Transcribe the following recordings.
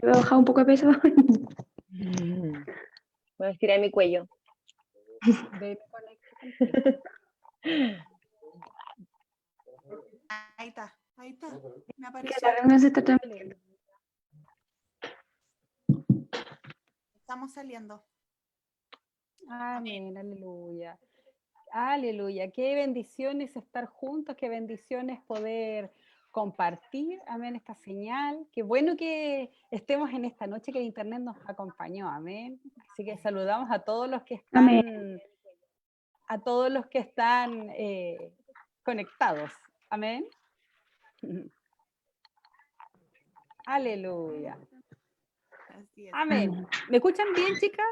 Yo he bajado un poco de peso. Voy a estirar mi cuello. Ve, me conecto contigo. Ahí está, ahí está. Me Que apareció. la reunión se está transmitiendo. Estamos saliendo. Amén, aleluya. Aleluya, qué bendiciones estar juntos, qué bendiciones poder compartir, amén, esta señal. Qué bueno que estemos en esta noche, que el internet nos acompañó, amén. Así que saludamos a todos los que están, Amén. a todos los que están conectados, amén. Aleluya. Así es. Amén. ¿Me escuchan bien, chicas?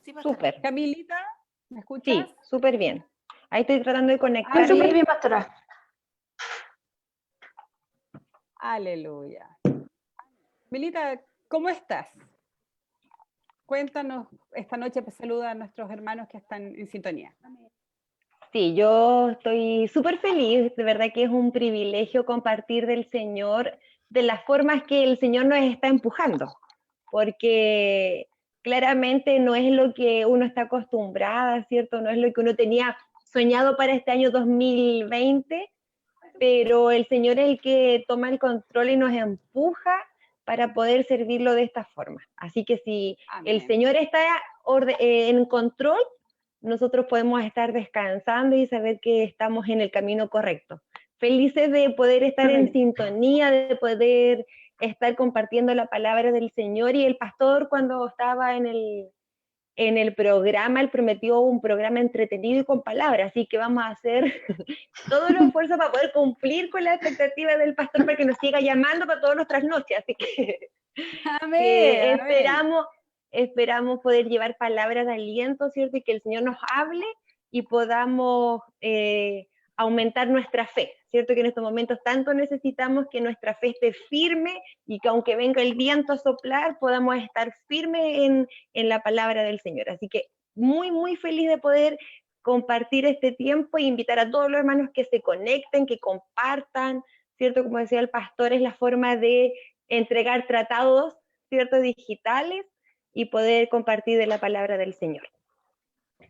Sí, pastora. Súper. Camilita, ¿me escuchas? Sí, súper bien. Ahí estoy tratando de Súper conectarle. bien, pastora. Aleluya. Milita, ¿cómo estás? Cuéntanos, esta noche saluda a nuestros hermanos que están en sintonía. Sí, yo estoy súper feliz, de verdad que es un privilegio compartir del Señor de las formas que el Señor nos está empujando, porque claramente no es lo que uno está acostumbrada, ¿cierto? No es lo que uno tenía soñado para este año 2020, pero el Señor es el que toma el control y nos empuja para poder servirlo de esta forma. Así que si el Amén. Señor está en control, nosotros podemos estar descansando y saber que estamos en el camino correcto. Felices de poder estar en Amén. sintonía, de poder estar compartiendo la palabra del Señor. Y el pastor, cuando estaba en el programa, él prometió un programa entretenido y con palabras, así que vamos a hacer todo los esfuerzos para poder cumplir con la expectativa del pastor para que nos siga llamando para todas nuestras noches, así que Amén. Amén. esperamos poder llevar palabras de aliento, ¿cierto? Y que el Señor nos hable y podamos aumentar nuestra fe, ¿cierto? Que en estos momentos tanto necesitamos que nuestra fe esté firme y que aunque venga el viento a soplar, podamos estar firmes en la palabra del Señor. Así que muy, muy feliz de poder compartir este tiempo e invitar a todos los hermanos que se conecten, que compartan, ¿cierto? Como decía el pastor, es la forma de entregar tratados, ¿cierto? Digitales y poder compartir de la palabra del Señor.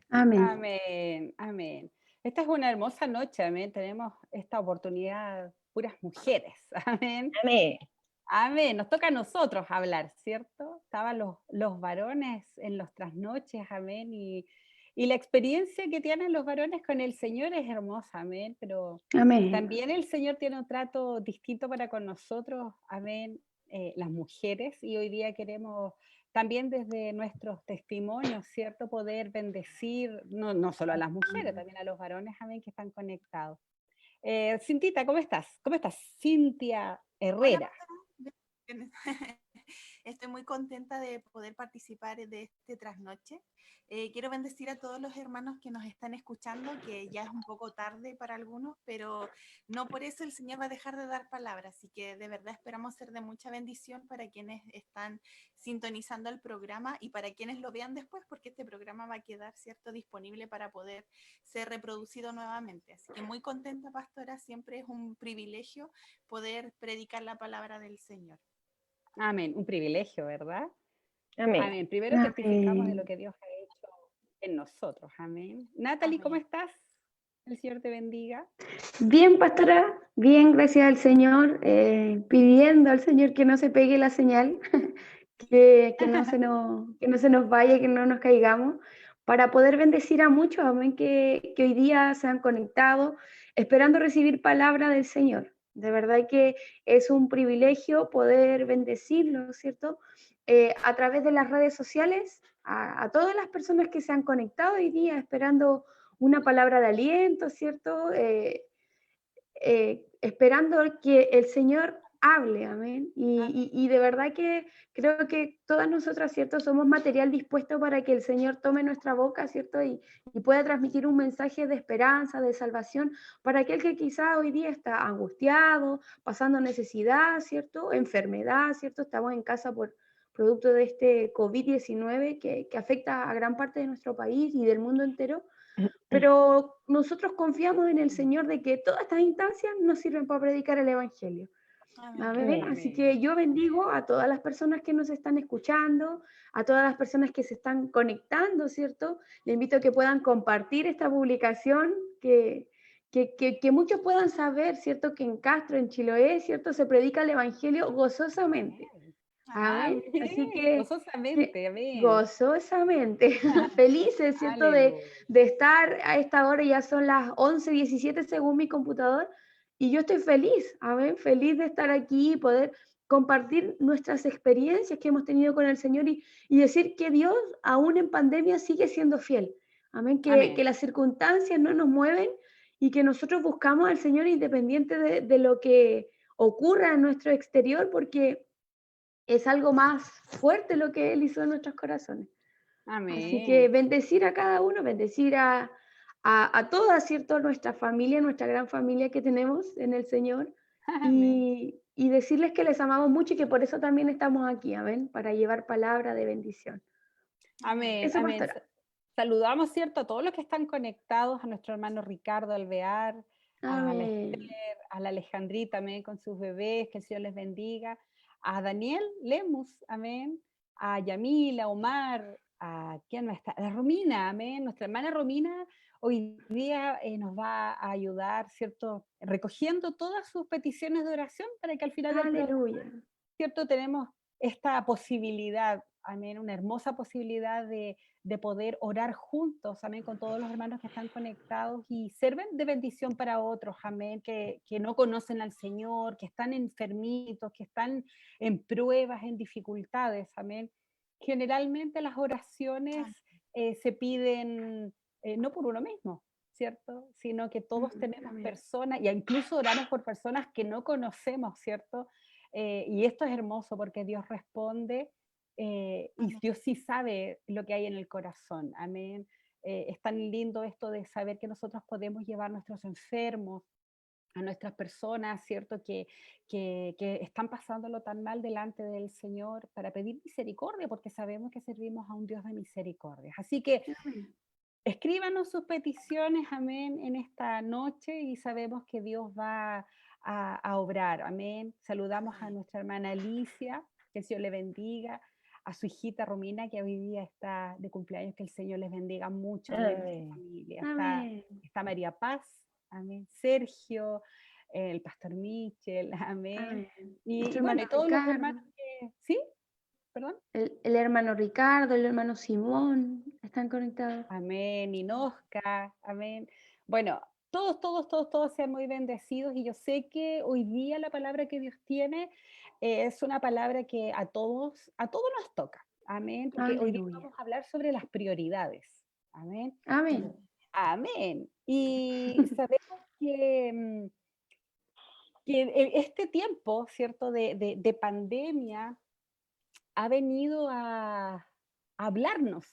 Amén. Amén. Amén. Esta es una hermosa noche, amén. Tenemos esta oportunidad, puras mujeres, amén. Amén. Amén. Nos toca a nosotros hablar, ¿cierto? Estaban los varones en los trasnoches, amén. Y la experiencia que tienen los varones con el Señor es hermosa, amén. Pero Amén. también el Señor tiene un trato distinto para con nosotros, amén, las mujeres. Y hoy día queremos también desde nuestros testimonios, ¿cierto? Poder bendecir, no solo a las mujeres, también a los varones, amén, que están conectados. Cintita, ¿cómo estás? ¿Cómo estás? Cintia Hola, Herrera. pastora. Estoy muy contenta de poder participar de este trasnoche. Quiero bendecir a todos los hermanos que nos están escuchando, que ya es un poco tarde para algunos, pero no por eso el Señor va a dejar de dar palabras. Así que de verdad esperamos ser de mucha bendición para quienes están sintonizando el programa y para quienes lo vean después, porque este programa va a quedar, ¿cierto?, disponible para poder ser reproducido nuevamente. Así que muy contenta, pastora. Siempre es un privilegio poder predicar la palabra del Señor. Amén, un privilegio, ¿verdad? Amén. Amén. Primero testificamos de lo que Dios ha hecho en nosotros. Amén. Natalie, ¿cómo Amén. estás? El Señor te bendiga. Bien, pastora, bien, gracias al Señor, pidiendo al Señor que no se pegue la señal, que no se nos vaya, que no nos caigamos, para poder bendecir a muchos, amén, que hoy día se han conectado, esperando recibir palabra del Señor. De verdad que es un privilegio poder bendecirlo, ¿cierto? A través de las redes sociales, a todas las personas que se han conectado hoy día esperando una palabra de aliento, ¿cierto? Esperando que el Señor hable, amén. Y de verdad que creo que todas nosotras, ¿cierto? Somos material dispuesto para que el Señor tome nuestra boca, ¿cierto? Y pueda transmitir un mensaje de esperanza, de salvación, para aquel que quizá hoy día está angustiado, pasando necesidad, ¿cierto? Enfermedad, ¿cierto? Estamos en casa por producto de este COVID-19 que afecta a gran parte de nuestro país y del mundo entero. Pero nosotros confiamos en el Señor de que todas estas instancias nos sirven para predicar el Evangelio. Amén. Amén. Así que yo bendigo a todas las personas que nos están escuchando, a todas las personas que se están conectando, ¿cierto? Le invito a que puedan compartir esta publicación, que muchos puedan saber, ¿cierto? Que en Castro, en Chiloé, ¿cierto? Se predica el Evangelio gozosamente. Amén. Amén. Así Amén, que gozosamente, amén. gozosamente, felices, ¿cierto? Aleluya. De estar a esta hora, ya son las 11:17 según mi computador, y yo estoy feliz, amén, feliz de estar aquí y poder compartir nuestras experiencias que hemos tenido con el Señor y decir que Dios, aún en pandemia, sigue siendo fiel. Amén, que Amén. las circunstancias no nos mueven y que nosotros buscamos al Señor independiente de lo que ocurra en nuestro exterior, porque es algo más fuerte lo que Él hizo en nuestros corazones. Así que Amén. bendecir a cada uno, bendecir a toda, ¿cierto? Nuestra familia, nuestra gran familia que tenemos en el Señor Amén. y decirles que les amamos mucho y que por eso también estamos aquí, amén, para llevar palabra de bendición. Amén, Eso, amén. pastora. Saludamos, ¿cierto?, a todos los que están conectados, a nuestro hermano Ricardo Alvear, a la Esther, Amén. a la Alejandrita, amén, con sus bebés, que el Señor les bendiga, a Daniel Lemus, amén, a Yamila, Omar, a quién más está, a la Romina, amén, nuestra hermana Romina hoy día nos va a ayudar, ¿cierto?, recogiendo todas sus peticiones de oración para que al final del programa, Aleluya. ¿cierto? Tenemos esta posibilidad, amén, una hermosa posibilidad de poder orar juntos, amén, con todos los hermanos que están conectados y ser de bendición para otros, amén, que no conocen al Señor, que están enfermitos, que están en pruebas, en dificultades, amén. Generalmente las oraciones se piden no por uno mismo, ¿cierto? Sino que todos tenemos Amén. personas, y incluso oramos por personas que no conocemos, ¿cierto? Y esto es hermoso porque Dios responde y Dios sí sabe lo que hay en el corazón. Amén. Es tan lindo esto de saber que nosotros podemos llevar a nuestros enfermos, a nuestras personas, ¿cierto? Que están pasándolo tan mal delante del Señor para pedir misericordia, porque sabemos que servimos a un Dios de misericordia. Así que Amén. escríbanos sus peticiones, amén, en esta noche y sabemos que Dios va a obrar, amén. Saludamos a nuestra hermana Alicia, que el Señor le bendiga, a su hijita Romina, que hoy día está de cumpleaños, que el Señor les bendiga mucho, amén, a su familia. Amén. Está María Paz, amén, Sergio, el pastor Michel, amén. Amén. Y Nuestro bueno, hermano y todos los Ricardo. hermanos que, ¿sí? ¿Perdón? El hermano Ricardo, el hermano Simón, están conectados. Amén, Inosca, amén. Bueno, todos sean muy bendecidos y yo sé que hoy día la palabra que Dios tiene es una palabra que a todos nos toca, amén, porque hoy día Aleluya. vamos a hablar sobre las prioridades, amén, Amén. amén. Y sabemos que este tiempo, ¿cierto?, de pandemia ha venido a hablarnos.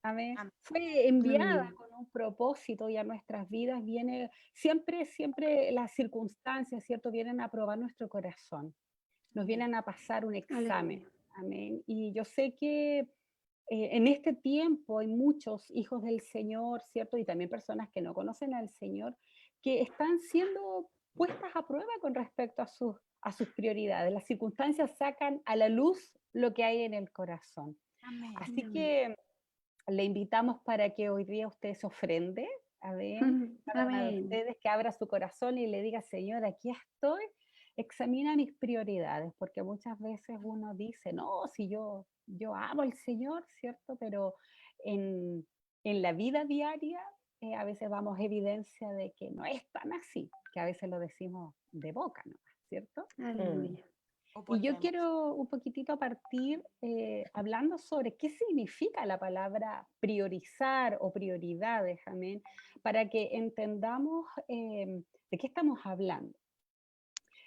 Amén. Amén. Fue enviada Amén. con un propósito y a nuestras vidas viene, siempre las circunstancias, ¿cierto? Vienen a probar nuestro corazón, nos vienen a pasar un examen. Aleluya. Amén. Y yo sé que en este tiempo hay muchos hijos del Señor, ¿cierto? Y también personas que no conocen al Señor, que están siendo puestas a prueba con respecto a sus prioridades. Las circunstancias sacan a la luz lo que hay en el corazón. Amén. Así Amén. que le invitamos para que hoy día usted se ofrende, a ver, cada una de Amén. ustedes que abra su corazón y le diga, Señor, aquí estoy, examina mis prioridades, porque muchas veces uno dice, no, si yo amo al Señor, ¿cierto? Pero en, en la vida diaria a veces vamos evidencia de que no es tan así, que a veces lo decimos de boca, ¿no? ¿Cierto? Aleluya. O Y por yo la emoción. quiero un poquitito partir hablando sobre qué significa la palabra priorizar o prioridades, amén, para que entendamos de qué estamos hablando.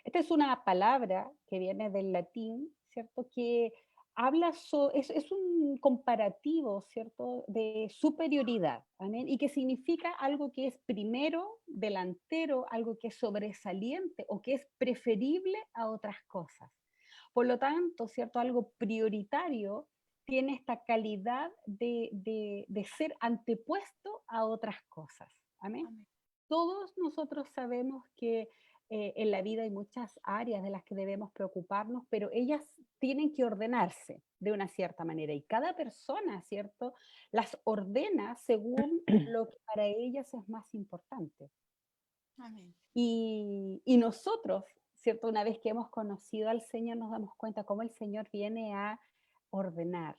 Esta es una palabra que viene del latín, ¿cierto? Que habla es un comparativo, ¿cierto? De superioridad, amén, y que significa algo que es primero, delantero, algo que es sobresaliente o que es preferible a otras cosas. Por lo tanto, ¿cierto? Algo prioritario tiene esta calidad de ser antepuesto a otras cosas. Amén. Amén. Todos nosotros sabemos que en la vida hay muchas áreas de las que debemos preocuparnos, pero ellas tienen que ordenarse de una cierta manera y cada persona, ¿cierto? Las ordena según lo que para ellas es más importante. Amén. Y nosotros, ¿cierto? Una vez que hemos conocido al Señor, nos damos cuenta cómo el Señor viene a ordenar.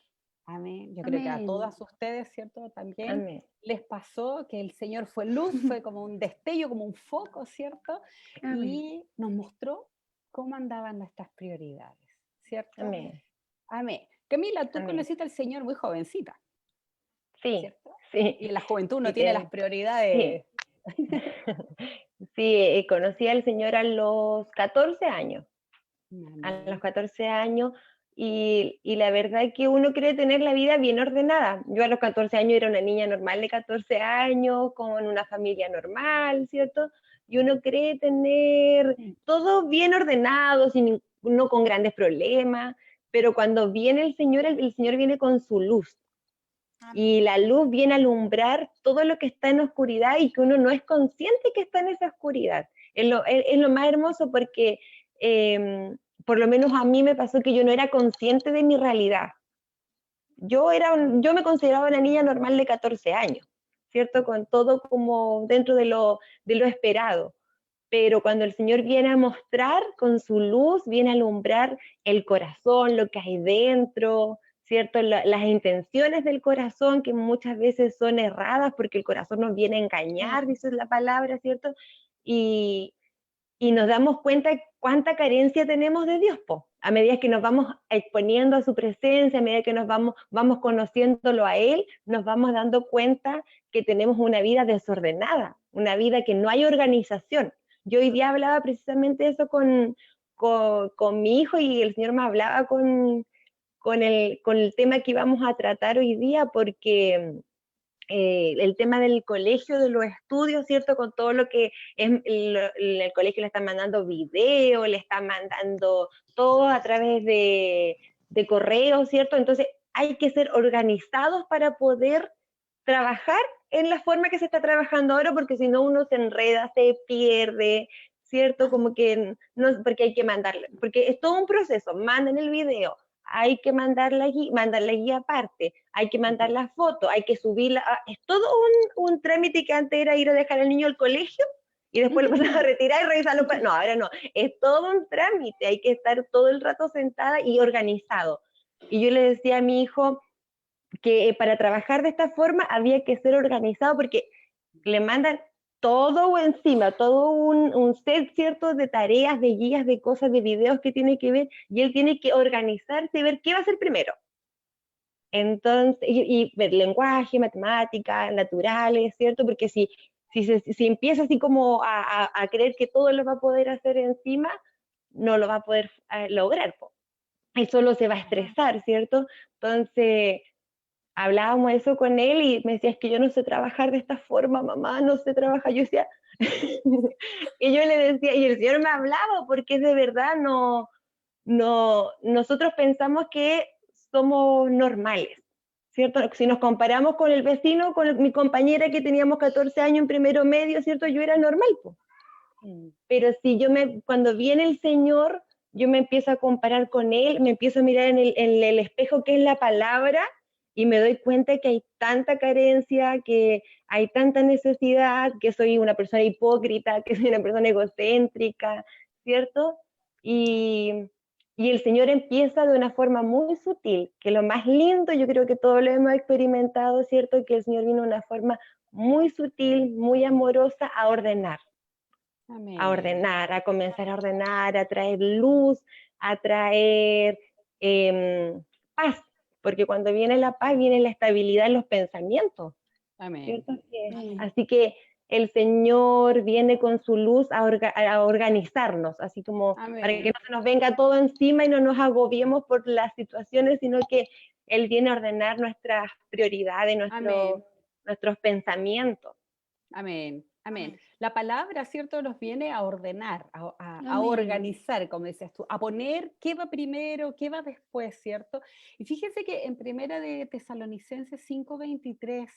Amén. Yo creo que a Amén. todas ustedes, ¿cierto? También Amén. les pasó que el Señor fue luz, fue como un destello, como un foco, ¿cierto? Amén. Y nos mostró cómo andaban nuestras prioridades, ¿cierto? Amén. Amén. Camila, tú Amén. conociste al Señor muy jovencita, Sí, ¿cierto? sí. Y en la juventud uno Sí, tiene las prioridades. sí, conocí al Señor a los 14 años. A los Amén. 14 años, y la verdad es que uno quiere tener la vida bien ordenada. Yo a los 14 años era una niña normal de 14 años, con una familia normal, ¿cierto? Y uno cree tener todo bien ordenado, sin, no con grandes problemas, pero cuando viene el Señor viene con su luz. Y Amén. la luz viene a alumbrar todo lo que está en oscuridad y que uno no es consciente que está en esa oscuridad. Es lo más hermoso porque por lo menos a mí me pasó que yo no era consciente de mi realidad. Yo me consideraba una niña normal de 14 años, ¿cierto? Con todo como dentro de lo esperado. Pero cuando el Señor viene a mostrar con su luz, viene a alumbrar el corazón, lo que hay dentro, ¿cierto? Las intenciones del corazón, que muchas veces son erradas porque el corazón nos viene a engañar, dice la palabra, ¿cierto? Y, y nos damos cuenta cuánta carencia tenemos de Dios, po. A medida que nos vamos exponiendo a su presencia, a medida que vamos conociéndolo a Él, nos vamos dando cuenta que tenemos una vida desordenada, una vida que no hay organización. Yo hoy día hablaba precisamente eso con mi hijo y el Señor me hablaba con el tema que íbamos a tratar hoy día, porque el tema del colegio, de los estudios, ¿cierto? Con todo lo que es, el colegio le están mandando video, le están mandando todo a través de correo, ¿cierto? Entonces hay que ser organizados para poder trabajar en la forma que se está trabajando ahora, porque si no uno se enreda, se pierde, ¿cierto? Como que no, porque hay que mandarle, porque es todo un proceso, manden el video, hay que mandar la guía aparte, hay que mandar la foto, hay que subirla, es todo un trámite que antes era ir a dejar al niño al colegio y después lo pasaba a retirar y revisarlo. No, ahora no, es todo un trámite, hay que estar todo el rato sentada y organizado. Y yo le decía a mi hijo que para trabajar de esta forma había que ser organizado porque le mandan todo encima, todo un set, ¿cierto?, de tareas, de guías, de cosas, de videos que tiene que ver, y él tiene que organizarse y ver qué va a hacer primero. Entonces, y ver lenguaje, matemáticas, naturales, ¿cierto? Porque si empieza así como a creer que todo lo va a poder hacer encima, no lo va a poder lograr, po. Y solo se va a estresar, ¿cierto? Entonces, hablábamos eso con él y me decía, es que yo no sé trabajar de esta forma, mamá, no sé trabajar. Yo decía, y yo le decía, y el Señor me hablaba, porque es de verdad, nosotros pensamos que somos normales, ¿cierto? Si nos comparamos con el vecino, con mi compañera que teníamos 14 años en primero medio, ¿cierto? Yo era normal, pues. Pero si cuando viene el Señor, yo me empiezo a comparar con Él, me empiezo a mirar en el espejo que es la palabra, y me doy cuenta que hay tanta carencia, que hay tanta necesidad, que soy una persona hipócrita, que soy una persona egocéntrica, ¿cierto? Y el Señor empieza de una forma muy sutil, que lo más lindo, yo creo que todos lo hemos experimentado, ¿cierto? Que el Señor vino de una forma muy sutil, muy amorosa a ordenar. Amén. A ordenar, a comenzar a ordenar, a traer luz, a traer paz, porque cuando viene la paz viene la estabilidad en los pensamientos, Amén. ¿cierto? Así que el Señor viene con su luz a organizarnos, así como Amén. para que no se nos venga todo encima y no nos agobiemos por las situaciones, sino que Él viene a ordenar nuestras prioridades, Amén. nuestros pensamientos. Amén. Amén. Amén. La palabra, ¿cierto?, nos viene a ordenar, a Amén. organizar, como decías tú, a poner qué va primero, qué va después, ¿cierto? Y fíjense que en Primera de Tesalonicenses 5:23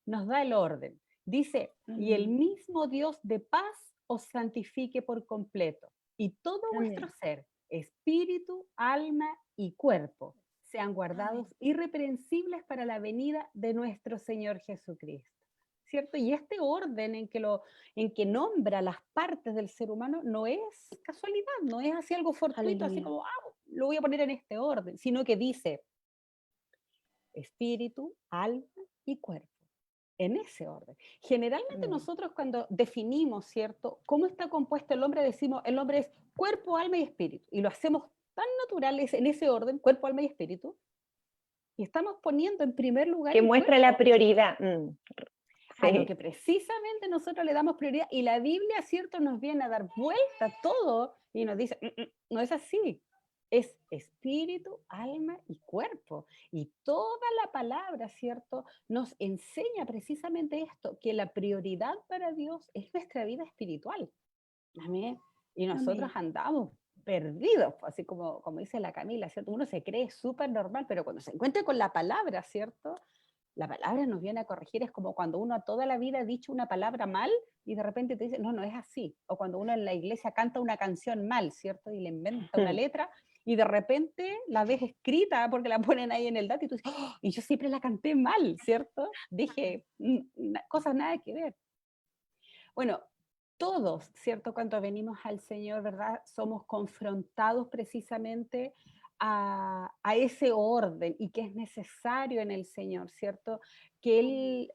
nos da el orden. Dice, y el Amén. mismo Dios de paz os santifique por completo, y todo vuestro Amén. ser, espíritu, alma y cuerpo, sean guardados Amén. irreprensibles para la venida de nuestro Señor Jesucristo. ¿Cierto? Y este orden en que nombra las partes del ser humano no es casualidad, no es así algo fortuito, así Aleluya. como, lo voy a poner en este orden, sino que dice espíritu, alma y cuerpo, en ese orden. Generalmente Mm. nosotros cuando definimos, ¿cierto?, cómo está compuesto el hombre, decimos, el hombre es cuerpo, alma y espíritu, y lo hacemos tan naturales en ese orden, cuerpo, alma y espíritu, y estamos poniendo en primer lugar Que el muestra la cuerpo, prioridad. a lo que Sí. precisamente nosotros le damos prioridad, y la Biblia, ¿cierto?, nos viene a dar vuelta a todo y nos dice, no es así, es espíritu, alma y cuerpo. Y toda la palabra, ¿cierto?, nos enseña precisamente esto, que la prioridad para Dios es nuestra vida espiritual. Amén. Y nosotros Amén. andamos perdidos, pues, así como dice la Camila, ¿cierto? Uno se cree súper normal, pero cuando se encuentra con la palabra, ¿cierto? La palabra nos viene a corregir, es como cuando uno toda la vida ha dicho una palabra mal y de repente te dice, no, no es así. O cuando uno en la iglesia canta una canción mal, ¿cierto? Y le inventa una letra y de repente la ves escrita porque la ponen ahí en el dato y tú dices, "Oh, y yo siempre la canté mal, ¿cierto? Dije cosas nada que ver". Bueno, todos, ¿cierto? Cuando venimos al Señor, ¿verdad? Somos confrontados precisamente a ese orden y que es necesario en el Señor, ¿cierto? Que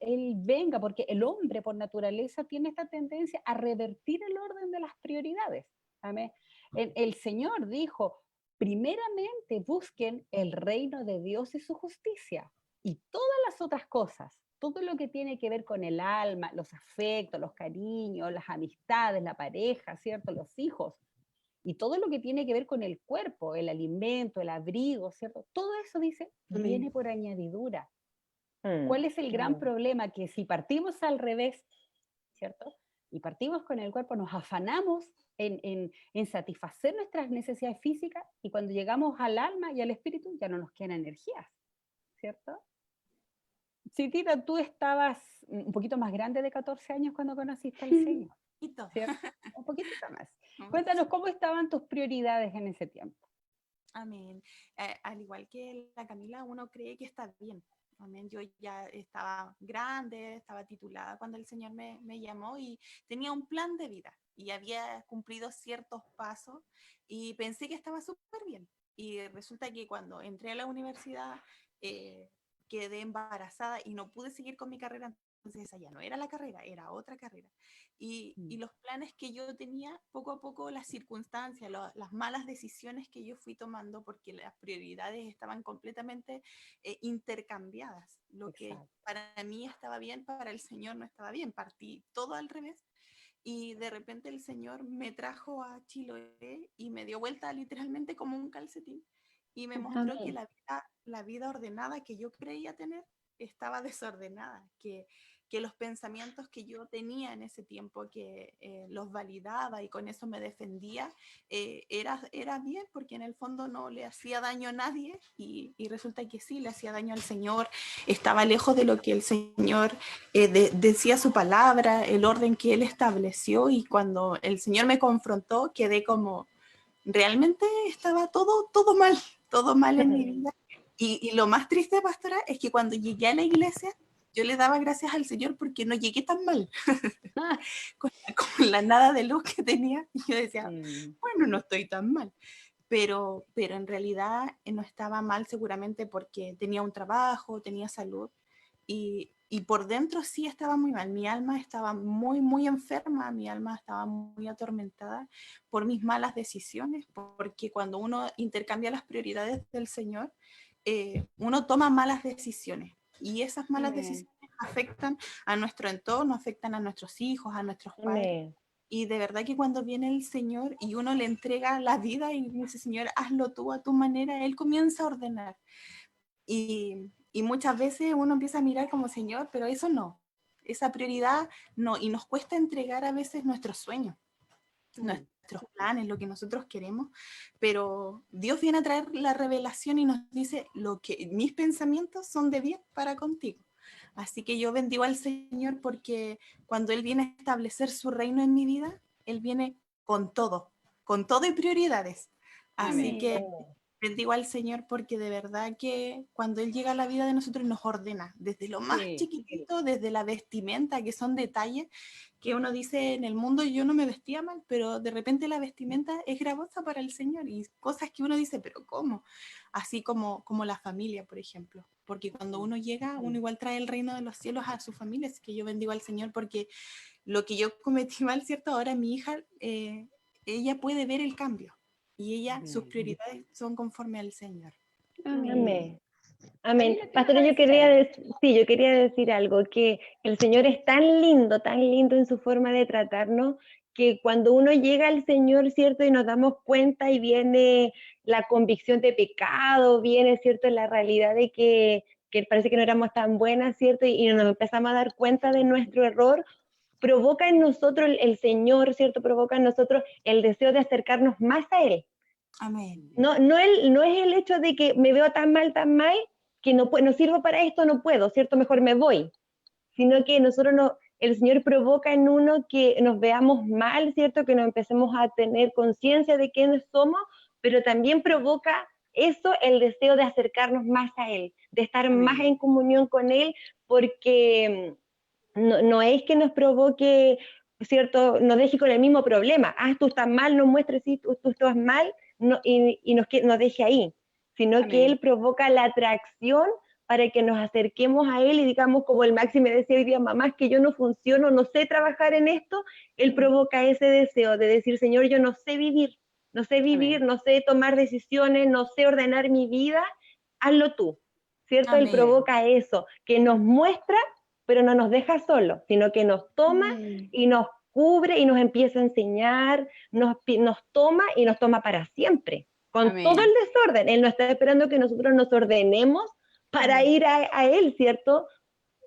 Él venga, porque el hombre por naturaleza tiene esta tendencia a revertir el orden de las prioridades. Amén. El Señor dijo, primeramente busquen el reino de Dios y su justicia y todas las otras cosas, todo lo que tiene que ver con el alma, los afectos, los cariños, las amistades, la pareja, ¿cierto? Los hijos, y todo lo que tiene que ver con el cuerpo, el alimento, el abrigo, ¿cierto? Todo eso dice, viene Amén. por añadidura. Mm. ¿Cuál es el gran Amén. problema? Que si partimos al revés, ¿cierto? Y partimos con el cuerpo, nos afanamos en satisfacer nuestras necesidades físicas y cuando llegamos al alma y al espíritu ya no nos quedan energías, ¿cierto? Sí, Tita, tú estabas un poquito más grande de 14 años cuando conociste al Señor, Y todo. ¿cierto? Un poquitito más. Un Cuéntanos poquito. cómo estaban tus prioridades en ese tiempo. Amén. Al igual que la Camila, uno cree que está bien. Amén. Yo ya estaba grande, estaba titulada cuando el Señor me llamó y tenía un plan de vida y había cumplido ciertos pasos y pensé que estaba súper bien. Y resulta que cuando entré a la universidad eh, quedé embarazada y no pude seguir con mi carrera. Entonces esa ya no era la carrera, era otra carrera. Y los planes que yo tenía, poco a poco las circunstancias, las malas decisiones que yo fui tomando, porque las prioridades estaban completamente intercambiadas. Lo que Exacto. para mí estaba bien, para el Señor no estaba bien. Partí todo al revés. Y de repente el Señor me trajo a Chiloé y me dio vuelta literalmente como un calcetín. Y me mostró que Amén. la vida ordenada que yo creía tener estaba desordenada, que los pensamientos que yo tenía en ese tiempo, que los validaba y con eso me defendía, era bien, porque en el fondo no le hacía daño a nadie y resulta que sí, le hacía daño al Señor, estaba lejos de lo que el Señor decía su palabra, el orden que Él estableció, y cuando el Señor me confrontó, quedé como, realmente estaba todo mal en mi vida. Y lo más triste, pastora, es que cuando llegué a la iglesia, yo le daba gracias al Señor porque no llegué tan mal, Ah, con la nada de luz que tenía. Y yo decía, mm, bueno, no estoy tan mal. Pero en realidad no estaba mal seguramente porque tenía un trabajo, tenía salud. Y por dentro sí estaba muy mal. Mi alma estaba muy, muy enferma, mi alma estaba muy atormentada por mis malas decisiones, porque cuando uno intercambia las prioridades del Señor, uno toma malas decisiones. Y esas malas amén. decisiones afectan a nuestro entorno, afectan a nuestros hijos, a nuestros padres. Amén. Y de verdad que cuando viene el Señor y uno le entrega la vida y dice, Señor, hazlo tú a tu manera, Él comienza a ordenar. Y muchas veces uno empieza a mirar como, Señor, pero eso no, esa prioridad no, y nos cuesta entregar a veces nuestros sueños, Mm, nuestros planes, lo que nosotros queremos, pero Dios viene a traer la revelación y nos dice, lo que mis pensamientos son de bien para contigo. Así que yo bendigo al Señor porque cuando Él viene a establecer su reino en mi vida, Él viene con todo y prioridades. Así Amén. que bendigo al Señor porque de verdad que cuando Él llega a la vida de nosotros nos ordena, desde lo más chiquitito, desde la vestimenta, que son detalles que uno dice en el mundo yo no me vestía mal, pero de repente la vestimenta es gravosa para el Señor y cosas que uno dice, pero ¿cómo? Así como la familia, por ejemplo, porque cuando uno llega, uno igual trae el reino de los cielos a su familia, así que yo bendigo al Señor porque lo que yo cometí mal, ¿cierto? Ahora mi hija, ella puede ver el cambio y sus prioridades son conforme al Señor. Amén. Camila, ¿qué Pastora, me yo parece? quería decir algo, que el Señor es tan lindo en su forma de tratarnos, que cuando uno llega al Señor, ¿cierto? Y nos damos cuenta y viene la convicción de pecado, viene, ¿cierto? La realidad de que parece que no éramos tan buenas, ¿cierto? Y nos empezamos a dar cuenta de nuestro error, provoca en nosotros el Señor, ¿cierto? Provoca en nosotros el deseo de acercarnos más a Él. Amén. No es el hecho de que me veo tan mal, que no sirvo para esto, no puedo, ¿cierto? Mejor me voy. Sino que el Señor provoca en uno que nos veamos mal, ¿cierto? Que nos empecemos a tener conciencia de quiénes somos, pero también provoca eso, el deseo de acercarnos más a Él, de estar más en comunión con Él, porque no es que nos provoque, ¿cierto? Nos deje con el mismo problema. Tú estás mal, no muestres, sí, tú estás mal, y nos deje ahí, sino que Él provoca la atracción para que nos acerquemos a Él y digamos, como el Maxi me decía hoy día, mamá, es que yo no funciono, no sé trabajar en esto. Él provoca ese deseo de decir, Señor, yo no sé vivir, no sé tomar decisiones, no sé ordenar mi vida, hazlo tú, ¿cierto? Amén. Él provoca eso, que nos muestra, pero no nos deja solos, sino que nos toma y nos cubre y nos empieza a enseñar, nos toma y nos toma para siempre, con todo el desorden. Él no está esperando que nosotros nos ordenemos para ir a Él, ¿cierto?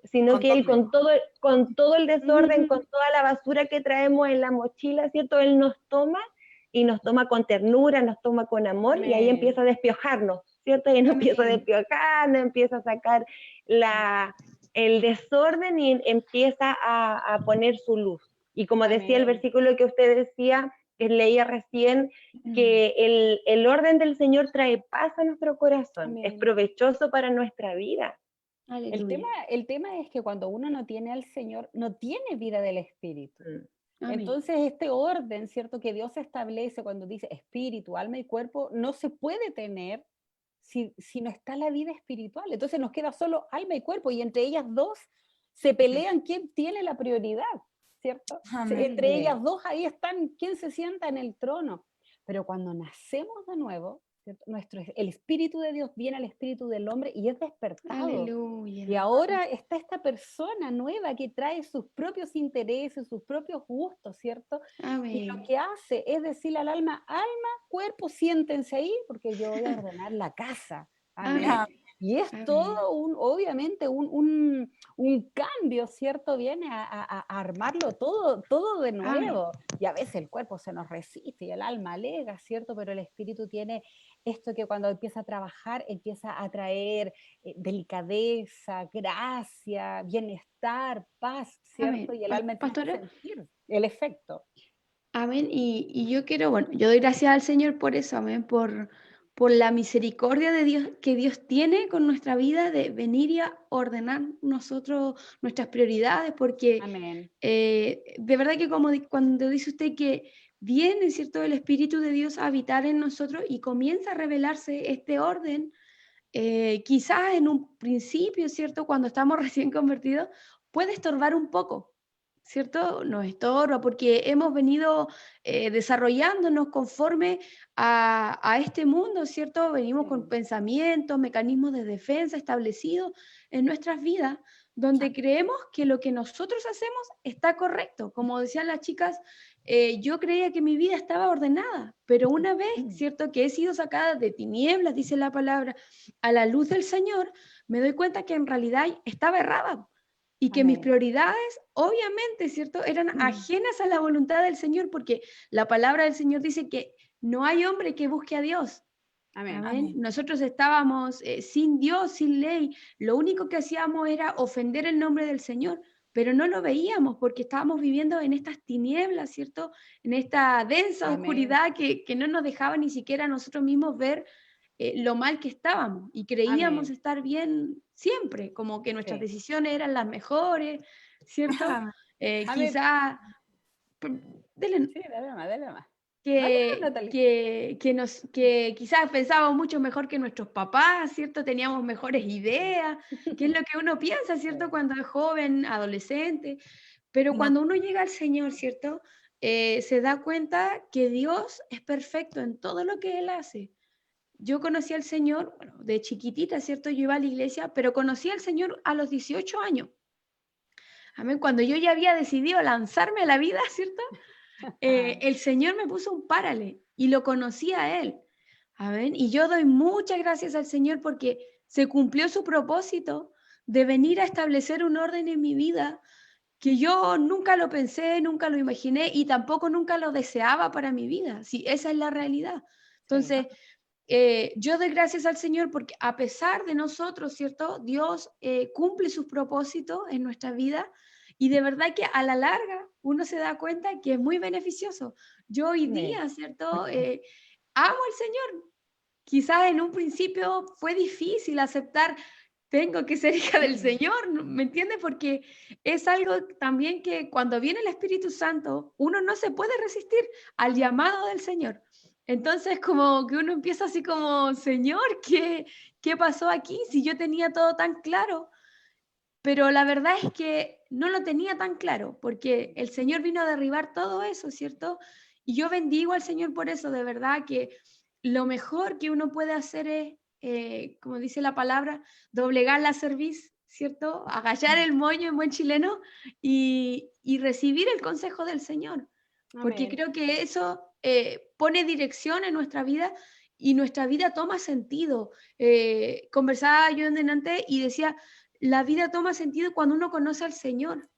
Sino que Él con todo el desorden, con toda la basura que traemos en la mochila, ¿cierto? Él nos toma y nos toma con ternura, nos toma con amor y ahí empieza a despiojarnos, ¿cierto? Y nos empieza a despiojar, nos empieza a sacar el desorden y empieza a poner su luz. Y como decía el versículo que usted decía, que leía recién, que el orden del Señor trae paz a nuestro corazón, es provechoso para nuestra vida. El tema es que cuando uno no tiene al Señor, no tiene vida del Espíritu. Entonces este orden, ¿cierto? Que Dios establece cuando dice espíritu, alma y cuerpo, no se puede tener si no está la vida espiritual. Entonces nos queda solo alma y cuerpo y entre ellas dos se pelean quién tiene la prioridad, ¿cierto? Entre ellas dos ahí están quién se sienta en el trono. Pero cuando nacemos de nuevo, el Espíritu de Dios viene al Espíritu del hombre y es despertado. Aleluya. Y ahora está esta persona nueva que trae sus propios intereses, sus propios gustos, ¿cierto? Amén. Y lo que hace es decirle al alma, cuerpo, siéntense ahí porque yo voy a ordenar la casa. Amén. Y es todo obviamente un cambio, ¿cierto? Viene a armarlo todo de nuevo. Y a veces el cuerpo se nos resiste y el alma alega, ¿cierto? Pero el espíritu tiene esto que cuando empieza a trabajar, empieza a traer delicadeza, gracia, bienestar, paz, ¿cierto? Y el alma empieza a sentir el efecto. Amén. Y yo quiero, bueno, yo doy gracias al Señor por eso, amén, por la misericordia de Dios que Dios tiene con nuestra vida de venir y a ordenar nosotros nuestras prioridades, porque de verdad que cuando dice usted que viene, ¿cierto?, el Espíritu de Dios a habitar en nosotros y comienza a revelarse este orden, quizás en un principio, ¿cierto?, cuando estamos recién convertidos, puede estorbar un poco, ¿cierto? Nos estorba porque hemos venido desarrollándonos conforme a este mundo, ¿cierto? Venimos con pensamientos, mecanismos de defensa establecidos en nuestras vidas, donde creemos que lo que nosotros hacemos está correcto. Como decían las chicas, yo creía que mi vida estaba ordenada, pero una vez, ¿cierto?, que he sido sacada de tinieblas, dice la palabra, a la luz del Señor, me doy cuenta que en realidad estaba errada. Y que mis prioridades, obviamente, ¿cierto?, eran ajenas a la voluntad del Señor, porque la palabra del Señor dice que no hay hombre que busque a Dios. Amén. Nosotros estábamos sin Dios, sin ley. Lo único que hacíamos era ofender el nombre del Señor. pero no lo veíamos porque estábamos viviendo en estas tinieblas, ¿cierto? En esta densa Amén. oscuridad que no nos dejaba ni siquiera nosotros mismos ver lo mal que estábamos y creíamos Amén. estar bien siempre, como que nuestras Sí. decisiones eran las mejores, ¿cierto? Amén. Quizás, dele- Sí, dale más, dale más. Dale más, que, Natalie. que quizás pensábamos mucho mejor que nuestros papás, ¿cierto? Teníamos mejores ideas, que es lo que uno piensa, ¿cierto? Cuando es joven, adolescente, pero Y no, cuando uno llega al Señor, ¿cierto? Se da cuenta que Dios es perfecto en todo lo que Él hace. Yo conocí al Señor, bueno, de chiquitita, ¿cierto? Yo iba a la iglesia, pero conocí al Señor a los 18 años. Amén. Cuando yo ya había decidido lanzarme a la vida, ¿cierto? El Señor me puso un párale y lo conocí a Él. Amén. Y yo doy muchas gracias al Señor porque se cumplió su propósito de venir a establecer un orden en mi vida que yo nunca lo pensé, nunca lo imaginé y tampoco nunca lo deseaba para mi vida. Sí, esa es la realidad. Sí. Entonces, yo doy gracias al Señor porque a pesar de nosotros, ¿cierto? Dios cumple sus propósitos en nuestra vida y de verdad que a la larga uno se da cuenta que es muy beneficioso. Yo hoy Amén. día, ¿cierto? Amo al Señor. Quizás en un principio fue difícil aceptar, tengo que ser hija del Señor, ¿me entiendes? Porque es algo también que cuando viene el Espíritu Santo, uno no se puede resistir al llamado del Señor. Entonces, como que uno empieza así como, Señor, ¿qué pasó aquí? Si yo tenía todo tan claro, pero la verdad es que no lo tenía tan claro, porque el Señor vino a derribar todo eso, ¿cierto? Y yo bendigo al Señor por eso, de verdad que lo mejor que uno puede hacer es, como dice la palabra, doblegar la cerviz, ¿cierto? Agachar el moño en buen chileno y recibir el consejo del Señor, porque Amén. creo que eso pone dirección en nuestra vida y nuestra vida toma sentido. Conversaba yo en delante y decía, la vida toma sentido cuando uno conoce al Señor,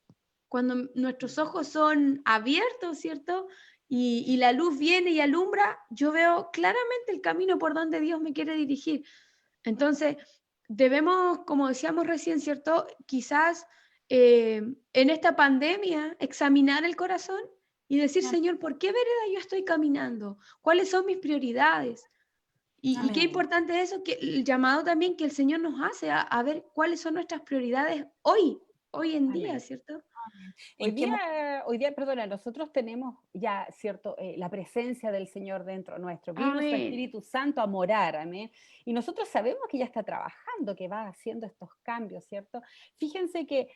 cuando nuestros ojos son abiertos, ¿cierto? Y la luz viene y alumbra, yo veo claramente el camino por donde Dios me quiere dirigir. Entonces, debemos, como decíamos recién, ¿cierto? Quizás en esta pandemia examinar el corazón y decir, Señor, ¿por qué vereda yo estoy caminando? ¿Cuáles son mis prioridades? Y qué amén. importante es eso, que el llamado también que el Señor nos hace a ver cuáles son nuestras prioridades hoy en día, Amén. ¿cierto? Hoy ¿En qué día, perdona, nosotros tenemos ya, ¿cierto? La presencia del Señor dentro nuestro. Vino su Amén. Espíritu Santo a morar, amén. Y nosotros sabemos que ya está trabajando, que va haciendo estos cambios, ¿cierto? Fíjense que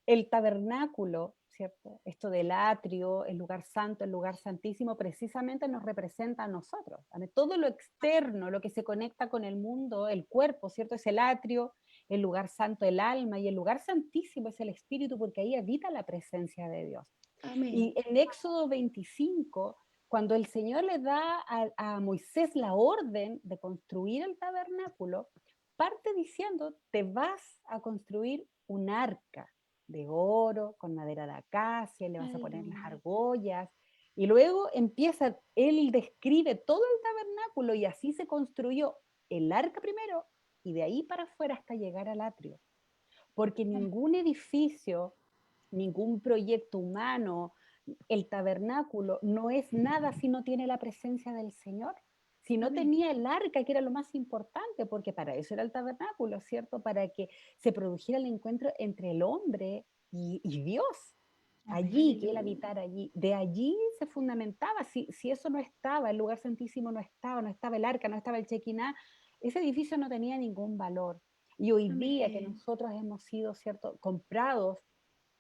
el tabernáculo, ¿cierto? Esto del atrio, el lugar santo, el lugar santísimo, precisamente nos representa a nosotros. ¿Amén? Todo lo externo, lo que se conecta con el mundo, el cuerpo, ¿cierto? Es el atrio, el lugar santo el alma y el lugar santísimo es el espíritu porque ahí habita la presencia de Dios. Amén. Y en Éxodo 25, cuando el Señor le da a Moisés la orden de construir el tabernáculo, parte diciendo, te vas a construir un arca de oro con madera de acacia, le vas a poner las Aleluya. argollas, y luego empieza, él describe todo el tabernáculo y así se construyó el arca primero y de ahí para afuera hasta llegar al atrio. Porque ningún edificio, ningún proyecto humano, el tabernáculo no es nada si no tiene la presencia del Señor. Si no Amén. tenía el arca, que era lo más importante, porque para eso era el tabernáculo, ¿cierto? Para que se produjera el encuentro entre el hombre y Dios. Allí, que él Aleluya. habitara allí. De allí se fundamentaba. Si eso no estaba, el lugar santísimo no estaba el arca, no estaba el Shekinah, ese edificio no tenía ningún valor. Y hoy día que Amén. nosotros hemos sido, ¿cierto?, comprados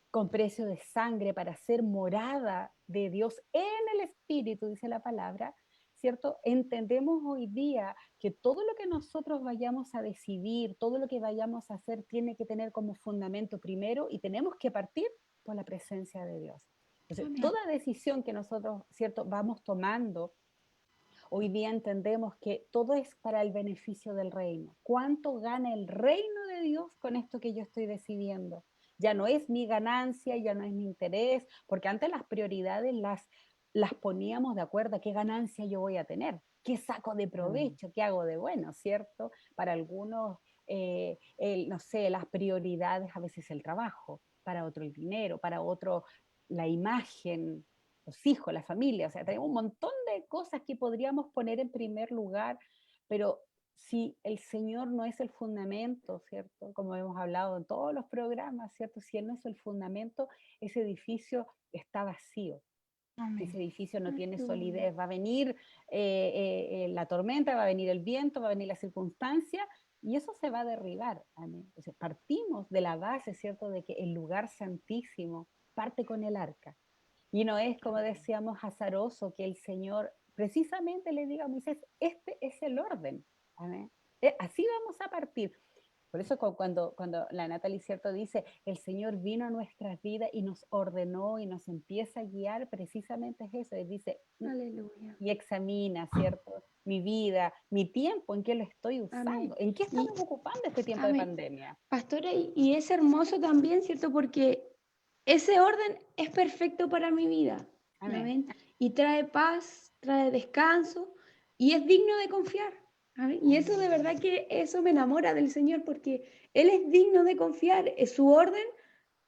con precio de sangre para ser morada de Dios en el Espíritu, dice la palabra, ¿cierto? Entendemos hoy día que todo lo que nosotros vayamos a decidir, todo lo que vayamos a hacer, tiene que tener como fundamento primero y tenemos que partir por la presencia de Dios. Entonces, Amén. toda decisión que nosotros, ¿cierto?, vamos tomando, hoy día entendemos que todo es para el beneficio del reino. ¿Cuánto gana el reino de Dios con esto que yo estoy decidiendo? Ya no es mi ganancia, ya no es mi interés, porque antes las prioridades las poníamos de acuerdo a qué ganancia yo voy a tener, qué saco de provecho, qué hago de bueno, ¿cierto? Para algunos, no sé, las prioridades a veces el trabajo, para otro el dinero, para otro la imagen, los hijos, la familia. O sea, tenemos un montón de cosas que podríamos poner en primer lugar, pero si el Señor no es el fundamento, ¿cierto? Como hemos hablado en todos los programas, ¿cierto? Si Él no es el fundamento, ese edificio está vacío. Amén. Ese edificio no tiene Qué solidez. Va a venir la tormenta, va a venir el viento, va a venir la circunstancia, y eso se va a derribar. Amén. Entonces partimos de la base, ¿cierto?, de que el lugar santísimo parte con el arca. Y no es, como decíamos, azaroso que el Señor precisamente le diga a Moisés, este es el orden. Amén. Así vamos a partir. Por eso cuando la Natalie, ¿cierto?, dice, el Señor vino a nuestras vidas y nos ordenó y nos empieza a guiar, precisamente es eso. Él dice, Aleluya. y examina, ¿cierto?, mi vida, mi tiempo, en qué lo estoy usando, Amén. en qué estamos ocupando este tiempo de Amén. pandemia. Pastora, y es hermoso también, ¿cierto? Porque ese orden es perfecto para mi vida. Amén. Amén. Y trae paz, trae descanso y es digno de confiar. Amén. Y eso de verdad que eso me enamora del Señor porque Él es digno de confiar. Su orden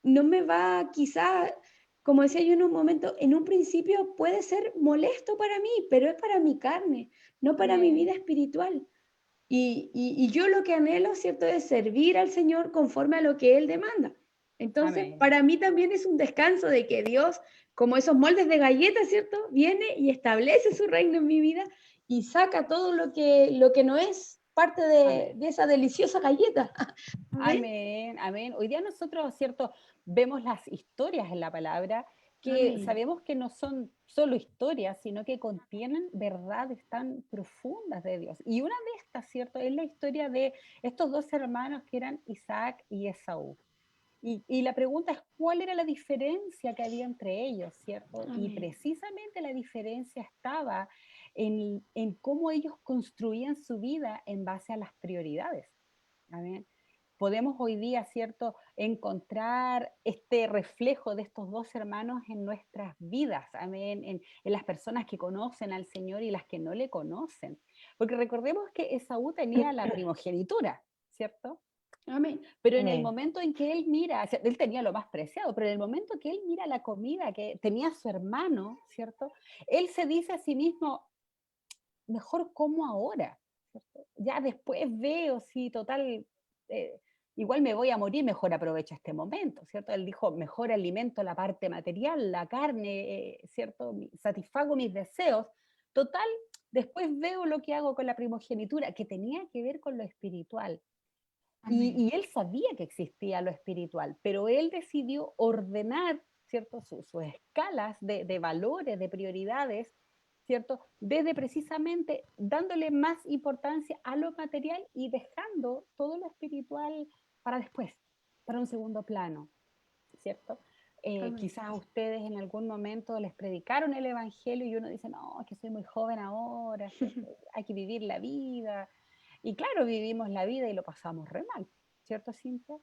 no me va quizá, como decía yo en un momento, en un principio puede ser molesto para mí, pero es para mi carne, no para mi Amén. vida espiritual. Y yo lo que anhelo, ¿cierto?, es servir al Señor conforme a lo que Él demanda. Entonces, Amén. para mí también es un descanso de que Dios, como esos moldes de galletas, ¿cierto?, viene y establece su reino en mi vida y saca todo lo que no es parte Amén. de esa deliciosa galleta. ¿Amén? Amén, amén. Hoy día nosotros, ¿cierto?, vemos las historias en la palabra que Amén. sabemos que no son solo historias, sino que contienen verdades tan profundas de Dios. Y una de estas, ¿cierto?, es la historia de estos dos hermanos que eran Isaac y Esaú. Y la pregunta es, ¿cuál era la diferencia que había entre ellos, ¿cierto? Y Amén. precisamente la diferencia estaba en cómo ellos construían su vida en base a las prioridades. Amén. Podemos hoy día, ¿cierto?, encontrar este reflejo de estos dos hermanos en nuestras vidas, amén, en las personas que conocen al Señor y las que no le conocen. Porque recordemos que Esaú tenía la primogenitura, ¿cierto? Amén. Pero en el Amén. momento en que él mira, o sea, él tenía lo más preciado, pero en el momento que él mira la comida que tenía su hermano, ¿cierto? Él se dice a sí mismo, mejor como ahora, ¿cierto? Ya después veo si total, eh, igual me voy a morir, mejor aprovecho este momento, ¿cierto? Él dijo, mejor alimento la parte material, la carne, ¿cierto? Satisfago mis deseos. Total, después veo lo que hago con la primogenitura, que tenía que ver con lo espiritual. Y él sabía que existía lo espiritual, pero él decidió ordenar, ¿cierto?, sus escalas de valores, de prioridades, ¿cierto?, desde precisamente dándole más importancia a lo material y dejando todo lo espiritual para después, para un segundo plano, ¿cierto? Quizás a ustedes en algún momento les predicaron el evangelio y uno dice, no, que soy muy joven ahora, ¿cierto? Hay que vivir la vida. Y claro, vivimos la vida y lo pasamos re mal, ¿cierto, Cintia?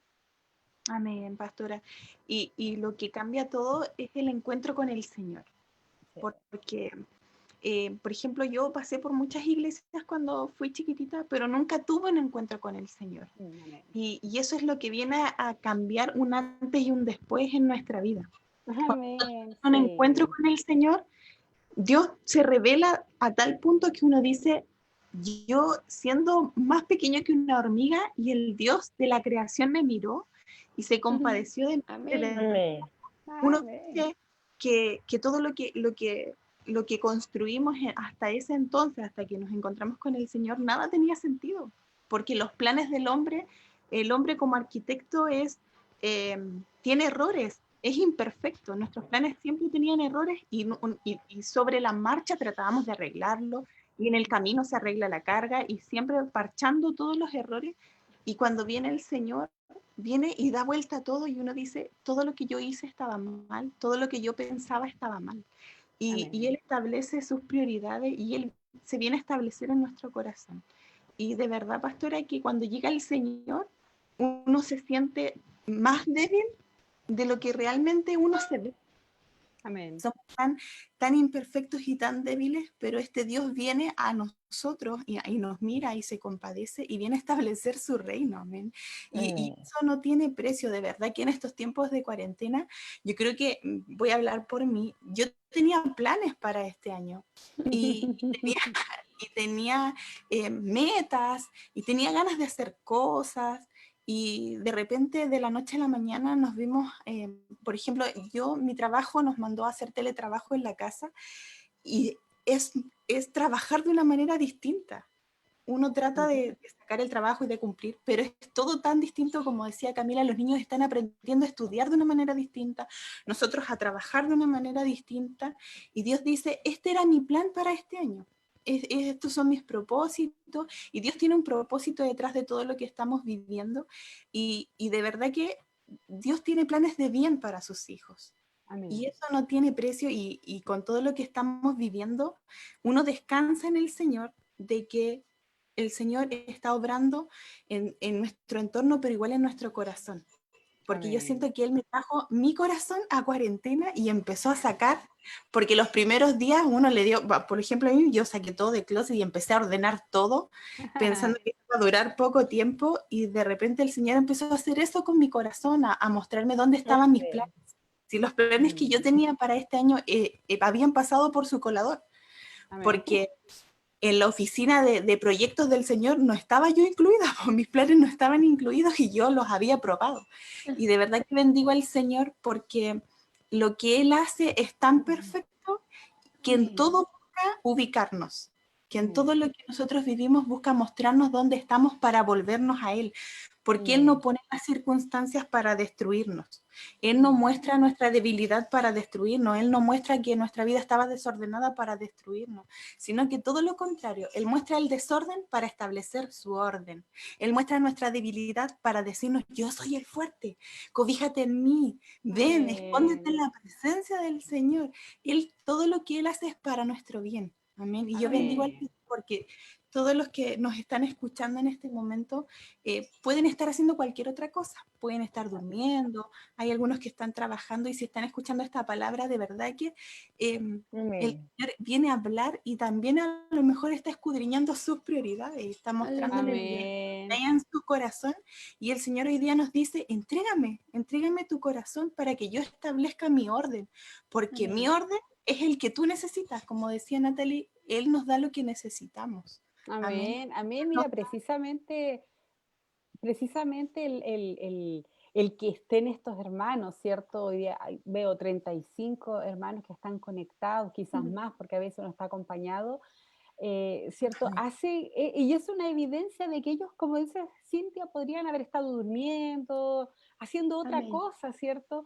Amén, pastora. Y lo que cambia todo es el encuentro con el Señor. Sí. Porque, por ejemplo, yo pasé por muchas iglesias cuando fui chiquitita, pero nunca tuve un encuentro con el Señor. Amén. Y eso es lo que viene a cambiar un antes y un después en nuestra vida. Amén, Un sí. encuentro con el Señor, Dios se revela a tal punto que uno dice, yo siendo más pequeño que una hormiga y el Dios de la creación me miró y se compadeció de mí. Amén. Amén. Uno Amén. dice que todo lo que construimos hasta ese entonces, hasta que nos encontramos con el Señor, nada tenía sentido, porque los planes del hombre, el hombre como arquitecto tiene errores, es imperfecto, nuestros planes siempre tenían errores y sobre la marcha tratábamos de arreglarlo y en el camino se arregla la carga y siempre parchando todos los errores, y cuando viene el Señor, viene y da vuelta a todo y uno dice, todo lo que yo hice estaba mal, todo lo que yo pensaba estaba mal. Y Él establece sus prioridades y Él se viene a establecer en nuestro corazón. Y de verdad, pastora, que cuando llega el Señor, uno se siente más débil de lo que realmente uno se ve. Amén. Somos tan imperfectos y tan débiles, pero este Dios viene a nosotros y nos mira y se compadece y viene a establecer su reino, amén. Y eso no tiene precio, de verdad que en estos tiempos de cuarentena, yo creo que, voy a hablar por mí, yo tenía planes para este año y tenía metas y tenía ganas de hacer cosas. Y de repente, de la noche a la mañana, nos vimos, por ejemplo, mi trabajo nos mandó a hacer teletrabajo en la casa y es trabajar de una manera distinta. Uno trata de sacar el trabajo y de cumplir, pero es todo tan distinto, como decía Camila, los niños están aprendiendo a estudiar de una manera distinta, nosotros a trabajar de una manera distinta, y Dios dice, este era mi plan para este año. Estos son mis propósitos, y Dios tiene un propósito detrás de todo lo que estamos viviendo, y de verdad que Dios tiene planes de bien para sus hijos. Amén. Y eso no tiene precio, y con todo lo que estamos viviendo, uno descansa en el Señor de que el Señor está obrando en nuestro entorno, pero igual en nuestro corazón. Porque yo siento que Él me trajo mi corazón a cuarentena y empezó a sacar, porque los primeros días uno le dio, por ejemplo, a mí yo saqué todo de closet y empecé a ordenar todo, pensando que iba a durar poco tiempo, y de repente el Señor empezó a hacer eso con mi corazón, a mostrarme dónde estaban mis planes. Si los planes que yo tenía para este año habían pasado por su colador, porque en la oficina de proyectos del Señor no estaba yo incluida, mis planes no estaban incluidos y yo los había probado. Y de verdad que bendigo al Señor porque lo que Él hace es tan perfecto que en todo busca ubicarnos, que en todo lo que nosotros vivimos busca mostrarnos dónde estamos para volvernos a Él, porque Él no pone las circunstancias para destruirnos. Él no muestra nuestra debilidad para destruirnos, Él no muestra que nuestra vida estaba desordenada para destruirnos, sino que todo lo contrario, Él muestra el desorden para establecer su orden. Él muestra nuestra debilidad para decirnos, yo soy el fuerte, cobíjate en mí, ven, escóndete en la presencia del Señor. Todo lo que Él hace es para nuestro bien. Amén. Y yo bendigo al Señor porque todos los que nos están escuchando en este momento pueden estar haciendo cualquier otra cosa, pueden estar durmiendo, hay algunos que están trabajando, y si están escuchando esta palabra, de verdad que el Señor viene a hablar y también a lo mejor está escudriñando sus prioridades, está mostrándole que hay en su corazón, y el Señor hoy día nos dice, entrégame tu corazón para que yo establezca mi orden, porque mi orden es el que tú necesitas, como decía Natalie, Él nos da lo que necesitamos. Amén. Mira, precisamente el que estén estos hermanos, ¿cierto? Hoy día veo 35 hermanos que están conectados, quizás más, porque a veces uno está acompañado, ¿cierto? Y es una evidencia de que ellos, como dice Cintia, podrían haber estado durmiendo, haciendo otra cosa, ¿cierto?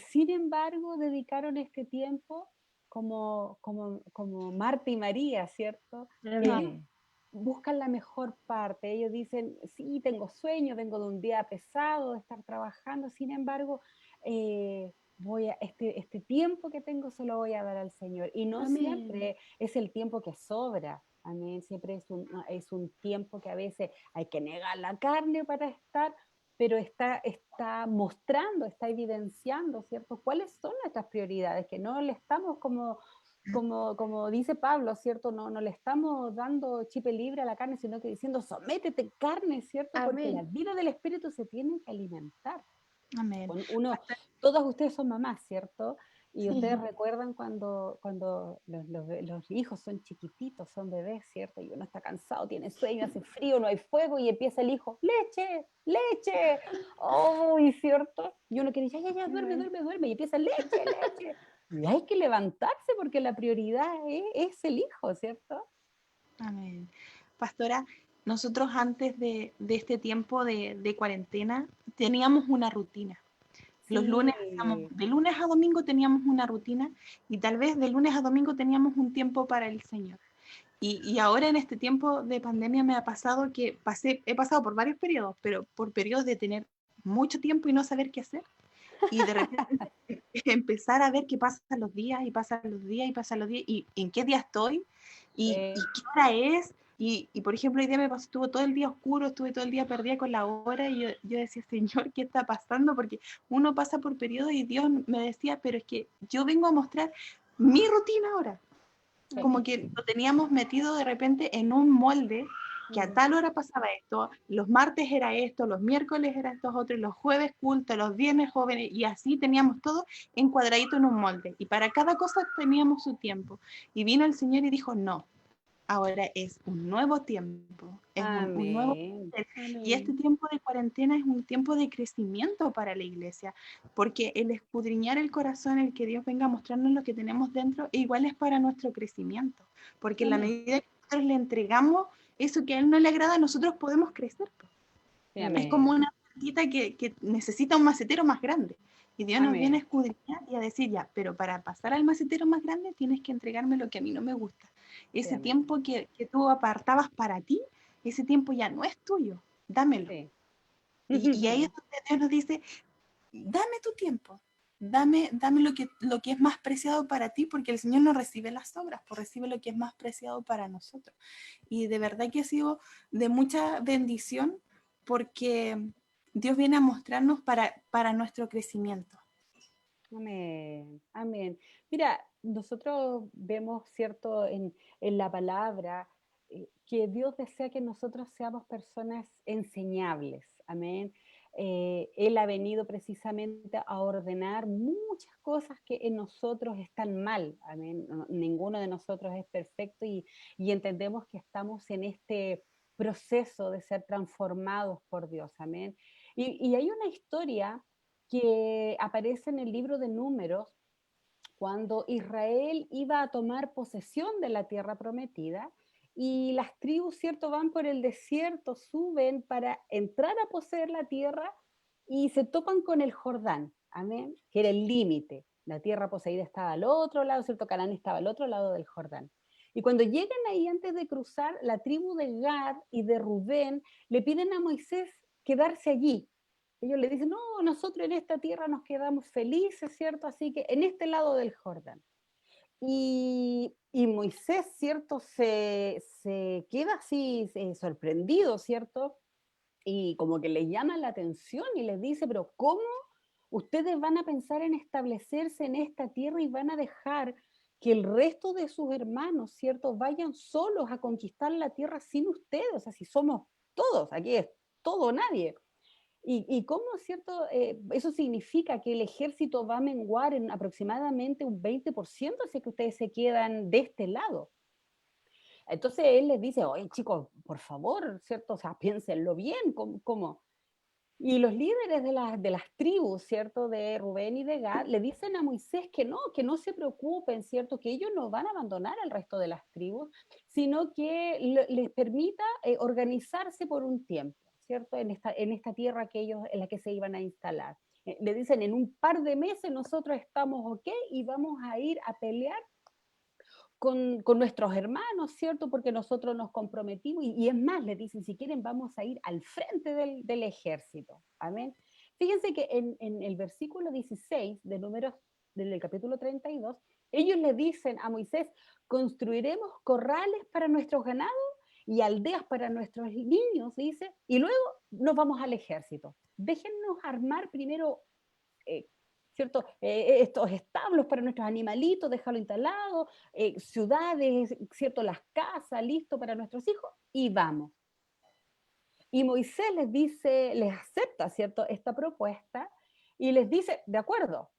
Sin embargo, dedicaron este tiempo como Marta y María, ¿cierto? Buscan la mejor parte. Ellos dicen, sí, tengo sueño, vengo de un día pesado, de estar trabajando, sin embargo, este tiempo que tengo se lo voy a dar al Señor. Y no siempre es el tiempo que sobra. Amén. Siempre es un tiempo que a veces hay que negar la carne para estar, pero está mostrando, está evidenciando, ¿cierto? ¿Cuáles son nuestras prioridades? Que no le estamos como dice Pablo, ¿cierto? No le estamos dando chip libre a la carne, sino que diciendo, sométete carne, ¿cierto? Porque la vida del Espíritu se tiene que alimentar. Amén. Todas ustedes son mamás, ¿cierto? Y ustedes recuerdan cuando los hijos son chiquititos, son bebés, ¿cierto? Y uno está cansado, tiene sueño, hace frío, no hay fuego, y empieza el hijo, leche, leche, ¡oh! ¿Cierto? Y uno quiere decir, ya, duerme, y empieza leche, leche. Y hay que levantarse porque la prioridad es el hijo, ¿cierto? Amén. Pastora, nosotros antes de este tiempo de cuarentena teníamos una rutina. Los lunes, de lunes a domingo teníamos una rutina, y tal vez de lunes a domingo teníamos un tiempo para el Señor. Y ahora en este tiempo de pandemia me ha pasado que he pasado por varios periodos, pero por periodos de tener mucho tiempo y no saber qué hacer. Y de repente empezar a ver que pasan los días y pasan los días y pasan los días y en qué día estoy y qué hora es. Y por ejemplo, hoy día me pasó, estuvo todo el día oscuro, estuve todo el día perdida con la hora y yo decía, Señor, ¿qué está pasando? Porque uno pasa por periodos y Dios me decía, pero es que yo vengo a mostrar mi rutina ahora. Como que lo teníamos metido de repente en un molde, que a tal hora pasaba esto, los martes era esto, los miércoles era estos otros, los jueves culto, los viernes jóvenes, y así teníamos todo encuadradito en un molde. Y para cada cosa teníamos su tiempo. Y vino el Señor y dijo, no, ahora es un nuevo tiempo, es un nuevo Amén. y este tiempo de cuarentena es un tiempo de crecimiento para la iglesia, porque el escudriñar el corazón, el que Dios venga a mostrarnos lo que tenemos dentro, igual es para nuestro crecimiento, porque en la medida que nosotros le entregamos eso que a Él no le agrada, nosotros podemos crecer. Es como una plantita que necesita un macetero más grande. Y Dios nos viene a escudriñar y a decir, ya, pero para pasar al macetero más grande tienes que entregarme lo que a mí no me gusta. Ese tiempo que tú apartabas para ti, ese tiempo ya no es tuyo, dámelo. Sí. Y ahí es donde Dios nos dice, dame tu tiempo, dame lo que es más preciado para ti, porque el Señor no recibe las obras, pues recibe lo que es más preciado para nosotros. Y de verdad que ha sido de mucha bendición, porque Dios viene a mostrarnos para nuestro crecimiento. Amén, amén. Mira, nosotros vemos, ¿cierto?, en la palabra que Dios desea que nosotros seamos personas enseñables. Amén. Él ha venido precisamente a ordenar muchas cosas que en nosotros están mal. Amén. Ninguno de nosotros es perfecto y entendemos que estamos en este proceso de ser transformados por Dios. Amén. Y hay una historia que aparece en el libro de Números, cuando Israel iba a tomar posesión de la tierra prometida y las tribus, ¿cierto?, van por el desierto, suben para entrar a poseer la tierra y se topan con el Jordán, amén, que era el límite. La tierra poseída estaba al otro lado, ¿cierto? Canaán estaba al otro lado del Jordán. Y cuando llegan ahí, antes de cruzar, la tribu de Gad y de Rubén le piden a Moisés quedarse allí. Ellos le dicen, no, nosotros en esta tierra nos quedamos felices, ¿cierto? Así que en este lado del Jordán. Y Moisés, ¿cierto? Se queda así sorprendido, ¿cierto? Y como que le llama la atención y les dice, pero ¿cómo ustedes van a pensar en establecerse en esta tierra y van a dejar que el resto de sus hermanos, ¿cierto?, vayan solos a conquistar la tierra sin ustedes? O sea, si somos todos, aquí es todo o nadie. ¿Y cómo, cierto? Eso significa que el ejército va a menguar en aproximadamente un 20% si es que ustedes se quedan de este lado. Entonces él les dice, oye chicos, por favor, ¿cierto? O sea, piénsenlo bien, ¿cómo? Y los líderes de las tribus, ¿cierto? De Rubén y de Gad, le dicen a Moisés que no se preocupen, ¿cierto? Que ellos no van a abandonar al resto de las tribus, sino que les permita organizarse por un tiempo, ¿cierto? En esta tierra que ellos, en la que se iban a instalar. Le dicen, en un par de meses nosotros estamos ok y vamos a ir a pelear con nuestros hermanos, ¿cierto? Porque nosotros nos comprometimos y es más, le dicen, si quieren vamos a ir al frente del ejército. Amén. Fíjense que en el versículo 16 de Números, del capítulo 32, ellos le dicen a Moisés, construiremos corrales para nuestros ganados y aldeas para nuestros niños, dice, y luego nos vamos al ejército. Déjennos armar primero ¿cierto? Estos establos para nuestros animalitos, dejarlo instalado, ciudades, ¿cierto? Las casas, listo para nuestros hijos, y vamos. Y Moisés les dice, les acepta, ¿cierto? Esta propuesta, y les dice, de acuerdo,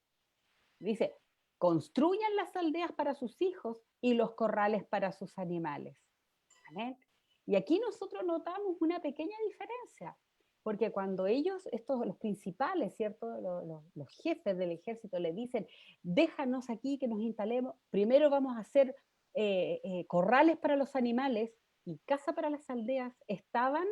dice, construyan las aldeas para sus hijos y los corrales para sus animales. ¿Amén? Y aquí nosotros notamos una pequeña diferencia, porque cuando ellos, los principales, ¿cierto? Los jefes del ejército le dicen, déjanos aquí que nos instalemos, primero vamos a hacer corrales para los animales y casa para las aldeas, estaban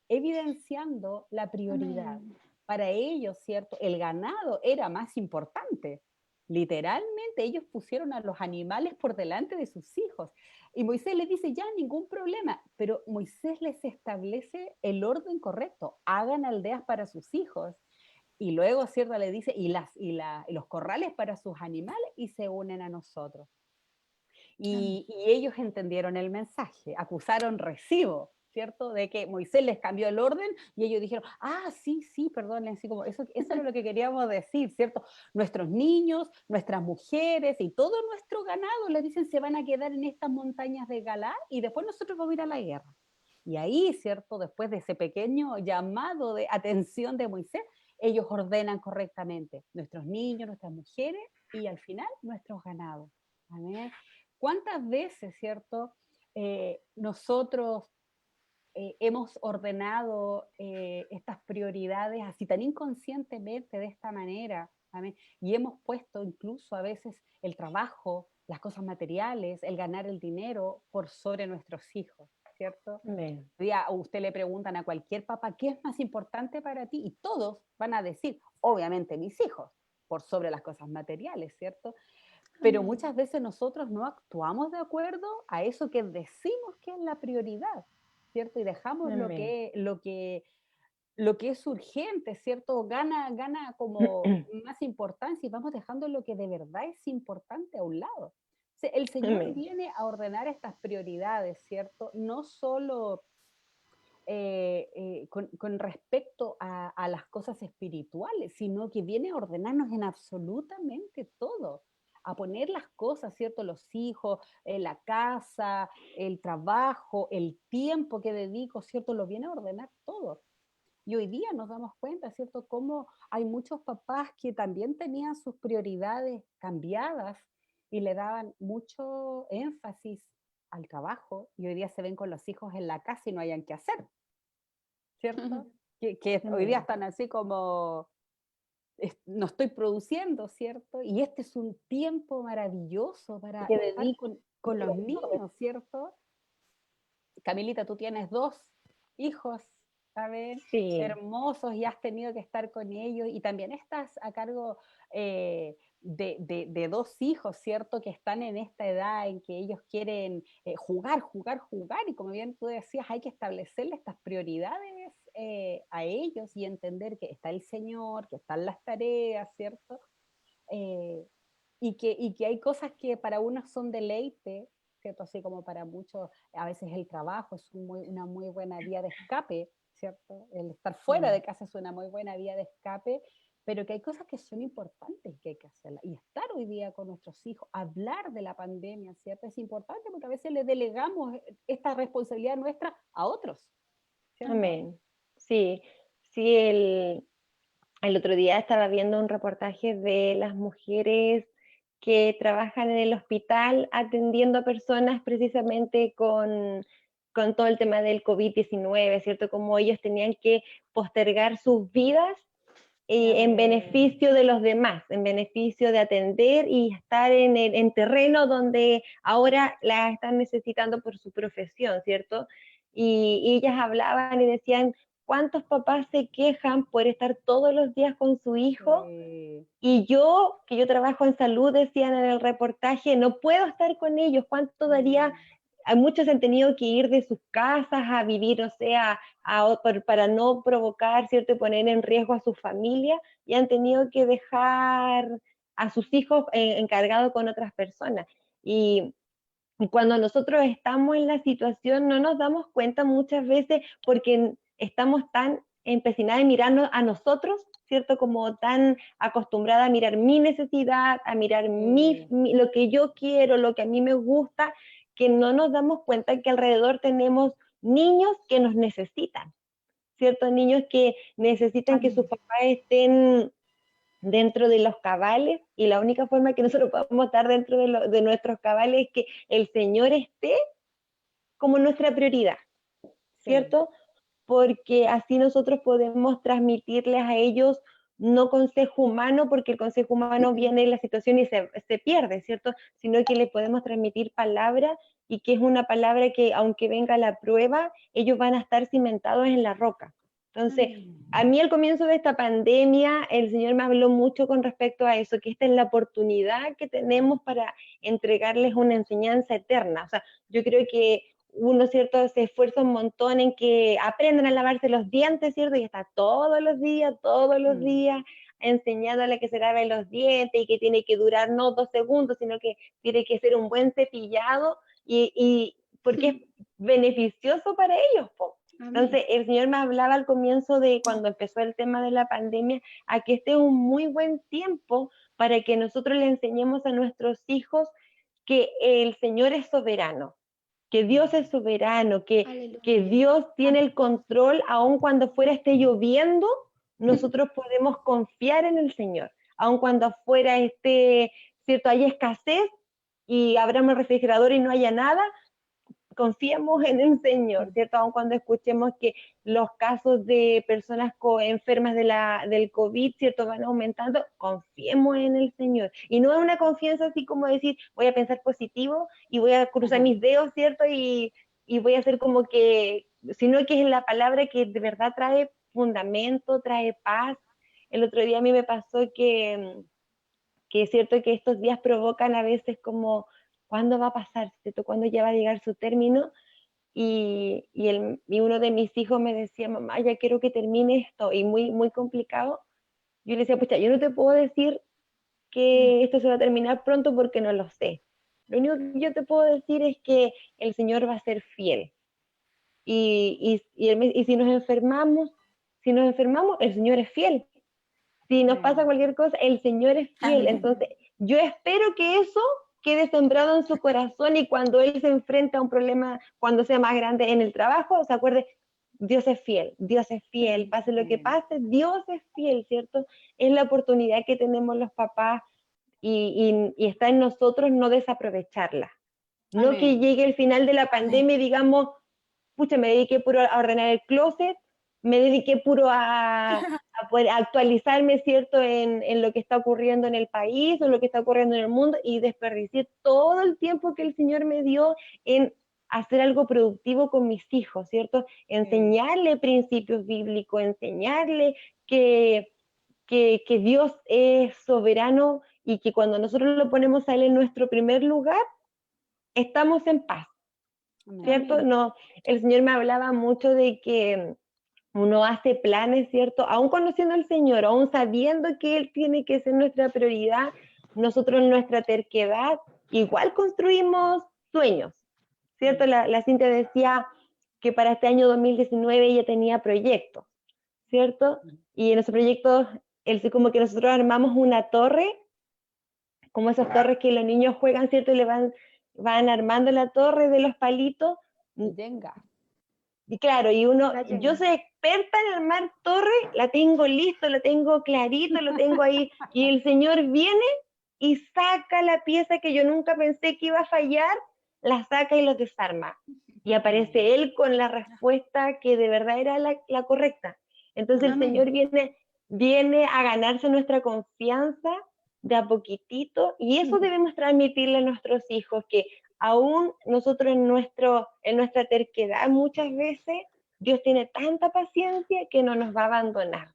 evidenciando la prioridad. Amén. Para ellos, ¿cierto? El ganado era más importante. Literalmente ellos pusieron a los animales por delante de sus hijos. Y Moisés les dice, ya, ningún problema, pero Moisés les establece el orden correcto, hagan aldeas para sus hijos. Y luego, ¿cierto? Le dice, y los corrales para sus animales y se unen a nosotros. Y ellos entendieron el mensaje, acusaron recibo, ¿cierto? De que Moisés les cambió el orden y ellos dijeron, sí, sí, perdón, así como eso era lo que queríamos decir, ¿cierto? Nuestros niños, nuestras mujeres y todo nuestro ganado, les dicen, se van a quedar en estas montañas de Galaad y después nosotros vamos a ir a la guerra. Y ahí, ¿cierto? Después de ese pequeño llamado de atención de Moisés, ellos ordenan correctamente nuestros niños, nuestras mujeres y al final nuestros ganados. Amén. ¿Cuántas veces, cierto, nosotros hemos ordenado estas prioridades así tan inconscientemente de esta manera? ¿Amén? Y hemos puesto incluso a veces el trabajo, las cosas materiales, el ganar el dinero por sobre nuestros hijos, ¿cierto? Amén. A usted le preguntan a cualquier papá, ¿qué es más importante para ti? Y todos van a decir, obviamente mis hijos, por sobre las cosas materiales, ¿cierto? Pero muchas veces nosotros no actuamos de acuerdo a eso que decimos que es la prioridad, ¿cierto? Y dejamos lo que es urgente, ¿cierto? Gana como más importancia y vamos dejando lo que de verdad es importante a un lado. O sea, el Señor Amén. viene a ordenar estas prioridades, ¿cierto? No solo con respecto a las cosas espirituales, sino que viene a ordenarnos en absolutamente todo, a poner las cosas, ¿cierto? Los hijos, la casa, el trabajo, el tiempo que dedico, ¿cierto? Lo viene a ordenar todo. Y hoy día nos damos cuenta, ¿cierto? Cómo hay muchos papás que también tenían sus prioridades cambiadas y le daban mucho énfasis al trabajo y hoy día se ven con los hijos en la casa y no hayan qué hacer, ¿cierto? Que hoy día están así como, no estoy produciendo, ¿cierto? Y este es un tiempo maravilloso para estar con los niños, ¿cierto? Camilita, tú tienes 2 hijos, ¿sabes? Sí. Hermosos y has tenido que estar con ellos y también estás a cargo de 2 hijos, ¿cierto? Que están en esta edad en que ellos quieren jugar y como bien tú decías, hay que establecerle estas prioridades a ellos y entender que está el Señor, que están las tareas, ¿cierto? Eh, y que hay cosas que para unos son deleite, ¿cierto? Así como para muchos, a veces el trabajo es una muy buena vía de escape, ¿cierto? El estar fuera de casa es una muy buena vía de escape, pero que hay cosas que son importantes y que hay que hacerlas. Y estar hoy día con nuestros hijos, hablar de la pandemia, ¿cierto? Es importante porque a veces le delegamos esta responsabilidad nuestra a otros, ¿cierto? Amén. Sí, sí, el otro día estaba viendo un reportaje de las mujeres que trabajan en el hospital atendiendo a personas precisamente con todo el tema del COVID-19, ¿cierto? Como ellos tenían que postergar sus vidas en beneficio de los demás, en beneficio de atender y estar en terreno donde ahora las están necesitando por su profesión, ¿cierto? Y ellas hablaban y decían, ¿cuántos papás se quejan por estar todos los días con su hijo? Y yo, que yo trabajo en salud, decían en el reportaje, no puedo estar con ellos, ¿cuánto daría? Muchos han tenido que ir de sus casas a vivir, o sea, para no provocar, ¿cierto? Y poner en riesgo a su familia, y han tenido que dejar a sus hijos encargados con otras personas. Y cuando nosotros estamos en la situación no nos damos cuenta muchas veces porque estamos tan empecinados en mirarnos a nosotros, ¿cierto? Como tan acostumbrada a mirar mi necesidad, a mirar lo que yo quiero, lo que a mí me gusta, que no nos damos cuenta que alrededor tenemos niños que nos necesitan, ¿cierto? Niños que necesitan que sus papás estén dentro de los cabales, y la única forma que nosotros podemos estar dentro de nuestros cabales es que el Señor esté como nuestra prioridad, ¿cierto? Porque así nosotros podemos transmitirles a ellos no consejo humano, porque el consejo humano viene en la situación y se pierde, ¿cierto? Sino que le podemos transmitir palabra, y que es una palabra que aunque venga la prueba, ellos van a estar cimentados en la roca. Entonces, a mí al comienzo de esta pandemia, el Señor me habló mucho con respecto a eso, que esta es la oportunidad que tenemos para entregarles una enseñanza eterna. O sea, yo creo que uno, ¿cierto?, se esfuerza un montón en que aprendan a lavarse los dientes, ¿cierto? Y está todos los días, enseñándole que se lave los dientes y que tiene que durar no 2 segundos, sino que tiene que ser un buen cepillado y porque es beneficioso para ellos, po. Entonces, el Señor me hablaba al comienzo de cuando empezó el tema de la pandemia, a que este es un muy buen tiempo para que nosotros le enseñemos a nuestros hijos que el Señor es soberano, que Dios es soberano, que Dios tiene el control, aun cuando afuera esté lloviendo, nosotros podemos confiar en el Señor, aun cuando afuera esté, ¿cierto?, haya escasez y abramos el refrigerador y no haya nada, confiemos en el Señor, ¿cierto? Aun cuando escuchemos que los casos de personas enfermas del COVID, ¿cierto?, van aumentando, confiemos en el Señor. Y no es una confianza así como decir, voy a pensar positivo y voy a cruzar mis dedos, ¿cierto? Y voy a hacer como que, sino que es la palabra que de verdad trae fundamento, trae paz. El otro día a mí me pasó que es cierto que estos días provocan a veces como, ¿cuándo va a pasar? ¿Cierto? ¿Cuándo ya va a llegar su término? Y uno de mis hijos me decía, mamá, ya quiero que termine esto, y muy, muy complicado. Yo le decía, pucha, yo no te puedo decir que esto se va a terminar pronto porque no lo sé. Lo único que yo te puedo decir es que el Señor va a ser fiel. Y si nos enfermamos, el Señor es fiel. Si nos pasa cualquier cosa, el Señor es fiel. Entonces, yo espero que eso quede sembrado en su corazón y cuando él se enfrenta a un problema, cuando sea más grande en el trabajo, se acuerde, Dios es fiel, pase lo que pase, Dios es fiel, ¿cierto? Es la oportunidad que tenemos los papás y está en nosotros no desaprovecharla. No Amén. que llegue el final de la pandemia y digamos, pucha, me dediqué puro a ordenar el closet, me dediqué puro a poder actualizarme, ¿cierto?, en lo que está ocurriendo en el país o lo que está ocurriendo en el mundo y desperdicié todo el tiempo que el Señor me dio en hacer algo productivo con mis hijos, ¿cierto? Enseñarle principios bíblicos, enseñarle que Dios es soberano y que cuando nosotros lo ponemos a Él en nuestro primer lugar, estamos en paz, ¿cierto? No, el Señor me hablaba mucho de que uno hace planes, ¿cierto? Aún conociendo al Señor, aún sabiendo que Él tiene que ser nuestra prioridad, nosotros en nuestra terquedad igual construimos sueños, ¿cierto? La Cintia decía que para este año 2019 ella tenía proyectos, ¿cierto? Y en esos proyectos, como que nosotros armamos una torre, como esas torres que los niños juegan, ¿cierto? Y le van armando la torre de los palitos. Jenga. Y claro, yo soy experta en armar torres, la tengo listo, lo tengo clarito, lo tengo ahí, y el Señor viene y saca la pieza que yo nunca pensé que iba a fallar, la saca y lo desarma. Y aparece Él con la respuesta que de verdad era la correcta. Entonces el Señor viene a ganarse nuestra confianza de a poquitito, y eso debemos transmitirle a nuestros hijos, que aún nosotros en nuestra terquedad muchas veces, Dios tiene tanta paciencia que no nos va a abandonar.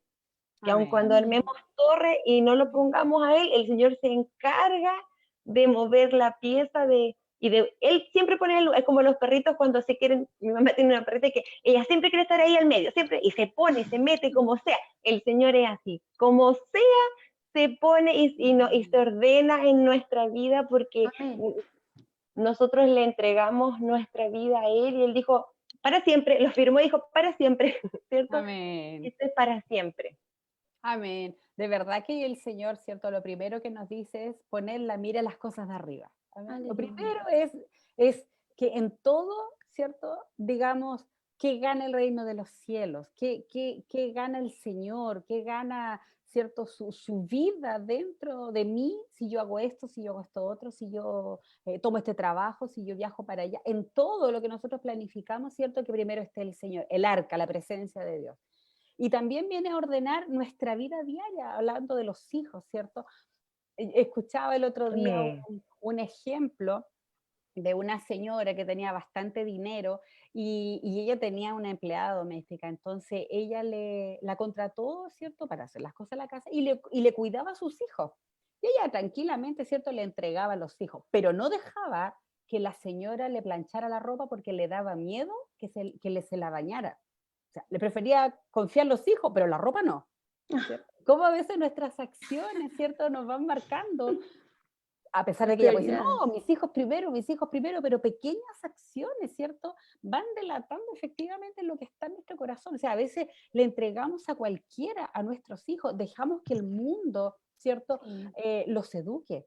Que aun cuando armemos torre y no lo pongamos a Él, el Señor se encarga de mover la pieza Él siempre pone es como los perritos cuando se quieren, mi mamá tiene una perrita que ella siempre quiere estar ahí al medio, siempre, y se pone, se mete como sea. El Señor es así, como sea, se pone y se ordena en nuestra vida porque nosotros le entregamos nuestra vida a Él y Él dijo, para siempre, lo firmó y dijo, para siempre, ¿cierto? Amén. Esto es para siempre. Amén. De verdad que el Señor, ¿cierto? Lo primero que nos dice es poner la mira en las cosas de arriba. Amén. Lo primero es que en todo, ¿cierto? Digamos, ¿qué gana el reino de los cielos? ¿Qué gana el Señor? ¿Qué gana, ¿cierto? Su vida dentro de mí si yo hago esto, si yo hago esto otro, si yo tomo este trabajo, si yo viajo para allá? En todo lo que nosotros planificamos, ¿cierto? Que primero esté el Señor, el arca, la presencia de Dios. Y también viene a ordenar nuestra vida diaria, hablando de los hijos, ¿cierto? Escuchaba el otro día un ejemplo de una señora que tenía bastante dinero y ella tenía una empleada doméstica, entonces ella la contrató, ¿cierto?, para hacer las cosas en la casa y le cuidaba a sus hijos. Y ella tranquilamente, ¿cierto?, le entregaba a los hijos, pero no dejaba que la señora le planchara la ropa porque le daba miedo que se la dañara. O sea, le prefería confiar en los hijos, pero la ropa no. cómo a veces nuestras acciones, ¿cierto?, nos van marcando, a pesar de que ella puede decir, Prioridades. no, mis hijos primero, pero pequeñas acciones, ¿cierto?, van delatando efectivamente lo que está en nuestro corazón. O sea, a veces le entregamos a cualquiera, a nuestros hijos, dejamos que el mundo, ¿cierto?, Sí. los eduque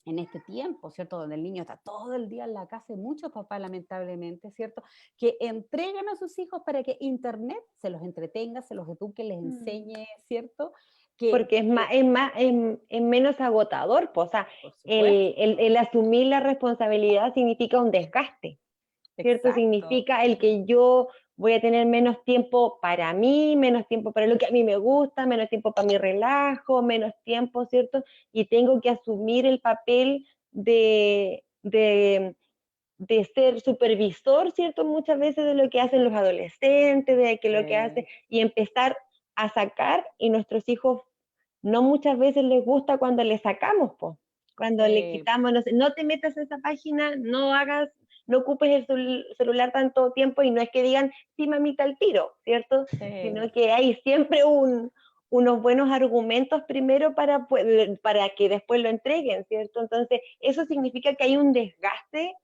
en este tiempo, ¿cierto? Donde el niño está todo el día en la casa, y muchos papás, lamentablemente, ¿cierto? Que entregan a sus hijos para que Internet se los entretenga, se los eduque, les Mm. enseñe, ¿cierto? Porque es menos agotador, pues, o sea, Por supuesto, el asumir la responsabilidad significa un desgaste, ¿cierto? exacto. Significa el que yo voy a tener menos tiempo para mí, menos tiempo para lo que a mí me gusta, menos tiempo para mi relajo, menos tiempo, ¿cierto? Y tengo que asumir el papel de ser supervisor, ¿cierto? Muchas veces de lo que hacen los adolescentes, de que lo que hace, y empezar a sacar, y nuestros hijos no muchas veces les gusta cuando le sacamos, po. Cuando le Sí, quitamos, no sé, no te metas a esa página, no hagas, no ocupes el celular tanto tiempo, y no es que digan, sí, mamita, al tiro, ¿cierto? sí, Sino que hay siempre unos buenos argumentos primero para que después lo entreguen, ¿cierto? Entonces, eso significa que hay un desgaste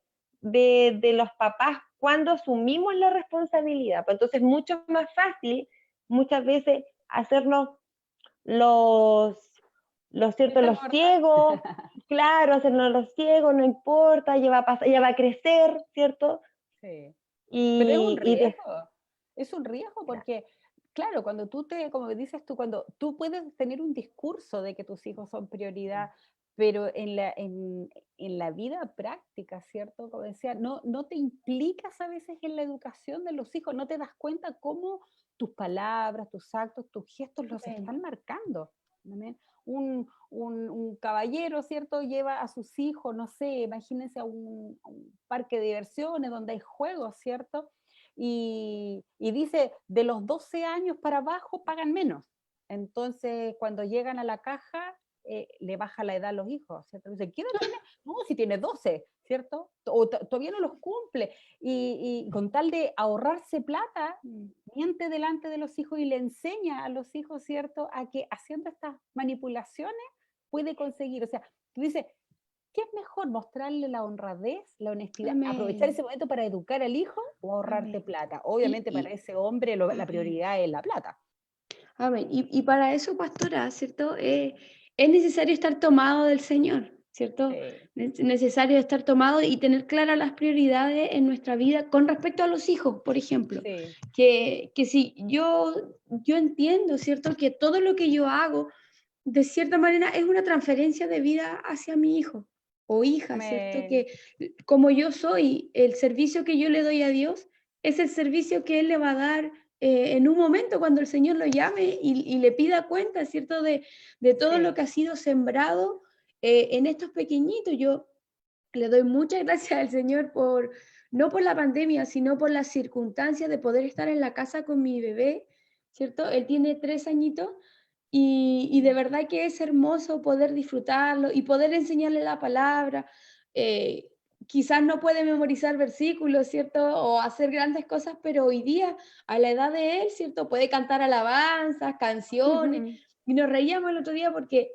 de los papás cuando asumimos la responsabilidad. Pues entonces, mucho más fácil muchas veces hacernos los, cierto, vista los corta. ciegos, claro, hacernos los ciegos, no importa, ya va a crecer, ¿cierto? Sí. Pero Y, y de, es un riesgo claro, porque, claro, cuando como dices tú, cuando tú puedes tener un discurso de que tus hijos son prioridad, pero en la vida práctica, ¿cierto? Como decía, no te implicas a veces en la educación de los hijos, no te das cuenta cómo tus palabras, tus actos, tus gestos los Sí. están marcando. ¿No? Un caballero, ¿cierto? Lleva a sus hijos, no sé, imagínense a un parque de diversiones donde hay juegos, ¿cierto? Y dice, de los 12 años para abajo pagan menos. Entonces, cuando llegan a la caja, le baja la edad a los hijos, ¿cierto? Dice, ¿qué edad tiene? No, si tiene 12, ¿cierto? O todavía no los cumple. Y con tal de ahorrarse plata, Mm. miente delante de los hijos y le enseña a los hijos, ¿cierto?, a que haciendo estas manipulaciones puede conseguir. O sea, tú dices, ¿qué es mejor? ¿Mostrarle la honradez, la honestidad, aprovechar Amén. ese momento para educar al hijo o ahorrarte Amén. plata? Y, Obviamente para y, ese hombre la amén. prioridad es la plata. Amén. Y para eso, pastora, ¿cierto? Es necesario estar tomado del Señor, ¿cierto? Sí, Es necesario estar tomado y tener claras las prioridades en nuestra vida con respecto a los hijos, por ejemplo. sí, Que si yo entiendo, ¿cierto? Que todo lo que yo hago, de cierta manera, es una transferencia de vida hacia mi hijo o hija, ¿cierto? amén. Que como yo soy, el servicio que yo le doy a Dios es el servicio que Él le va a dar en un momento cuando el Señor lo llame y le pida cuenta, ¿cierto? De todo lo Sí, que ha sido sembrado en estos pequeñitos. Yo le doy muchas gracias al Señor no por la pandemia, sino por las circunstancias de poder estar en la casa con mi bebé, ¿cierto? Él tiene 3 añitos y de mm, verdad que es hermoso poder disfrutarlo y poder enseñarle la palabra. Eh, Quizás no puede memorizar versículos, ¿cierto? O hacer grandes cosas, pero hoy día, a la edad de él, ¿cierto? Puede cantar alabanzas, canciones. Y nos reíamos el otro día porque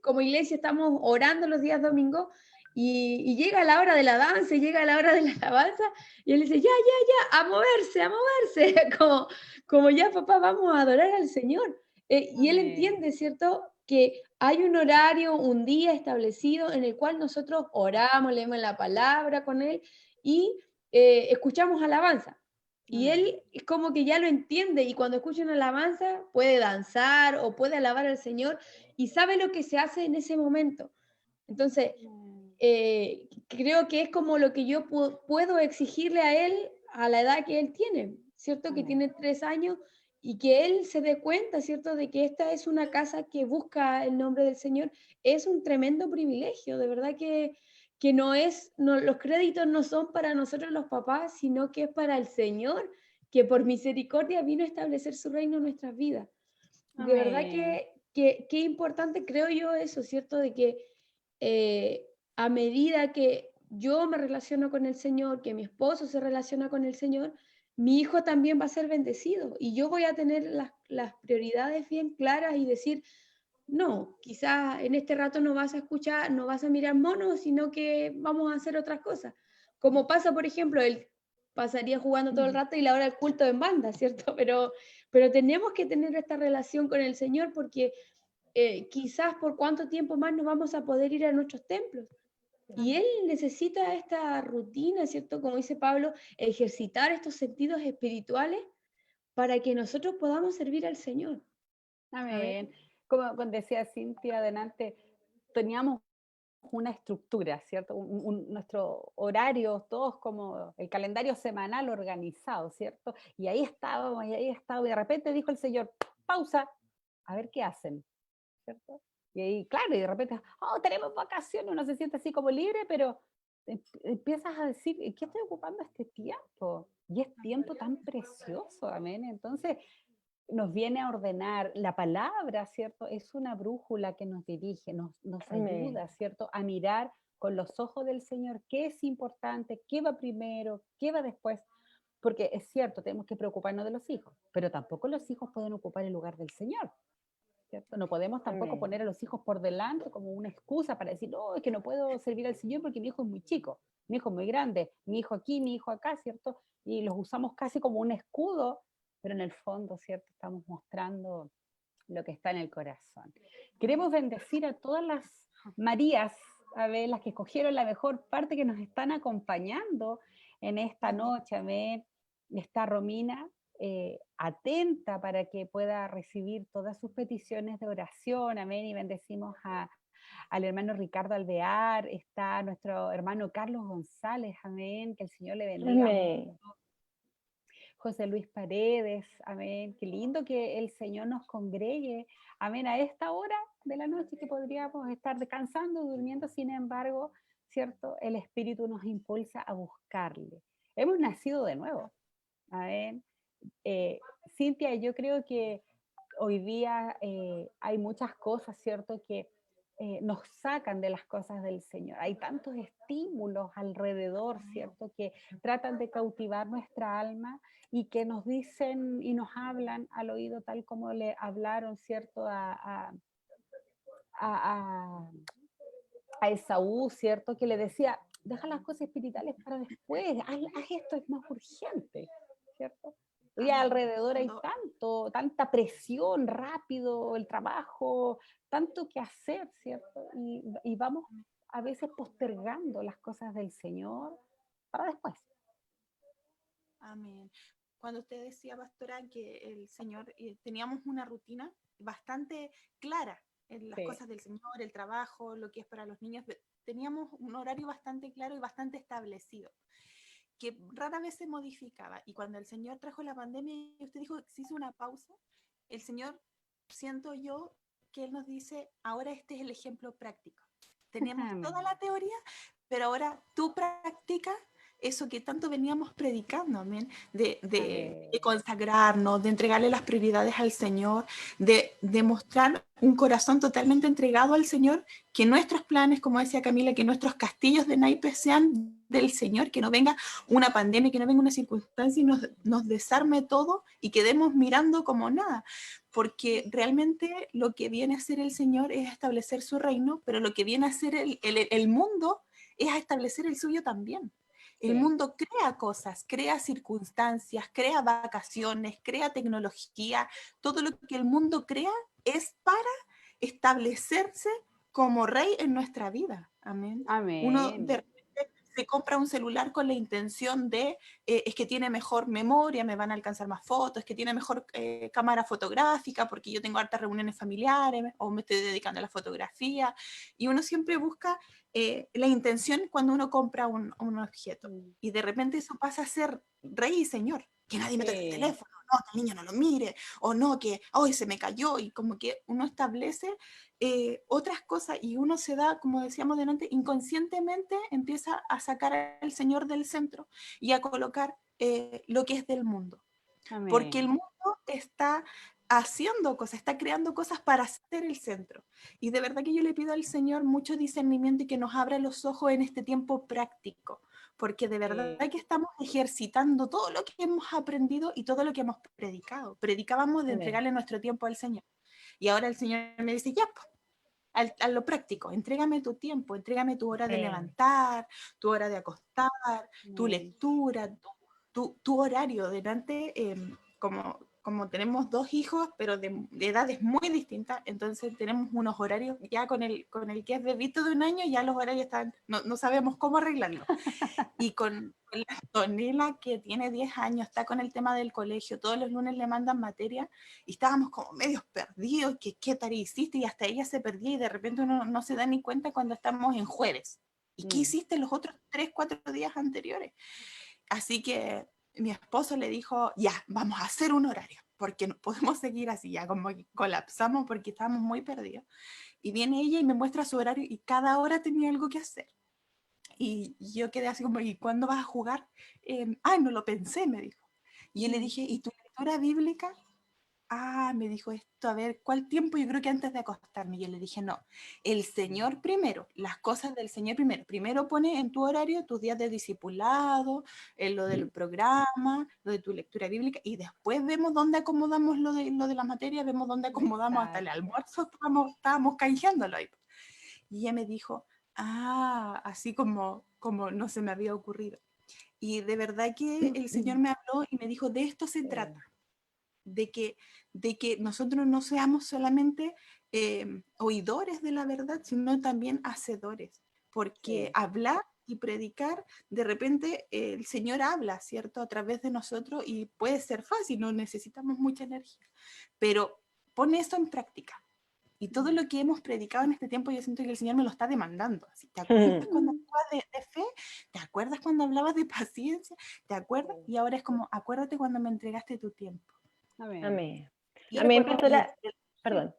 como iglesia estamos orando los días domingos y llega la hora de la danza, y llega la hora de la alabanza, y él dice, ya, ya, ya, a moverse, como ya papá, vamos a adorar al Señor. Y él amén. entiende, ¿cierto? Que hay un horario, un día establecido en el cual nosotros oramos, leemos la palabra con él y escuchamos alabanza. Y Amén. él es como que ya lo entiende y cuando escucha una alabanza puede danzar o puede alabar al Señor y sabe lo que se hace en ese momento. Entonces, Amén. creo que es como lo que yo puedo exigirle a él a la edad que él tiene, ¿cierto? Que Amén. tiene 3 años y que él se dé cuenta, ¿cierto? De que esta es una casa que busca el nombre del Señor. Es un tremendo privilegio, de verdad que no es, no, los créditos no son para nosotros los papás, sino que es para el Señor, que por misericordia vino a establecer su reino en nuestras vidas. De verdad Amén. que importante creo yo eso, ¿cierto? De que a medida que yo me relaciono con el Señor, que mi esposo se relaciona con el Señor, mi hijo también va a ser bendecido y yo voy a tener las prioridades bien claras y decir, no, quizás en este rato no vas a escuchar, no vas a mirar monos, sino que vamos a hacer otras cosas. Como pasa, por ejemplo, él pasaría jugando todo el rato y la hora del culto en banda, ¿cierto? Pero tenemos que tener esta relación con el Señor porque quizás por cuánto tiempo más no vamos a poder ir a nuestros templos. Y él necesita esta rutina, ¿cierto? Como dice Pablo, ejercitar estos sentidos espirituales para que nosotros podamos servir al Señor. Amén. Como decía Cintia adelante, teníamos una estructura, ¿cierto? Nuestro horario, todos como el calendario semanal organizado, ¿cierto? Y ahí estábamos, y de repente dijo el Señor, pausa, a ver qué hacen, ¿cierto? Y ahí, claro, y de repente, oh, tenemos vacaciones, uno se siente así como libre, pero empiezas a decir, ¿en qué estoy ocupando este tiempo? Y es tiempo tan precioso, amén. Entonces, nos viene a ordenar. La palabra, ¿cierto? Es una brújula que nos dirige, nos Amén. ayuda, ¿cierto? A mirar con los ojos del Señor qué es importante, qué va primero, qué va después. Porque es cierto, tenemos que preocuparnos de los hijos, pero tampoco los hijos pueden ocupar el lugar del Señor, ¿cierto? No podemos tampoco Amén. poner a los hijos por delante como una excusa para decir, no, es que no puedo servir al Señor porque mi hijo es muy chico, mi hijo es muy grande, mi hijo aquí, mi hijo acá, ¿cierto? Y los usamos casi como un escudo, pero en el fondo, ¿cierto? Estamos mostrando lo que está en el corazón. Queremos bendecir a todas las Marías, a ver, las que escogieron la mejor parte que nos están acompañando en esta noche, a ver, está Romina, atenta para que pueda recibir todas sus peticiones de oración, amén, y bendecimos al hermano Ricardo Alvear, está nuestro hermano Carlos González, amén, que el Señor le bendiga. Amén. José Luis Paredes, amén. Qué lindo que el Señor nos congregue, amén, a esta hora de la noche que podríamos estar descansando, durmiendo, sin embargo, ¿cierto? El Espíritu nos impulsa a buscarle. Hemos nacido de nuevo, amén. Cintia, yo creo que hoy día hay muchas cosas, ¿cierto?, que nos sacan de las cosas del Señor. Hay tantos estímulos alrededor, ¿cierto?, que tratan de cautivar nuestra alma y que nos dicen y nos hablan al oído tal como le hablaron, ¿cierto?, a, a Esaú, ¿cierto?, que le decía, deja las cosas espirituales para después, haz esto, es más urgente, ¿cierto? Y alrededor hay tanta presión, rápido, el trabajo, tanto que hacer, ¿cierto? Y vamos a veces postergando las cosas del Señor para después. Amén. Cuando usted decía, pastora, que el Señor, teníamos una rutina bastante clara en las cosas del Señor, el trabajo, lo que es para los niños, teníamos un horario bastante claro y bastante establecido, que rara vez se modificaba. Y cuando el Señor trajo la pandemia y usted dijo que se hizo una pausa, el Señor, siento yo que Él nos dice, ahora este es el ejemplo práctico. Tenemos toda la teoría, pero ahora tú practicas eso que tanto veníamos predicando, amén, de consagrarnos, de entregarle las prioridades al Señor, de mostrar un corazón totalmente entregado al Señor, que nuestros planes, como decía Camila, que nuestros castillos de naipes sean del Señor, que no venga una pandemia, que no venga una circunstancia y nos desarme todo y quedemos mirando como nada, porque realmente lo que viene a hacer el Señor es establecer su reino, pero lo que viene a hacer el mundo es a establecer el suyo también. El mundo crea cosas, crea circunstancias, crea vacaciones, crea tecnología. Todo lo que el mundo crea es para establecerse como rey en nuestra vida. Amén. Amén. Uno de repente se compra un celular con la intención de, es que tiene mejor memoria, me van a alcanzar más fotos, es que tiene mejor cámara fotográfica porque yo tengo hartas reuniones familiares o me estoy dedicando a la fotografía. Y uno siempre busca la intención cuando uno compra un objeto. Y de repente eso pasa a ser rey y señor. Que nadie me toque el teléfono, no, que el niño no lo mire, o no, que hoy se me cayó, y como que uno establece otras cosas y uno se da, como decíamos delante, inconscientemente empieza a sacar al Señor del centro y a colocar lo que es del mundo. Amén. Porque el mundo está haciendo cosas, está creando cosas para ser el centro. Y de verdad que yo le pido al Señor mucho discernimiento y que nos abra los ojos en este tiempo práctico, porque de verdad que estamos ejercitando todo lo que hemos aprendido y todo lo que hemos predicado. Predicábamos de entregarle nuestro tiempo al Señor. Y ahora el Señor me dice, ya, a lo práctico, entrégame tu tiempo, entrégame tu hora de levantar, tu hora de acostar, tu lectura, tu horario. Delante, como tenemos 2 hijos, pero de edades muy distintas, entonces tenemos unos horarios, ya con el que es bebito de 1 año, ya los horarios están, no sabemos cómo arreglarlo. Y con la Antonella, que tiene 10 años, está con el tema del colegio, todos los lunes le mandan materia, y estábamos como medios perdidos, que qué tarea hiciste, y hasta ella se perdía, y de repente uno no se da ni cuenta cuando estamos en jueves. ¿Y qué hiciste los otros 3, 4 días anteriores? Así que mi esposo le dijo, ya, vamos a hacer un horario, porque no podemos seguir así, ya como que colapsamos porque estábamos muy perdidos. Y viene ella y me muestra su horario y cada hora tenía algo que hacer. Y yo quedé así como, ¿y cuándo vas a jugar? No lo pensé, me dijo. Y yo le dije, ¿y tu lectura bíblica? Me dijo esto, a ver, ¿cuál tiempo? Yo creo que antes de acostarme. Yo le dije, no, el Señor primero, las cosas del Señor primero. Primero pone en tu horario tus días de discipulado, lo del programa, lo de tu lectura bíblica, y después vemos dónde acomodamos lo de la materia, vemos dónde acomodamos hasta el almuerzo, estábamos canjeándolo ahí. Y ella me dijo, así como no se me había ocurrido. Y de verdad que el Señor me habló y me dijo, de esto se trata. De que nosotros no seamos solamente oidores de la verdad, sino también hacedores, porque hablar y predicar, de repente el Señor habla, ¿cierto?, a través de nosotros, y puede ser fácil, no necesitamos mucha energía, pero pone eso en práctica. Y todo lo que hemos predicado en este tiempo, yo siento que el Señor me lo está demandando. Así, ¿te acuerdas cuando hablabas de fe? ¿Te acuerdas cuando hablabas de paciencia? ¿Te acuerdas? Y ahora es como, acuérdate cuando me entregaste tu tiempo. Amén. Y Amén, pastora. Perdón.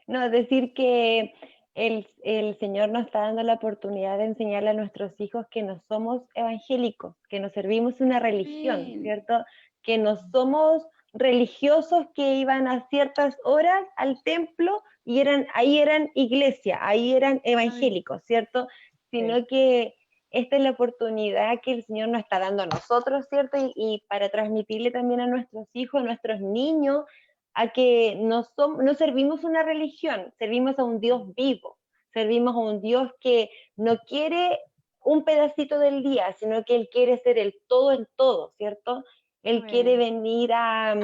No, decir que el Señor nos está dando la oportunidad de enseñarle a nuestros hijos que no somos evangélicos, que no servimos una religión, ¿cierto? Que no somos religiosos que iban a ciertas horas al templo y ahí eran iglesia, ahí eran evangélicos, ¿cierto? Sino que esta es la oportunidad que el Señor nos está dando a nosotros, ¿cierto? Y para transmitirle también a nuestros hijos, a nuestros niños, a que no servimos una religión, servimos a un Dios vivo, servimos a un Dios que no quiere un pedacito del día, sino que Él quiere ser el todo en todo, ¿cierto? Él quiere venir a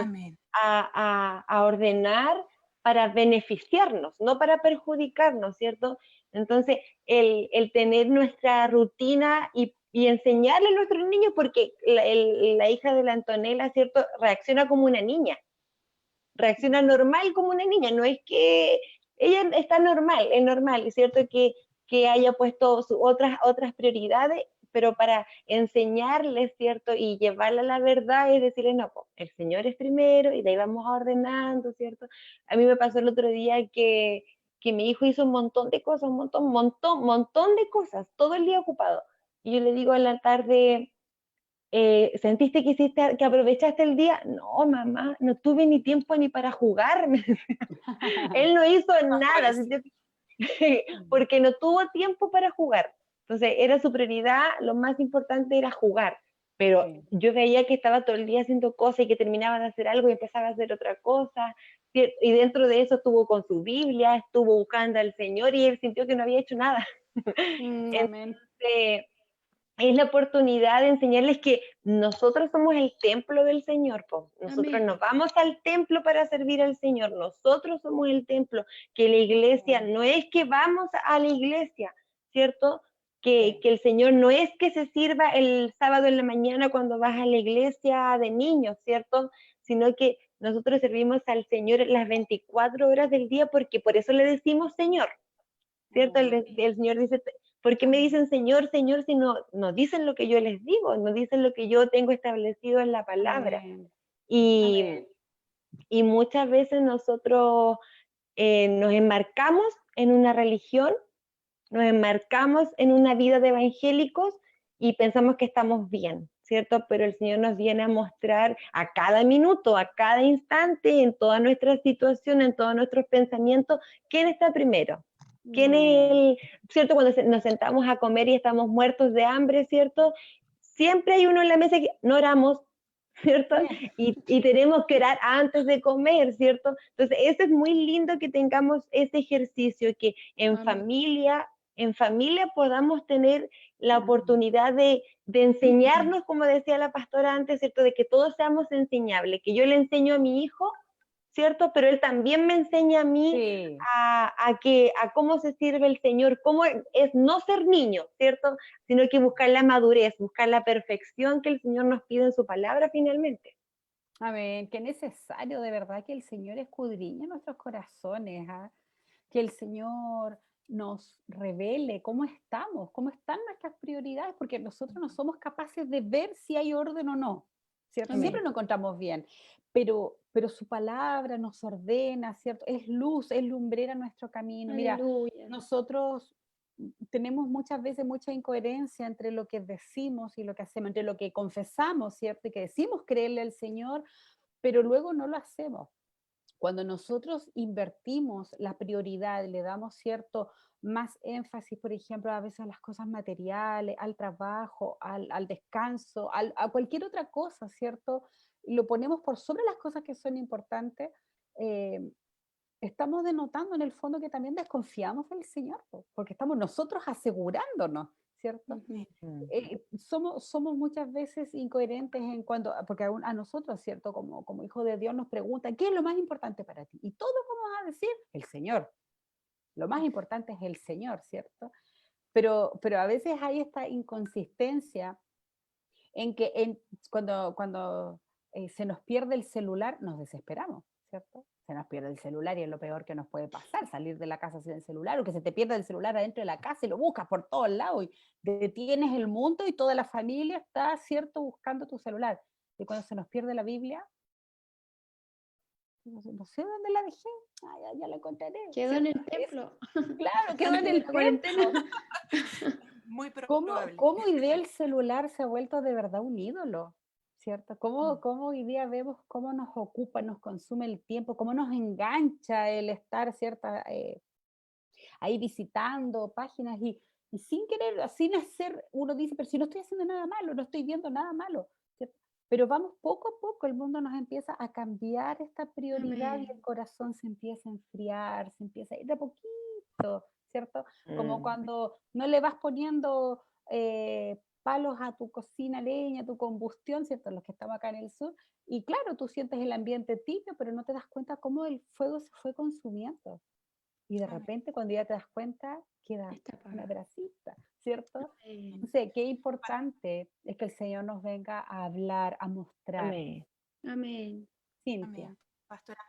ordenar para beneficiarnos, no para perjudicarnos, ¿cierto? Entonces, el tener nuestra rutina y enseñarle a nuestros niños, porque la hija de la Antonella, ¿cierto?, reacciona como una niña, reacciona normal como una niña, no es que ella está normal, es normal, es cierto que haya puesto otras prioridades, pero para enseñarles, ¿cierto? Y llevarla a la verdad es decirle, no, pues, el Señor es primero y de ahí vamos ordenando, ¿cierto? A mí me pasó el otro día que mi hijo hizo un montón de cosas, un montón de cosas, todo el día ocupado. Y yo le digo en la tarde, ¿sentiste que aprovechaste el día? No, mamá, no tuve ni tiempo ni para jugar. Él no hizo nada, porque no tuvo tiempo para jugar. Entonces era su prioridad, lo más importante era jugar. Pero yo veía que estaba todo el día haciendo cosas y que terminaba de hacer algo y empezaba a hacer otra cosa. Y dentro de eso estuvo con su Biblia, estuvo buscando al Señor y él sintió que no había hecho nada. Entonces, es la oportunidad de enseñarles que nosotros somos el templo del Señor, pues. Nosotros no vamos al templo para servir al Señor, nosotros somos el templo, que la iglesia no es que vamos a la iglesia, ¿cierto? Que el Señor no es que se sirva el sábado en la mañana cuando vas a la iglesia de niños, ¿cierto? Sino que nosotros servimos al Señor las 24 horas del día, porque por eso le decimos Señor, ¿cierto? El Señor dice, ¿por qué me dicen Señor, Señor, si no dicen lo que yo les digo, no dicen lo que yo tengo establecido en la palabra? Y muchas veces nosotros nos enmarcamos en una religión, nos enmarcamos en una vida de evangélicos y pensamos que estamos bien, ¿cierto? Pero el Señor nos viene a mostrar a cada minuto, a cada instante, en toda nuestra situación, en todos nuestros pensamientos, ¿quién está primero? ¿Quién es el, cierto? Cuando nos sentamos a comer y estamos muertos de hambre, ¿cierto? Siempre hay uno en la mesa que no oramos, ¿cierto? Y tenemos que orar antes de comer, ¿cierto? Entonces, eso es muy lindo que tengamos ese ejercicio, que en familia podamos tener la oportunidad de enseñarnos, como decía la pastora antes, ¿cierto? De que todos seamos enseñables, que yo le enseño a mi hijo, ¿cierto? Pero él también me enseña a mí Sí. a cómo se sirve el Señor, cómo es no ser niño, ¿cierto? Sino que buscar la madurez, buscar la perfección que el Señor nos pide en su palabra finalmente. Amén, qué necesario de verdad que el Señor escudriñe nuestros corazones, ¿ah? Que el Señor nos revele cómo estamos, cómo están nuestras prioridades, porque nosotros no somos capaces de ver si hay orden o no, ¿cierto? Amén. Siempre nos encontramos bien, pero su palabra nos ordena, ¿cierto? Es luz, es lumbrera nuestro camino. Mira, Aleluya. nosotros tenemos muchas veces mucha incoherencia entre lo que decimos y lo que hacemos, entre lo que confesamos, ¿cierto? Y que decimos creerle al Señor, pero luego no lo hacemos. Cuando nosotros invertimos la prioridad, le damos cierto más énfasis, por ejemplo, a veces a las cosas materiales, al trabajo, al descanso, a cualquier otra cosa, ¿cierto? Y lo ponemos por sobre las cosas que son importantes, eh, estamos denotando en el fondo que también desconfiamos del Señor, porque estamos nosotros asegurándonos, ¿cierto? Somos muchas veces incoherentes en cuanto, porque a nosotros, ¿cierto? Como hijos de Dios nos preguntan, ¿qué es lo más importante para ti? Y todos vamos a decir, el Señor. Lo más importante es el Señor, ¿cierto? Pero a veces hay esta inconsistencia en que cuando se nos pierde el celular, nos desesperamos, ¿cierto? Se nos pierde el celular y es lo peor que nos puede pasar, salir de la casa sin el celular, o que se te pierda el celular adentro de la casa y lo buscas por todos lados y detienes el mundo y toda la familia está, ¿cierto?, buscando tu celular. Y cuando se nos pierde la Biblia, no sé dónde la dejé, ya la encontraré. Quedó en el templo. Claro, quedó en el cuarentena. Muy ¿Cómo probable. hoy día el celular se ha vuelto de verdad un ídolo? ¿Cierto? ¿Cómo hoy día vemos cómo nos ocupa, nos consume el tiempo, cómo nos engancha el estar, ¿cierta? Ahí visitando páginas y sin querer, sin hacer, uno dice, pero si no estoy haciendo nada malo, no estoy viendo nada malo, ¿cierto? Pero vamos poco a poco, el mundo nos empieza a cambiar esta prioridad y el Amén. corazón se empieza a enfriar, se empieza a ir de a poquito, ¿cierto? Como cuando no le vas poniendo palos a tu cocina, leña, a tu combustión, ¿cierto? Los que estamos acá en el sur, y claro, tú sientes el ambiente tibio, pero no te das cuenta cómo el fuego se fue consumiendo. Y de Amén. repente, cuando ya te das cuenta, queda Está una apagado. brasita, ¿cierto? Amén. Entonces, qué importante es que el Señor nos venga a hablar, a mostrar. Amén. Amén. Cintia. Amén. Pastora,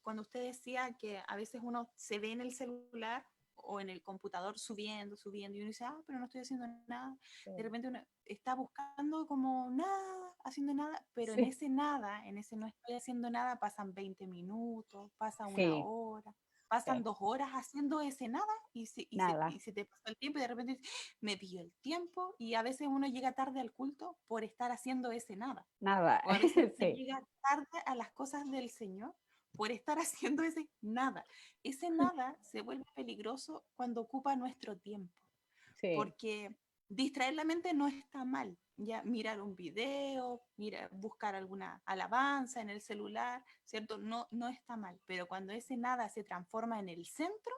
cuando usted decía que a veces uno se ve en el celular o en el computador subiendo, y uno dice, pero no estoy haciendo nada. Sí. De repente uno está buscando como nada, haciendo nada, pero en Sí. ese nada, en ese no estoy haciendo nada, pasan 20 minutos, pasa una Sí. hora, pasan Sí. 2 horas haciendo ese nada y se te pasa el tiempo y de repente dices, me pilló el tiempo y a veces uno llega tarde al culto por estar haciendo ese nada. Nada. O a veces uno Sí. llega tarde a las cosas del Señor por estar haciendo ese nada. Ese nada se vuelve peligroso cuando ocupa nuestro tiempo, Sí. porque distraer la mente no está mal. Ya mirar un video, buscar alguna alabanza en el celular, ¿cierto? No está mal, pero cuando ese nada se transforma en el centro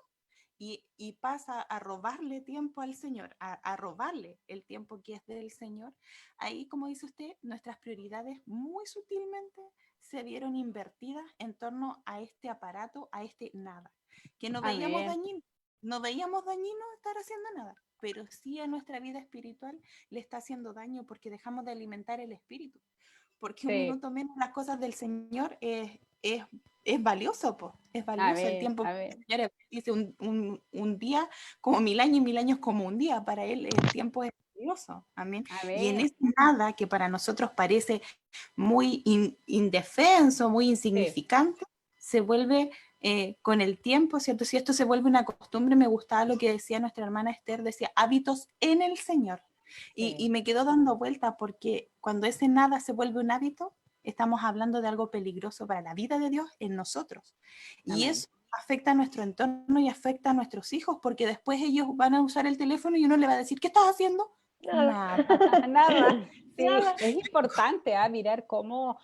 y pasa a robarle tiempo al Señor, a robarle el tiempo que es del Señor, ahí, como dice usted, nuestras prioridades muy sutilmente se vieron invertidas en torno a este aparato, a este nada, que no veíamos Amén. dañino estar haciendo nada, pero sí a nuestra vida espiritual le está haciendo daño porque dejamos de alimentar el espíritu, porque un Sí. minuto menos las cosas del Señor es valioso, es valioso el Amén. tiempo. Amén. El Señor dice un día como 1000 años y 1000 años como un día. Para Él el tiempo es valioso. Amén. Amén. Y en ese nada que para nosotros parece muy indefenso, muy insignificante, se vuelve con el tiempo, ¿cierto? Si esto se vuelve una costumbre, me gustaba lo que decía nuestra hermana Esther, decía hábitos en el Señor. Sí. Y me quedó dando vuelta porque cuando ese nada se vuelve un hábito, estamos hablando de algo peligroso para la vida de Dios en nosotros. Y Amén. eso afecta a nuestro entorno y afecta a nuestros hijos, porque después ellos van a usar el teléfono y uno le va a decir, ¿qué estás haciendo? Nada, nada. Sí, Nada. es importante mirar cómo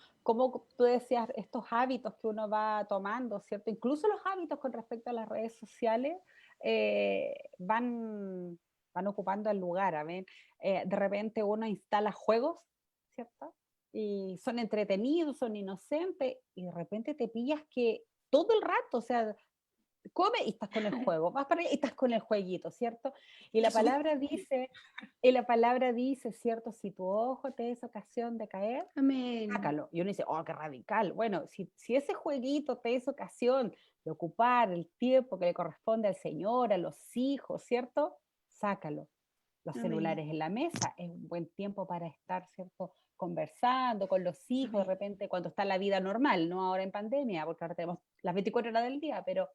tú decías, estos hábitos que uno va tomando, ¿cierto? Incluso los hábitos con respecto a las redes sociales van ocupando el lugar, ¿ven? De repente uno instala juegos, ¿cierto? Y son entretenidos, son inocentes, y de repente te pillas que todo el rato, o sea, come y estás con el juego, vas para allá y estás con el jueguito, ¿cierto? Y la palabra dice, ¿cierto? Si tu ojo te es ocasión de caer, Amén. sácalo. Y uno dice, oh, qué radical. Bueno, si ese jueguito te es ocasión de ocupar el tiempo que le corresponde al Señor, a los hijos, ¿cierto? Sácalo. Los Amén. celulares en la mesa es un buen tiempo para estar, ¿cierto? Conversando con los hijos, de repente cuando está la vida normal, no ahora en pandemia, porque ahora tenemos las 24 horas del día, pero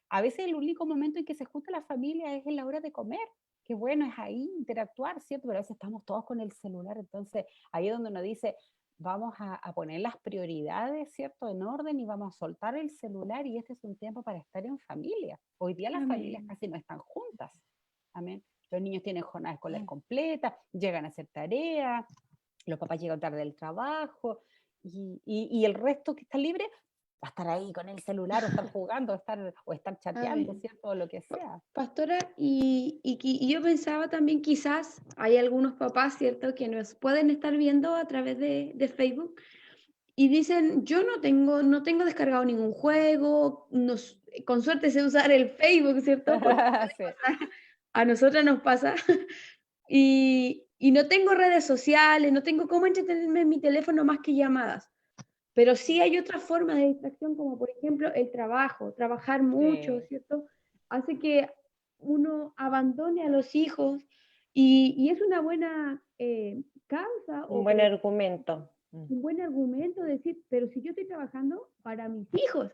a veces el único momento en que se junta la familia es en la hora de comer. Qué bueno es ahí interactuar, ¿cierto? Pero a veces estamos todos con el celular, entonces ahí es donde uno dice, vamos a poner las prioridades, ¿cierto? En orden y vamos a soltar el celular y este es un tiempo para estar en familia. Hoy día las familias casi no están juntas. Amén. Los niños tienen jornada escolar completa, llegan a hacer tareas, los papás llegan tarde del trabajo y el resto que está libre va a estar ahí con el celular o estar jugando o estar chateando, ¿cierto? O lo que sea. Pastora, y yo pensaba también quizás hay algunos papás, ¿cierto?, que nos pueden estar viendo a través de Facebook y dicen, yo no tengo descargado ningún juego, con suerte sé usar el Facebook, ¿cierto? Porque Sí. a nosotras nos pasa. Y no tengo redes sociales, no tengo cómo entretenerme en mi teléfono más que llamadas. Pero sí hay otra forma de distracción, como por ejemplo el trabajo, trabajar mucho, Sí. ¿cierto? Hace que uno abandone a los hijos y es una buena causa Un buen argumento. un buen argumento decir, pero si yo estoy trabajando para mis hijos,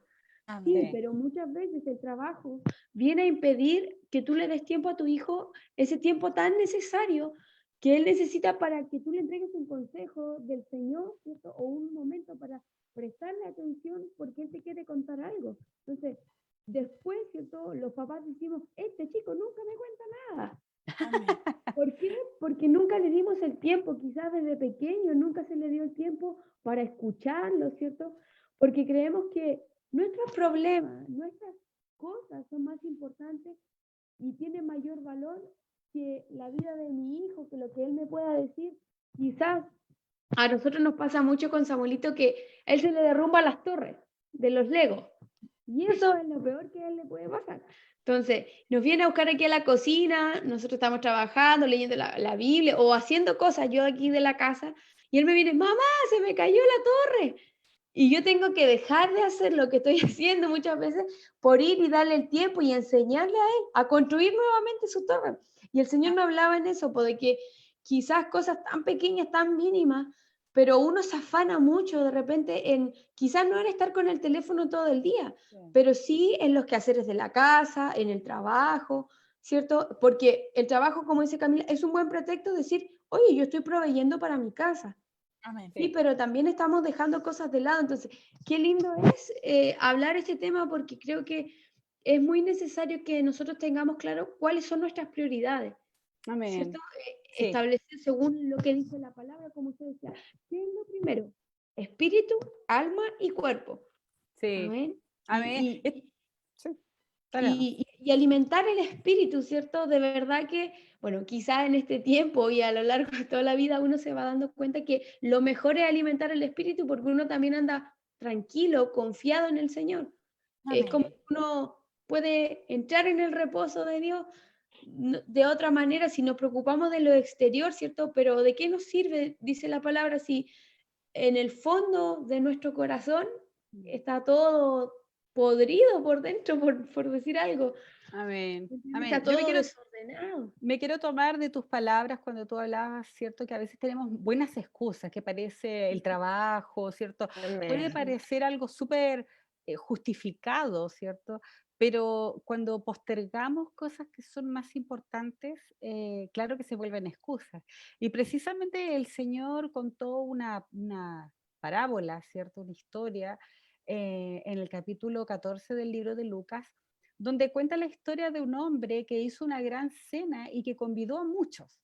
sí, Sí. pero muchas veces el trabajo viene a impedir que tú le des tiempo a tu hijo, ese tiempo tan necesario que él necesita para que tú le entregues un consejo del Señor, ¿cierto? O un momento para prestarle atención porque él te quiere contar algo. Entonces, después, ¿cierto? Los papás decimos, este chico nunca me cuenta nada. ¿Por qué? Porque nunca le dimos el tiempo, quizás desde pequeño nunca se le dio el tiempo para escucharlo, ¿cierto? Porque creemos que nuestros problemas, nuestras cosas son más importantes y tienen mayor valor que la vida de mi hijo, que lo que él me pueda decir. Quizás a nosotros nos pasa mucho con Samuelito que él se le derrumba las torres de los Legos. Y eso es lo peor que a él le puede pasar. Entonces, nos viene a buscar aquí a la cocina, nosotros estamos trabajando, leyendo la Biblia o haciendo cosas yo aquí de la casa, y él me viene, mamá, se me cayó la torre. Y yo tengo que dejar de hacer lo que estoy haciendo muchas veces por ir y darle el tiempo y enseñarle a él a construir nuevamente su torre. Y el Señor me hablaba en eso, de que quizás cosas tan pequeñas, tan mínimas, pero uno se afana mucho de repente en, quizás no en estar con el teléfono todo el día, pero sí en los quehaceres de la casa, en el trabajo, ¿cierto? Porque el trabajo, como dice Camila, es un buen pretexto de decir, oye, yo estoy proveyendo para mi casa. Amén. Sí, pero también estamos dejando cosas de lado. Entonces, qué lindo es hablar este tema porque creo que es muy necesario que nosotros tengamos claro cuáles son nuestras prioridades. Amén. ¿Cierto? Sí. Establecer según lo que dice la palabra, como usted decía, ¿qué es lo primero? Espíritu, alma y cuerpo. Sí. Amén. Amén. Sí. Y alimentar el espíritu, ¿cierto? De verdad que, bueno, quizás en este tiempo y a lo largo de toda la vida uno se va dando cuenta que lo mejor es alimentar el espíritu porque uno también anda tranquilo, confiado en el Señor. Amén. Es como que uno puede entrar en el reposo de Dios de otra manera si nos preocupamos de lo exterior, ¿cierto? Pero ¿de qué nos sirve, dice la palabra, si en el fondo de nuestro corazón está todo podrido por dentro, por decir algo? Amén. Está Amén. todo desordenado. Me quiero tomar de tus palabras cuando tú hablabas, ¿cierto? Que a veces tenemos buenas excusas, que parece el trabajo, ¿cierto? Puede parecer algo súper justificado, ¿cierto? Pero cuando postergamos cosas que son más importantes, claro que se vuelven excusas. Y precisamente el Señor contó una parábola, ¿cierto? Una historia en el capítulo 14 del libro de Lucas, donde cuenta la historia de un hombre que hizo una gran cena y que convidó a muchos.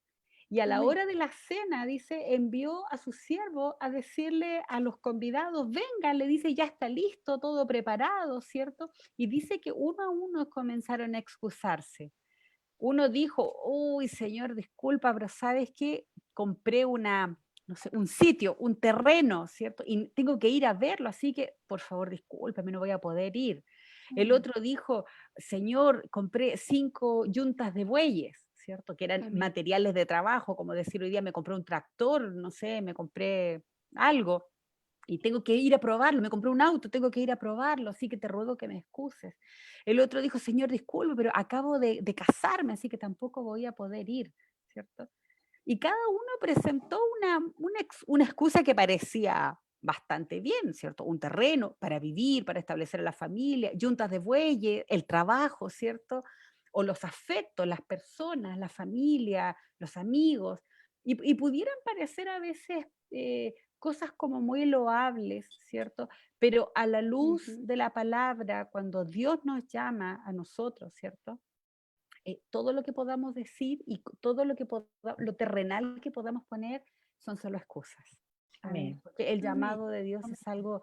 Y a la Amén. hora de la cena, dice, envió a su siervo a decirle a los convidados, vengan, le dice, ya está listo, todo preparado, ¿cierto? Y dice que uno a uno comenzaron a excusarse. Uno dijo, uy, señor, disculpa, pero ¿sabes qué? Compré no sé, un sitio, un terreno, ¿cierto? Y tengo que ir a verlo, así que, por favor, discúlpame, no voy a poder ir. El otro dijo, señor, compré 5 yuntas de bueyes, ¿cierto? Que eran Amén. materiales de trabajo, como decir hoy día me compré un tractor, no sé, me compré algo y tengo que ir a probarlo, me compré un auto, tengo que ir a probarlo, así que te ruego que me excuses. El otro dijo, señor, disculpe, pero acabo de casarme, así que tampoco voy a poder ir, ¿cierto? Y cada uno presentó una excusa que parecía bastante bien, ¿cierto? Un terreno para vivir, para establecer a la familia, yuntas de bueyes, el trabajo, ¿cierto? O los afectos, las personas, la familia, los amigos. Y pudieran parecer a veces cosas como muy loables, ¿cierto? Pero a la luz Ujú. de la palabra, cuando Dios nos llama a nosotros, ¿cierto? Todo lo que podamos decir y todo lo terrenal que podamos poner son solo excusas. Amén. Porque el Amén. llamado de Dios es algo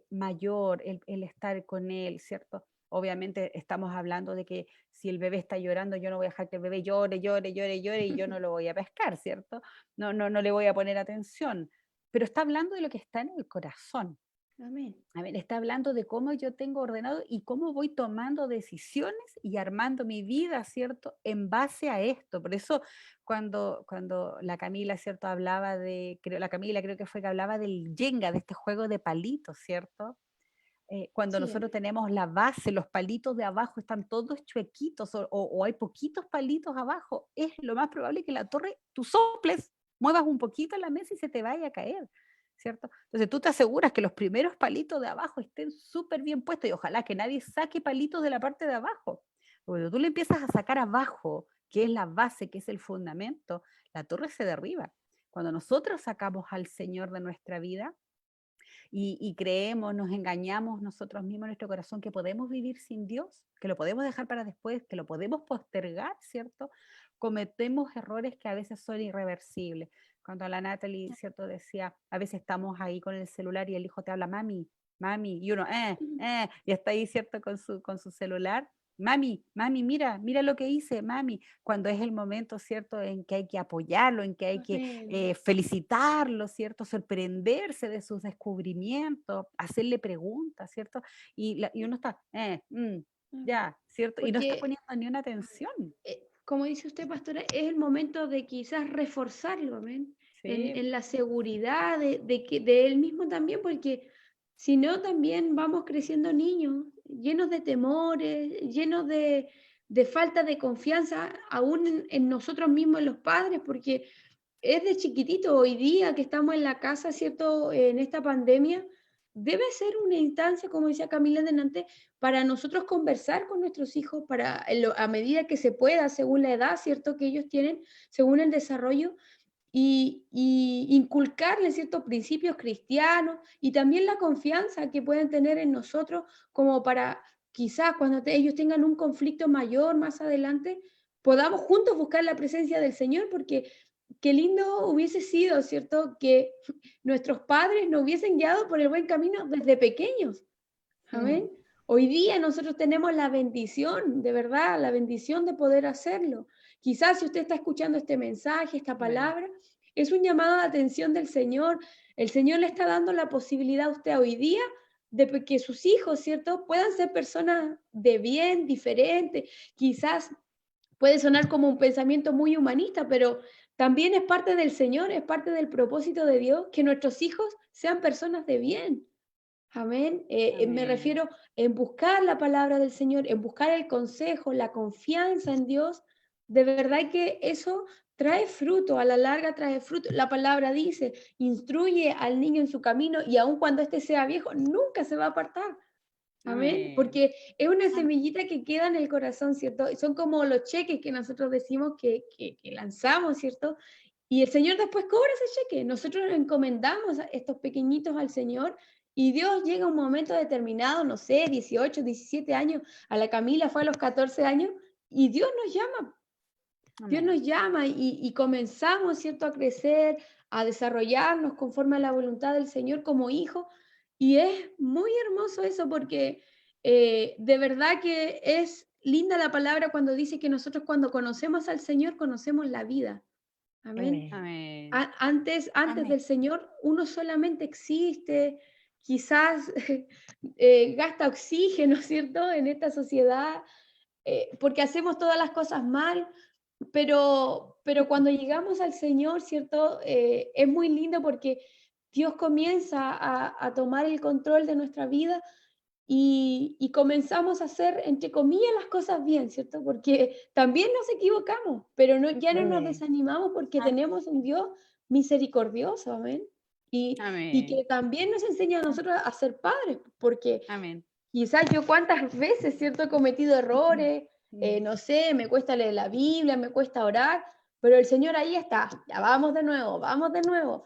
mayor, el estar con Él, ¿cierto? Obviamente estamos hablando de que si el bebé está llorando, yo no voy a dejar que el bebé llore, llore, llore, llore y yo no lo voy a pescar, ¿cierto? No le voy a poner atención. Pero está hablando de lo que está en el corazón. Amén. A ver, está hablando de cómo yo tengo ordenado y cómo voy tomando decisiones y armando mi vida, ¿cierto? En base a esto. Por eso cuando la Camila, ¿cierto? Hablaba la Camila creo que fue que hablaba del Jenga, de este juego de palitos, ¿cierto? Cuando Sí, nosotros amén. tenemos la base, los palitos de abajo están todos chuequitos o hay poquitos palitos abajo, es lo más probable que la torre, tú soples, muevas un poquito la mesa y se te vaya a caer, ¿cierto? Entonces tú te aseguras que los primeros palitos de abajo estén súper bien puestos y ojalá que nadie saque palitos de la parte de abajo. Cuando tú le empiezas a sacar abajo, que es la base, que es el fundamento, la torre se derriba. Cuando nosotros sacamos al Señor de nuestra vida, y creemos, nos engañamos nosotros mismos en nuestro corazón que podemos vivir sin Dios, que lo podemos dejar para después, que lo podemos postergar, ¿cierto? Cometemos errores que a veces son irreversibles. Cuando la Natalie, ¿cierto? Decía, a veces estamos ahí con el celular y el hijo te habla, mami, mami, y uno, y está ahí, ¿cierto? Con su celular. Mami, mami, mira lo que hice, mami, cuando es el momento, ¿cierto?, en que hay que apoyarlo, en que hay que Amén. felicitarlo, ¿cierto? Sorprenderse de sus descubrimientos, hacerle preguntas, ¿cierto? Y uno está, Amén. ya, ¿cierto? Y no está Porque, poniendo ni una atención. como dice usted, pastora, es el momento de quizás reforzarlo, amén, Sí, en la seguridad de él mismo también, porque si no, también vamos creciendo niños llenos de temores, llenos de falta de confianza, aún en nosotros mismos, en los padres, porque es de chiquitito. Hoy día que estamos en la casa, ¿cierto? En esta pandemia, debe ser una instancia, como decía Camila delante, para nosotros conversar con nuestros hijos, a medida que se pueda, según la edad, ¿cierto? Que ellos tienen, según el desarrollo, y inculcarles ciertos principios cristianos y también la confianza que pueden tener en nosotros, como para quizás cuando ellos tengan un conflicto mayor más adelante, podamos juntos buscar la presencia del Señor, porque qué lindo hubiese sido, ¿cierto? Que nuestros padres nos hubiesen guiado por el buen camino desde pequeños. Amén. Hoy día nosotros tenemos la bendición, de verdad, la bendición de poder hacerlo. Quizás si usted está escuchando este mensaje, esta amén, palabra, es un llamado de atención del Señor. El Señor le está dando la posibilidad a usted hoy día de que sus hijos, ¿cierto?, puedan ser personas de bien, diferentes. Quizás puede sonar como un pensamiento muy humanista, pero también es parte del Señor, es parte del propósito de Dios que nuestros hijos sean personas de bien. Amén. Me amén, refiero en buscar la palabra del Señor, en buscar el consejo, la confianza en Dios. De verdad que eso trae fruto, a la larga trae fruto. La palabra dice, instruye al niño en su camino y aun cuando éste sea viejo, nunca se va a apartar. Amén. amén, Porque es una semillita que queda en el corazón, ¿cierto? Son como los cheques que nosotros decimos que lanzamos, ¿cierto? Y el Señor después cobra ese cheque. Nosotros encomendamos a estos pequeñitos al Señor Y Dios llega a un momento determinado, no sé, 18, 17 años, a la Camila fue a los 14 años, y Dios nos llama. Dios Amén. nos llama y comenzamos, ¿cierto?, a crecer, a desarrollarnos conforme a la voluntad del Señor como hijos. Y es muy hermoso eso porque de verdad que es linda la palabra cuando dice que nosotros cuando conocemos al Señor conocemos la vida. Amén. Amén. Amén. Antes Amén. del Señor uno solamente existe, quizás gasta oxígeno, ¿cierto?, en esta sociedad, porque hacemos todas las cosas mal, pero cuando llegamos al Señor, ¿cierto? Es muy lindo porque Dios comienza a tomar el control de nuestra vida y comenzamos a hacer, entre comillas, las cosas bien, ¿cierto? Porque también nos equivocamos, pero no, ya no nos Amén. desanimamos porque Amén. tenemos un Dios misericordioso, amén. Y que Amén. también nos enseña a nosotros a ser padres, porque Amén. quizás yo cuántas veces, ¿cierto?, he cometido errores, no sé, me cuesta leer la Biblia, me cuesta orar, pero el Señor ahí está, ya vamos de nuevo, vamos de nuevo.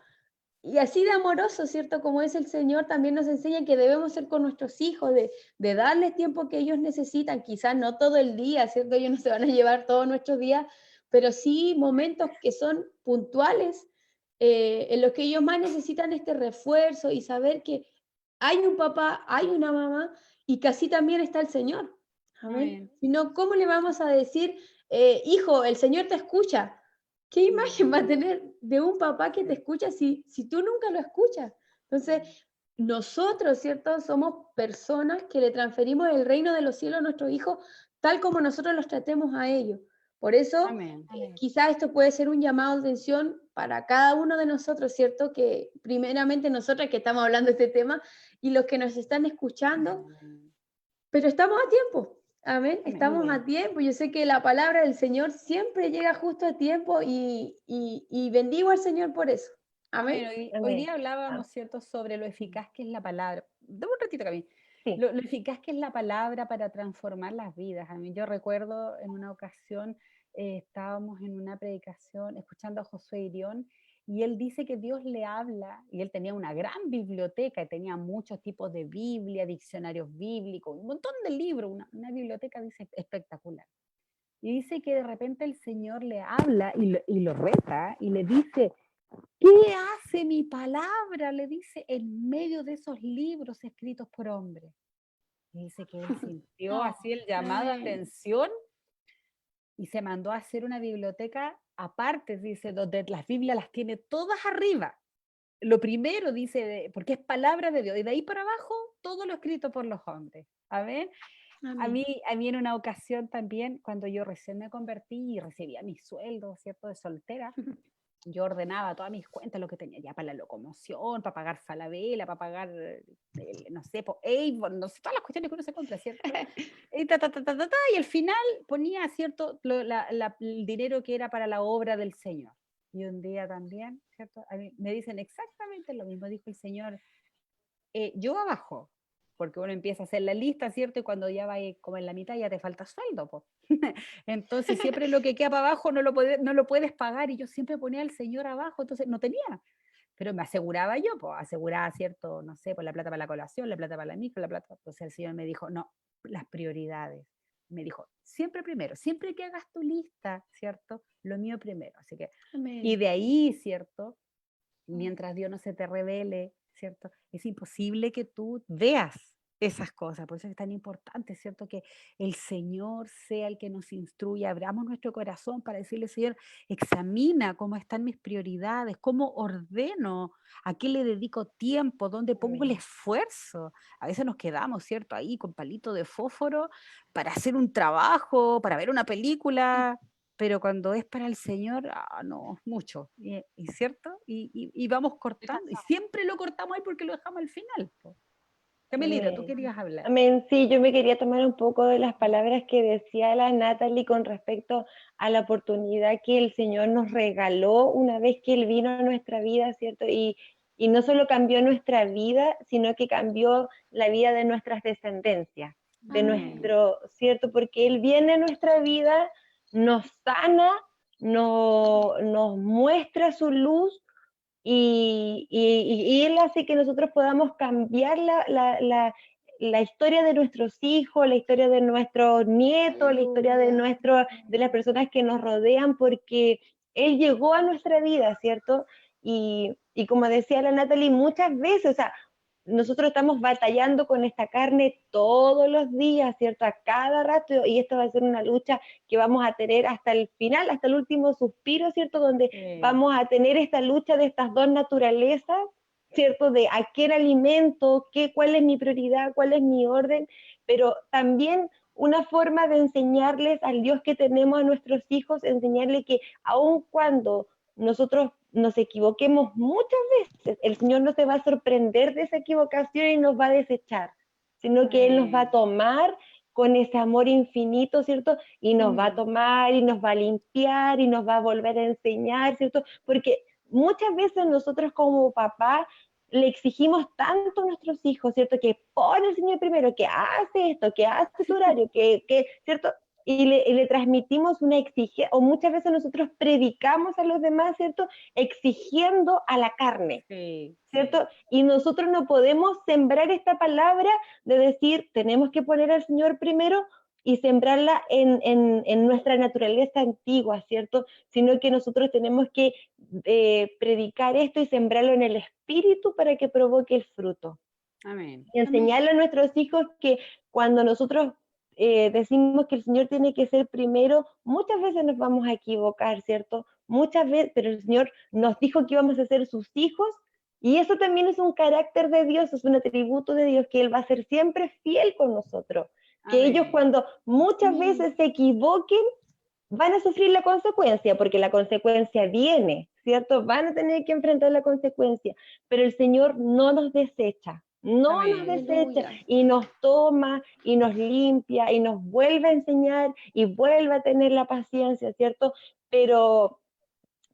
Y así de amoroso, ¿cierto?, como es el Señor, también nos enseña que debemos ser con nuestros hijos, de darles tiempo que ellos necesitan, quizás no todo el día, ¿cierto? Ellos no se van a llevar todos nuestros días, pero sí momentos que son puntuales, en los que ellos más necesitan este refuerzo y saber que hay un papá, hay una mamá y que así también está el Señor. Amén. Amén. Si no, ¿cómo le vamos a decir, hijo, el Señor te escucha? ¿Qué imagen va a tener de un papá que te escucha si tú nunca lo escuchas? Entonces, nosotros, ¿cierto? Somos personas que le transferimos el reino de los cielos a nuestros hijos tal como nosotros los tratemos a ellos. Por eso, Amén. quizás esto puede ser un llamado de atención para cada uno de nosotros, ¿cierto? Que primeramente nosotras que estamos hablando de este tema y los que nos están escuchando, pero estamos a tiempo. Amén. Amén. Estamos a tiempo. Yo sé que la palabra del Señor siempre llega justo a tiempo y bendigo al Señor por eso. Amén. Amén. Hoy Amén. día hablábamos, ¿cierto?, sobre lo eficaz que es la palabra. Dame un ratito, Cami. Sí. Lo eficaz que es la palabra para transformar las vidas. A mí yo recuerdo en una ocasión estábamos en una predicación escuchando a Josué Irión y él dice que Dios le habla y él tenía una gran biblioteca y tenía muchos tipos de Biblia, diccionarios bíblicos, un montón de libros, una biblioteca dice espectacular. Y dice que de repente el Señor le habla y lo reta y le dice, ¿qué hace mi palabra? Le dice en medio de esos libros escritos por hombres. Y dice que él sintió así el llamado de Amén. atención y se mandó a hacer una biblioteca aparte, dice, donde las Biblias las tiene todas arriba. Lo primero, dice, porque es palabra de Dios, y de ahí para abajo, todo lo escrito por los hombres. A ver, Amén. a mí en una ocasión también, cuando yo recién me convertí y recibía mi sueldo, ¿cierto?, de soltera, yo ordenaba todas mis cuentas, lo que tenía ya para la locomoción, para pagar Falabella, para pagar, no sé, Avon, no sé, todas las cuestiones que uno se compra, ¿cierto? Y al final ponía, ¿cierto?, el dinero que era para la obra del Señor. Y un día también, ¿cierto?, a mí me dicen exactamente lo mismo, dijo el Señor, yo abajo, porque uno empieza a hacer la lista, ¿cierto? Y cuando ya va como en la mitad ya te falta sueldo, po. Entonces siempre lo que queda para abajo no lo puedes pagar y yo siempre ponía al Señor abajo, entonces no tenía, pero me aseguraba yo, pues aseguraba, ¿cierto? No sé, pues la plata para la colación, la plata para la micro, la plata, entonces el Señor me dijo, no, las prioridades. Me dijo, siempre primero, siempre que hagas tu lista, ¿cierto? Lo mío primero, así que, y Amén. de ahí, ¿cierto? Mientras Dios no se te revele, ¿cierto? Es imposible que tú veas esas cosas, por eso es tan importante, ¿cierto? Que el Señor sea el que nos instruya, abramos nuestro corazón para decirle, Señor, examina cómo están mis prioridades, cómo ordeno, a qué le dedico tiempo, dónde pongo el Amén. esfuerzo. A veces nos quedamos, ¿cierto? Ahí con palito de fósforo para hacer un trabajo, para ver una película, pero cuando es para el Señor, no, mucho, y ¿cierto? Y vamos cortando, y siempre lo cortamos ahí porque lo dejamos al final, po. Camilita, tú Amén. querías hablar. Amén. Sí, yo me quería tomar un poco de las palabras que decía la Natalie con respecto a la oportunidad que el Señor nos regaló una vez que Él vino a nuestra vida, ¿cierto? Y no solo cambió nuestra vida, sino que cambió la vida de nuestras descendencias, de Amén. nuestro, ¿cierto? Porque Él viene a nuestra vida, nos sana, nos muestra su luz y Él hace que nosotros podamos cambiar la historia de nuestros hijos, la historia de nuestros nietos, la historia de, de las personas que nos rodean, porque Él llegó a nuestra vida, ¿cierto? Y como decía la Natalie, muchas veces, o sea, nosotros estamos batallando con esta carne todos los días, ¿cierto? A cada rato, y esta va a ser una lucha que vamos a tener hasta el final, hasta el último suspiro, ¿cierto? Donde vamos a tener esta lucha de estas dos naturalezas, ¿cierto? De a quién alimento, cuál es mi prioridad, cuál es mi orden, pero también una forma de enseñarles al Dios que tenemos a nuestros hijos, enseñarles que aun cuando nosotros nos equivoquemos muchas veces, el Señor no se va a sorprender de esa equivocación y nos va a desechar, sino que Él nos va a tomar con ese amor infinito, ¿cierto? Y nos va a tomar y nos va a limpiar y nos va a volver a enseñar, ¿cierto? Porque muchas veces nosotros como papá le exigimos tanto a nuestros hijos, ¿cierto? Que pone el Señor primero, que hace esto, que hace su horario, ¿cierto? Y le transmitimos una exigencia, o muchas veces nosotros predicamos a los demás, ¿cierto? Exigiendo a la carne, ¿cierto? Y nosotros no podemos sembrar esta palabra de decir, tenemos que poner al Señor primero y sembrarla en nuestra naturaleza antigua, ¿cierto? Sino que nosotros tenemos que predicar esto y sembrarlo en el espíritu para que provoque el fruto. Amén. Y enseñarle a nuestros hijos que cuando nosotros decimos que el Señor tiene que ser primero, muchas veces nos vamos a equivocar, ¿cierto? Muchas veces, pero el Señor nos dijo que íbamos a ser sus hijos, y eso también es un carácter de Dios, es un atributo de Dios, que Él va a ser siempre fiel con nosotros. Que Amén. ellos cuando muchas veces se equivoquen, van a sufrir la consecuencia, porque la consecuencia viene, ¿cierto? Van a tener que enfrentar la consecuencia, pero el Señor no nos desecha, no Amén. nos desecha, y nos toma y nos limpia y nos vuelve a enseñar y vuelve a tener la paciencia, ¿cierto? Pero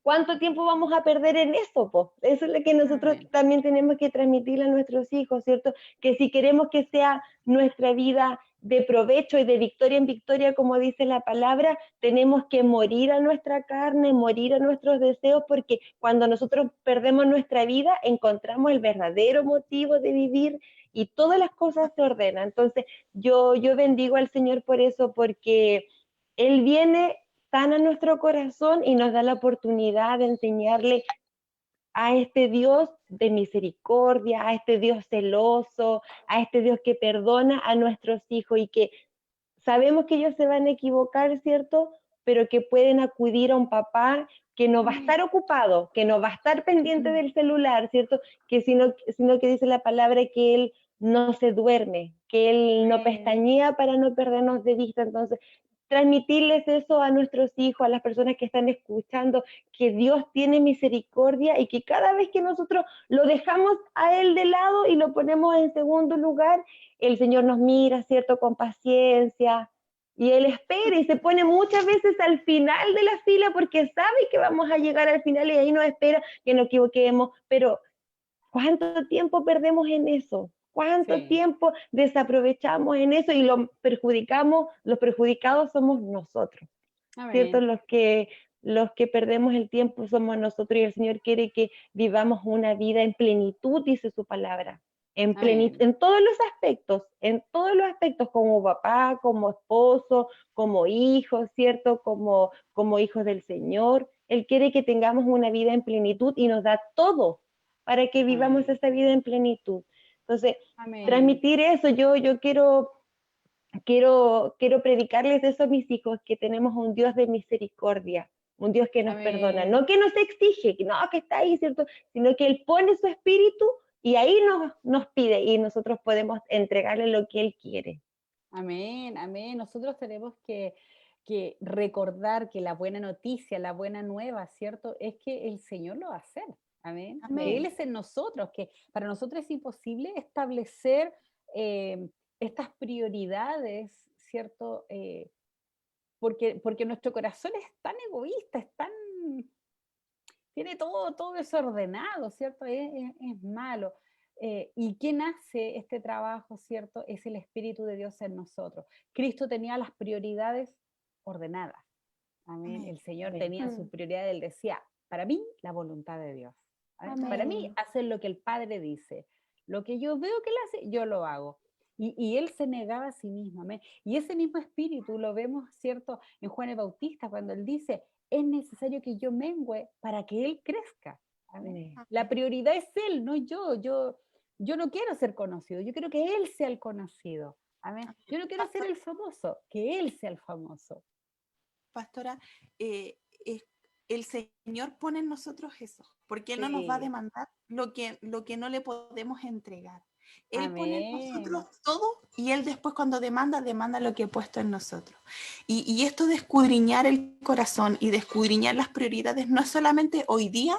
¿cuánto tiempo vamos a perder en eso, po? Eso es lo que nosotros también tenemos que transmitirle a nuestros hijos, ¿cierto? Que si queremos que sea nuestra vida de provecho y de victoria en victoria, como dice la palabra, tenemos que morir a nuestra carne, morir a nuestros deseos, porque cuando nosotros perdemos nuestra vida, encontramos el verdadero motivo de vivir y todas las cosas se ordenan. Entonces, yo bendigo al Señor por eso, porque Él viene, sana nuestro corazón y nos da la oportunidad de enseñarle a este Dios de misericordia, a este Dios celoso, a este Dios que perdona a nuestros hijos y que sabemos que ellos se van a equivocar, ¿cierto? Pero que pueden acudir a un papá que no va a estar ocupado, que no va a estar pendiente del celular, ¿cierto? Que sino que dice la palabra que Él no se duerme, que Él no pestañea para no perdernos de vista. Entonces, transmitirles eso a nuestros hijos, a las personas que están escuchando, que Dios tiene misericordia y que cada vez que nosotros lo dejamos a Él de lado y lo ponemos en segundo lugar, el Señor nos mira, ¿cierto? Con paciencia, y Él espera y se pone muchas veces al final de la fila porque sabe que vamos a llegar al final y ahí nos espera que nos equivoquemos, pero ¿cuánto tiempo perdemos en eso? ¿Cuánto tiempo desaprovechamos en eso y lo perjudicamos? Los perjudicados somos nosotros, ¿cierto? Los que perdemos el tiempo somos nosotros, y el Señor quiere que vivamos una vida en plenitud, dice su palabra, en todos los aspectos, como papá, como esposo, como hijos, ¿cierto? Como hijos del Señor. Él quiere que tengamos una vida en plenitud y nos da todo para que vivamos esa vida en plenitud. Entonces, transmitir eso, yo quiero predicarles eso a mis hijos, que tenemos un Dios de misericordia, un Dios que nos perdona, no que nos exige, que no, que está ahí, ¿cierto? Sino que Él pone su espíritu y ahí nos pide y nosotros podemos entregarle lo que Él quiere. Amén, amén. Nosotros tenemos que recordar que la buena noticia, la buena nueva, ¿cierto? Es que el Señor lo va a hacer. Amén. Él es en nosotros, que para nosotros es imposible establecer estas prioridades, ¿cierto? Porque nuestro corazón es tan egoísta, tiene todo desordenado, ¿cierto? Es malo. ¿Y quién hace este trabajo, cierto? Es el Espíritu de Dios en nosotros. Cristo tenía las prioridades ordenadas. Amén. El Señor tenía sus prioridades, Él decía, para mí, la voluntad de Dios. Para mí, Amén. hacer lo que el Padre dice. Lo que yo veo que él hace, yo lo hago. Y él se negaba a sí mismo. Amén. Y ese mismo espíritu lo vemos, ¿cierto?, en Juan el Bautista, cuando él dice, es necesario que yo mengüe para que él crezca. Amén. La prioridad es él, no yo. Yo no quiero ser conocido, yo quiero que él sea el conocido. Amén. Yo no quiero ser el famoso, que él sea el famoso. Pastora, es- el Señor pone en nosotros eso, porque Él no nos va a Sí. demandar lo que no le podemos entregar. Él pone en Amén. nosotros todo y Él después cuando demanda, demanda lo que ha puesto en nosotros. Y esto de escudriñar el corazón y de escudriñar las prioridades no es solamente hoy día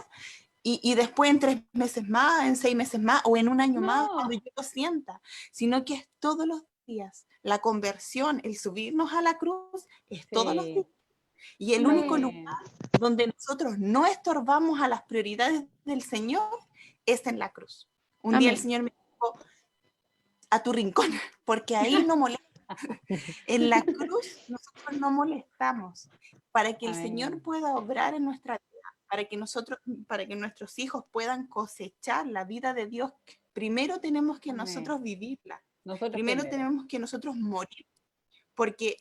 y después en 3 meses más, en 6 meses más o en un año más, No. cuando yo lo sienta, sino que es todos los días. La conversión, el subirnos a la cruz, es todos los días. Sí. Y el único lugar Amén. donde nosotros no estorbamos a las prioridades del Señor es en la cruz. Un día el Amén. Señor me dijo, a tu rincón, porque ahí no molesta. En la cruz nosotros no molestamos para que el Señor Amén. pueda obrar en nuestra vida, para que nuestros hijos puedan cosechar la vida de Dios. Primero tenemos que Amén. nosotros vivirla. Nosotros Primero primero. tenemos que nosotros morir porque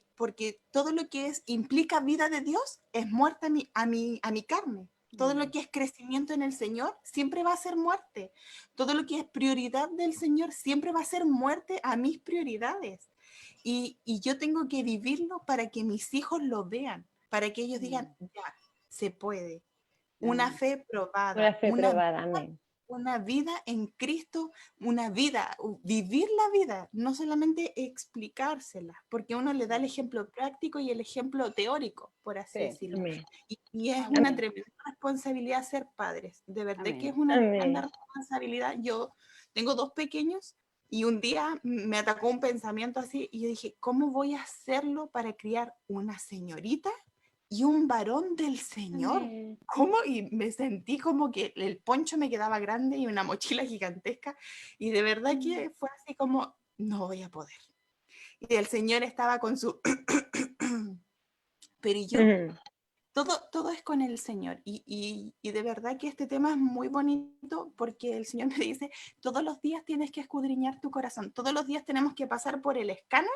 todo lo que implica vida de Dios es muerte a mi carne. Todo lo que es crecimiento en el Señor siempre va a ser muerte. Todo lo que es prioridad del Señor siempre va a ser muerte a mis prioridades. Y yo tengo que vivirlo para que mis hijos lo vean, para que ellos digan, ya, se puede. Una Amén. fe probada, Una fe probada, amén. una vida en Cristo, una vida, vivir la vida, no solamente explicársela, porque uno le da el ejemplo práctico y el ejemplo teórico, por así Sí. decirlo. Amén. Y es Amén. una tremenda responsabilidad ser padres, de verdad que es Amén. una tremenda Amén. responsabilidad. Yo tengo 2 pequeños y un día me atacó un pensamiento así y yo dije, ¿cómo voy a hacerlo para criar una señorita y un varón del Señor? Amén. ¿Cómo? Y me sentí como que el poncho me quedaba grande y una mochila gigantesca. Y de verdad que fue así como, no voy a poder. Y el Señor estaba con su... Pero ¿y yo? Ujú. Todo es con el Señor. Y de verdad que este tema es muy bonito porque el Señor me dice, todos los días tienes que escudriñar tu corazón. Todos los días tenemos que pasar por el escáner,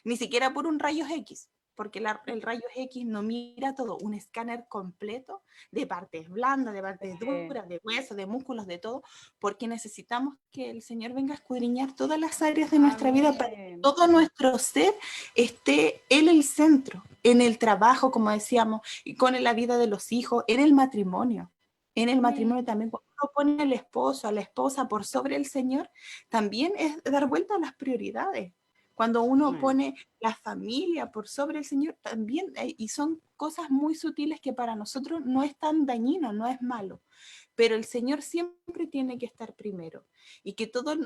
ni siquiera por un rayos X, porque el rayos X no mira todo, un escáner completo de partes blandas, de partes duras, de huesos, de músculos, de todo, porque necesitamos que el Señor venga a escudriñar todas las áreas de nuestra vida para que Amén. todo nuestro ser esté en el centro, en el trabajo, como decíamos, y con la vida de los hijos, en el matrimonio. En el matrimonio también, cuando uno pone al esposo, a la esposa por sobre el Señor, también es dar vuelta a las prioridades. Cuando uno Amén. pone la familia por sobre el Señor, también, y son cosas muy sutiles que para nosotros no es tan dañino, no es malo, pero el Señor siempre tiene que estar primero. Y que todos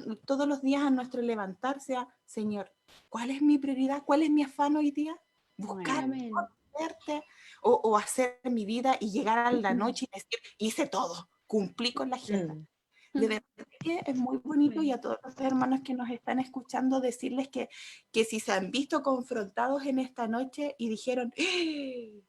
los días a nuestro levantar sea, Señor, ¿cuál es mi prioridad? ¿Cuál es mi afán hoy día? Buscar, Amén. Amén. conocerte o hacer mi vida y llegar a la noche y decir, hice todo, cumplí con la agenda. Mm. De verdad que es muy bonito y Amén. a todos los hermanos que nos están escuchando decirles que si se han visto confrontados en esta noche y dijeron, ¡Ah!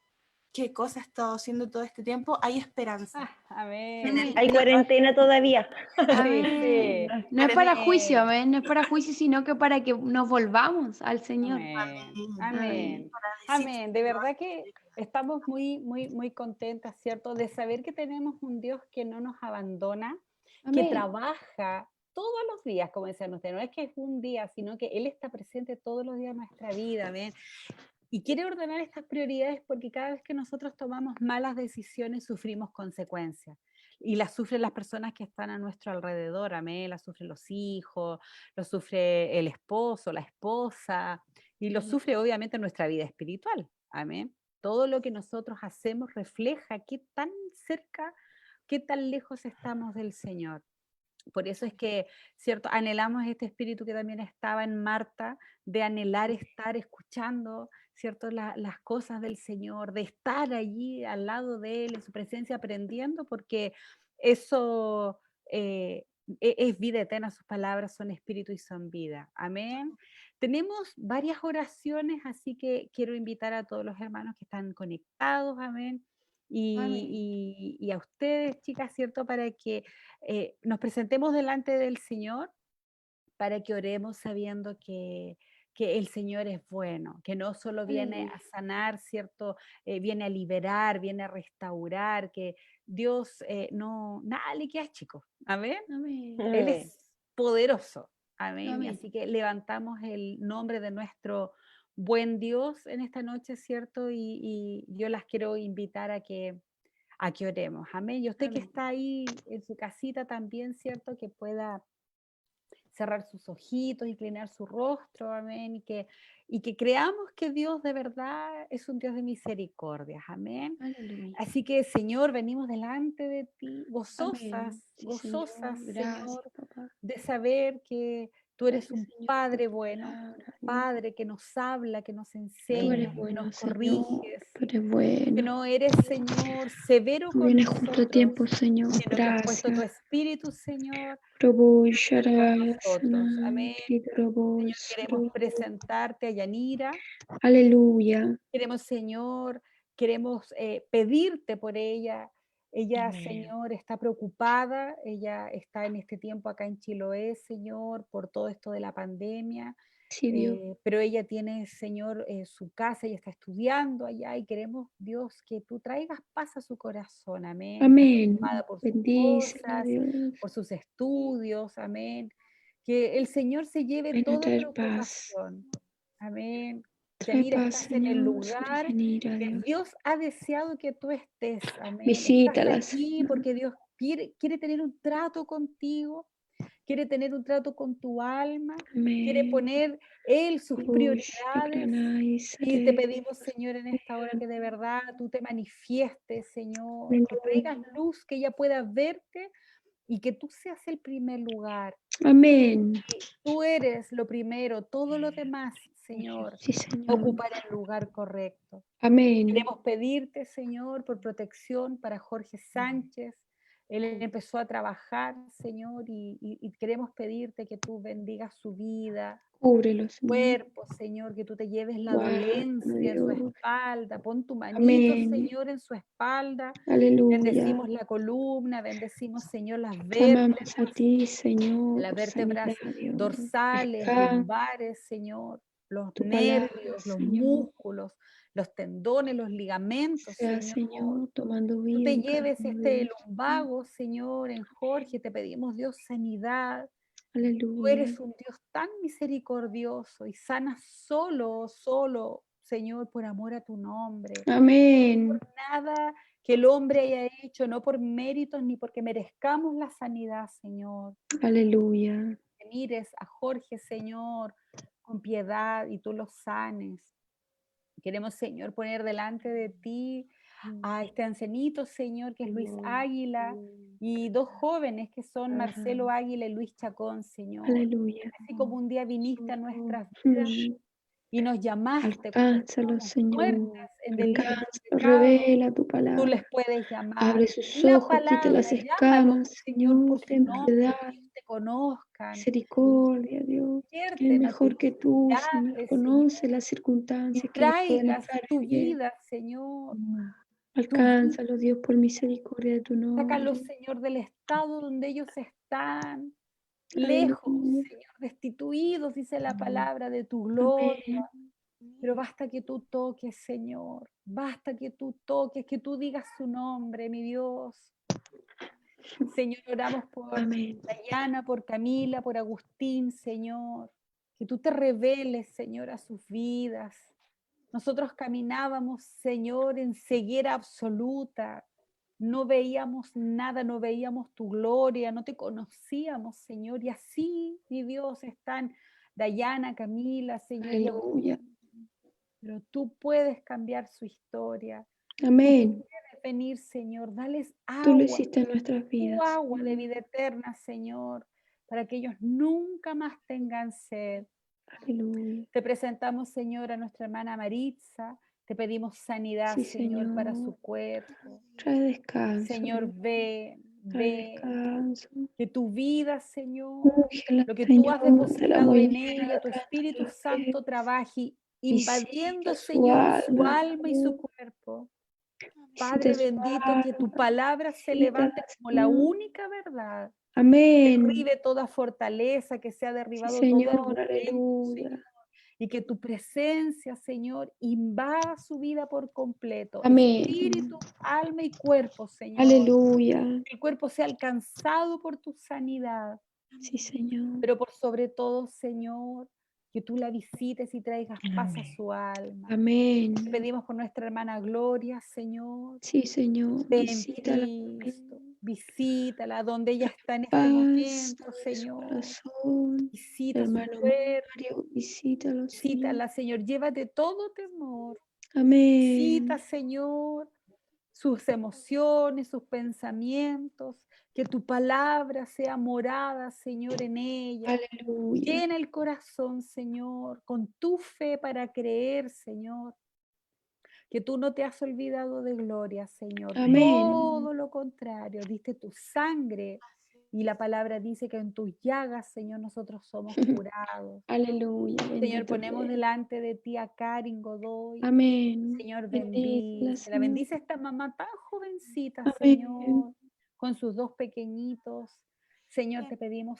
¿Qué cosa he estado haciendo todo este tiempo? Hay esperanza. Amén. En el Amén. Hay Señor va a cuarentena todavía. Sí, Amén. sí. No es para juicio, Amén. amén. No es para juicio, sino que para que nos volvamos al Señor. Amén. Amén. Amén. para decir, Amén. De verdad que estamos muy, muy, muy contentas, ¿cierto? De saber que tenemos un Dios que no nos abandona, que Amén. trabaja todos los días, como decían ustedes. No es que es un día, sino que Él está presente todos los días en nuestra vida. Amén. Y quiere ordenar estas prioridades porque cada vez que nosotros tomamos malas decisiones sufrimos consecuencias. Y las sufren las personas que están a nuestro alrededor, amén, las sufren los hijos, lo sufre el esposo, la esposa, y lo sufre obviamente nuestra vida espiritual, amén. Todo lo que nosotros hacemos refleja qué tan cerca, qué tan lejos estamos del Señor. Por eso es que, ¿cierto? Anhelamos este espíritu que también estaba en Marta, de anhelar estar escuchando, ¿cierto? Las cosas del Señor, de estar allí al lado de Él, en su presencia, aprendiendo, porque eso es vida eterna, sus palabras son espíritu y son vida. Amén. Tenemos varias oraciones, así que quiero invitar a todos los hermanos que están conectados, amén. y a ustedes, chicas, ¿cierto? Para que nos presentemos delante del Señor, para que oremos sabiendo que el Señor es bueno, que no solo viene a sanar, ¿cierto? Viene a liberar, viene a restaurar, que Dios nada le queda chico. Amén. Amén. Él es poderoso. Amén. Y Amén. así que levantamos el nombre de nuestro buen Dios en esta noche, ¿cierto? Y yo las quiero invitar a que oremos. Amén. Y usted que Amén. está ahí en su casita también, ¿cierto? Que pueda cerrar sus ojitos, inclinar su rostro, amén, y que creamos que Dios de verdad es un Dios de misericordia, amén. Aleluya. Así que, Señor, venimos delante de ti, Amén. gozosas, Sí, gozosas, Señor. Gracias, Señor, papá. de saber que tú eres Gracias, un Señor, Padre por tu bueno, palabra, Dios. Padre que nos habla, que nos Tú enseña, eres que bueno, nos Señor. corriges, Tú eres que bueno. no eres, Señor, severo Tú con vienes justo a nosotros, tiempo, Señor. sino que has puesto tu Gracias. Espíritu, Señor, Probo y con Sharaya, nosotros. Sana, Amén. Kidrobo, Señor, queremos presentarte a Yanira. Aleluya. Queremos, Señor, queremos pedirte por ella. Ella, Amén. Señor, está preocupada. Ella está en este tiempo acá en Chiloé, Señor, por todo esto de la pandemia. Sí, Dios. Pero ella tiene, Señor, su casa y está estudiando allá. Y queremos, Dios, que tú traigas paz a su corazón. Amén. Está Amén. preocupada por sus Bendícela, cosas, Dios. por sus estudios. Amén. Que el Señor se lleve Ven a toda traer paz. preocupación. Amén. Trae Yanira, paz, estás en el Señor, sobre lugar Yanira, que Dios. Dios ha deseado que tú estés. Amén. Visítala, Estás aquí Señor. porque Dios quiere tener un trato contigo, quiere tener un trato con tu alma, quiere Amén. poner Él sus Bush, prioridades. Ikranai, Y te Sare, pedimos, Señor, en esta hora que de verdad tú te manifiestes, Señor, que traigas luz, que ella pueda verte y que tú seas el primer lugar. Amén. Tú eres lo primero, todo lo demás, Señor, Sí, Señor. ocupar el lugar correcto. Amén. Queremos pedirte, Señor, por protección para Jorge Sánchez. Él empezó a trabajar, Señor, y queremos pedirte que tú bendigas su vida, Cúbrelo, Señor. cuerpo, Señor, que tú te lleves la dolencia en su Dios. espalda. Pon tu manito, Amén. Señor, en su espalda. Aleluya. Bendecimos la columna, bendecimos, Señor, las Clamamos vértebras, a ti, Señor, las por vértebras sanidad, Dios. dorsales, Descansa lumbares, Señor, los tu palabra, nervios, los Señor. músculos, los tendones, los ligamentos, Sea, Señor. Señor, tomando Tú vida te en cada lleves uno de este ellos. lumbago, Señor, en Jorge, te pedimos, Dios, sanidad. Tú Aleluya. eres un Dios tan misericordioso y sana solo, Señor, por amor a tu nombre. Amén. Nada que el hombre haya hecho, no por méritos ni porque merezcamos la sanidad, Señor. Aleluya. Que mires a Jorge, Señor, con piedad y tú lo sanes. Queremos, Señor, poner delante de ti a este ancianito, Señor, que es Luis Águila, y dos jóvenes que son Marcelo Águila y Luis Chacón, Señor. Aleluya. Así como un día viniste a nuestras vidas Mm. y nos llamaste cuando Alcánzalo, estábamos Señor. muertas en delitos y Alcánzalo. pecados, Revela tu tú palabra. les puedes llamar. Abre sus La ojos, quita palabra, las llámalos, escamas, Señor, por Señor. su Ten nombre, piedad. que ellos te conozcan. Misericordia, Dios. ¿Quién es Despierten a tu mejor que tú, Señor? necesidades, Conoce Señor, las y circunstancias que ellos pueden traigas estar tu viviendo. vida, Señor, tu vida. Alcánzalo, Dios, por misericordia de tu Sácalos, nombre. Señor, del estado donde ellos están, lejos, Aleluya. Señor, destituidos, dice la palabra, de tu gloria. Amén. Pero basta que tú toques, Señor. Basta que tú toques, que tú digas su nombre, mi Dios. Señor, oramos por Amén. Dayana, por Camila, por Agustín, Señor. Que tú te reveles, Señor, a sus vidas. Nosotros caminábamos, Señor, en ceguera absoluta. No veíamos nada, no veíamos tu gloria, no te conocíamos, Señor. Y así, mi Dios, están Dayana, Camila, Señor, y Aleluya. pero tú puedes cambiar su historia. Amén. Puedes venir, Señor, dales Tú lo agua, hiciste en nuestras tu vidas. agua de Señor. vida eterna, Señor, para que ellos nunca más tengan sed. Aleluya. Te presentamos, Señor, a nuestra hermana Maritza. Te pedimos sanidad, Sí, Señor, para Señor. su cuerpo. Trae descanso. Señor, Dios. Trae ve, descanso. que tu vida, Señor, Úngela, lo que tú Señor, has de la depositado en ella, mollera, tu Espíritu los Santo pies. trabaje, invadiendo, Visita su Señor, su alma. alma y su cuerpo. Padre Visita su bendito, que tu alma, palabra se levante visítala, como la Señor. única verdad. Amén. Derribe toda fortaleza, que sea Sí, derribado todo Señor, argumento, Señor, aleluya. y que tu presencia, Señor, invada su vida por completo, Amén. espíritu, alma y cuerpo, Señor. Aleluya. Que el cuerpo sea alcanzado por tu sanidad, Sí, Señor. pero por sobre todo, Señor, que tú la visites y traigas paz a su alma. Te Amén. pedimos por nuestra hermana Gloria, Señor. Sí, Señor. Ven, Visítala. Cristo, visítala donde ella está en este Paz momento, sobre su Señor. corazón. Visita su Hermano cuerpo, Mario, visítalo, Señor. visítala, Señor. Llévate todo temor. Amén. Visita, Señor, sus emociones, sus pensamientos. Que tu palabra sea morada, Señor, en ella. Aleluya. Llena el corazón, Señor, con tu fe para creer, Señor. Que tú no te has olvidado de Gloria, Señor. Amén. Todo lo contrario, diste tu sangre y la palabra dice que en tus llagas, Señor, nosotros somos curados. Aleluya. Señor, Bendito ponemos eres. delante de ti a Karin Godoy. Amén. Señor, Bendícela, bendice. La Señor. bendice esta mamá tan jovencita, Amén. Señor, con sus dos pequeñitos. Señor, te pedimos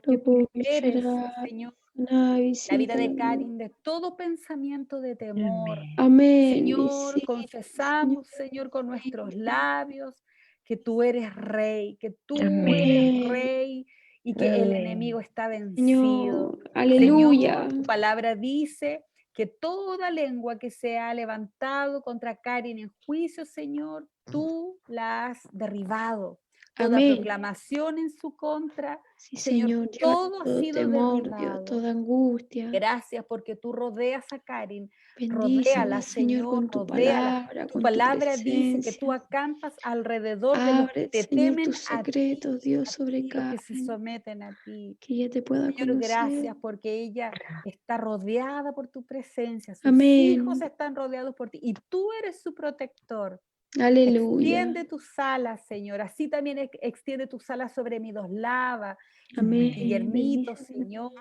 que Lo tú puedo liberes, llorar. Señor, Ana, la vida de visítala, Karin de todo pensamiento de temor. Amén. Señor, Visítala, confesamos, Señor. Señor, con nuestros labios que tú eres rey, que tú eres Amén. rey y que el enemigo está vencido. Señor. Señor, Aleluya. tu palabra dice que toda lengua que se ha levantado contra Karin en juicio, Señor, tú la has derribado. Toda Amén. proclamación en su contra, Sí, Señor, Señor. Llévate todo ha todo sido temor, Dios, derribado. toda angustia. Gracias porque tú rodeas a Karin. Bendícela, Rodéala, Señor, Señor, con tu rodéala. palabra, Tu con tu palabra dice que tú presencia. acampas alrededor de los que Abre, te Señor, temen tus secretos, Dios, sobre los que se Karen, someten a ti. que ella te pueda Señor, conocer. gracias porque ella está rodeada por tu presencia. Sus Amén. hijos están rodeados por ti y tú eres su protector. Aleluya. Extiende tus alas, Señor. Así también extiende tus alas sobre Miroslava, Amén. Guillermito, Bendícela, Señor.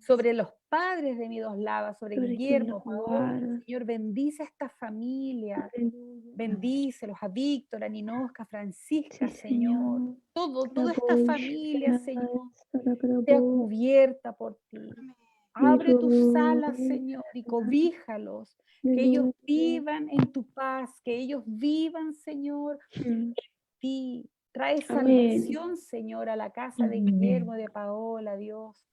Sobre los padres de Miroslava, sobre sobre quien Guillermo, los Paola. guarda. Señor, bendice a esta familia. Aleluya. Bendícelos a Víctor, a Ninosca, Francisca, Sí, Señor. Señor. Toda esta familia, Señor, sea Carabobo, cubierta por ti. Abre tus alas, Aleluya. Señor, y cobíjalos. Que ellos vivan en tu paz, que ellos vivan, Señor, en ti. Trae Amén. salvación, Señor, a la casa de Guillermo, de Paola, Dios.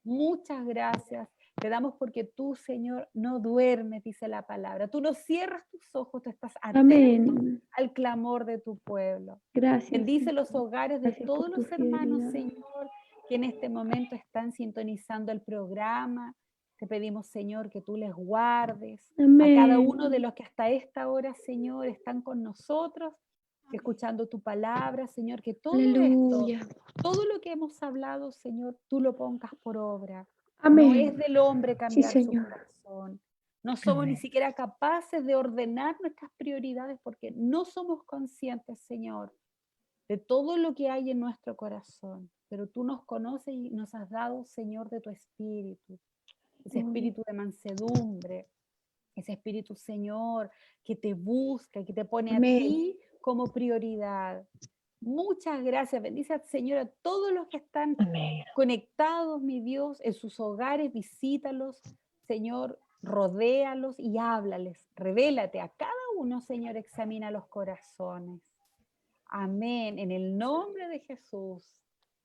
Muchas gracias. Te damos porque tú, Señor, no duermes, dice la palabra. Tú no cierras tus ojos, tú estás atento Amén. al clamor de tu pueblo. Gracias. Bendice Señor. los hogares de Gracias todos por tu los hermanos, fidelidad. Señor, que en este momento están sintonizando el programa. Te pedimos, Señor, que tú les guardes. A cada uno de Amén. los que hasta esta hora, Señor, están con nosotros, escuchando tu palabra, Señor, que todo esto, Aleluya. todo lo que hemos hablado, Señor, tú lo pongas por obra. No Amén. es del hombre Sí, cambiar su Señor. corazón. No somos ni siquiera capaces de ordenar nuestras prioridades porque no somos conscientes, Señor, de todo lo que hay en nuestro corazón. Pero tú nos conoces y nos has dado, Señor, de tu espíritu. Ese espíritu de mansedumbre, ese espíritu, Señor, que te busca, que te pone a Amén. ti como prioridad. Muchas gracias. Bendice, Señor, a todos los que están conectados, mi Dios, en sus hogares. Visítalos, Señor, rodéalos y háblales. Revélate a cada uno, Señor, examina los corazones. Amén. En el nombre de Jesús.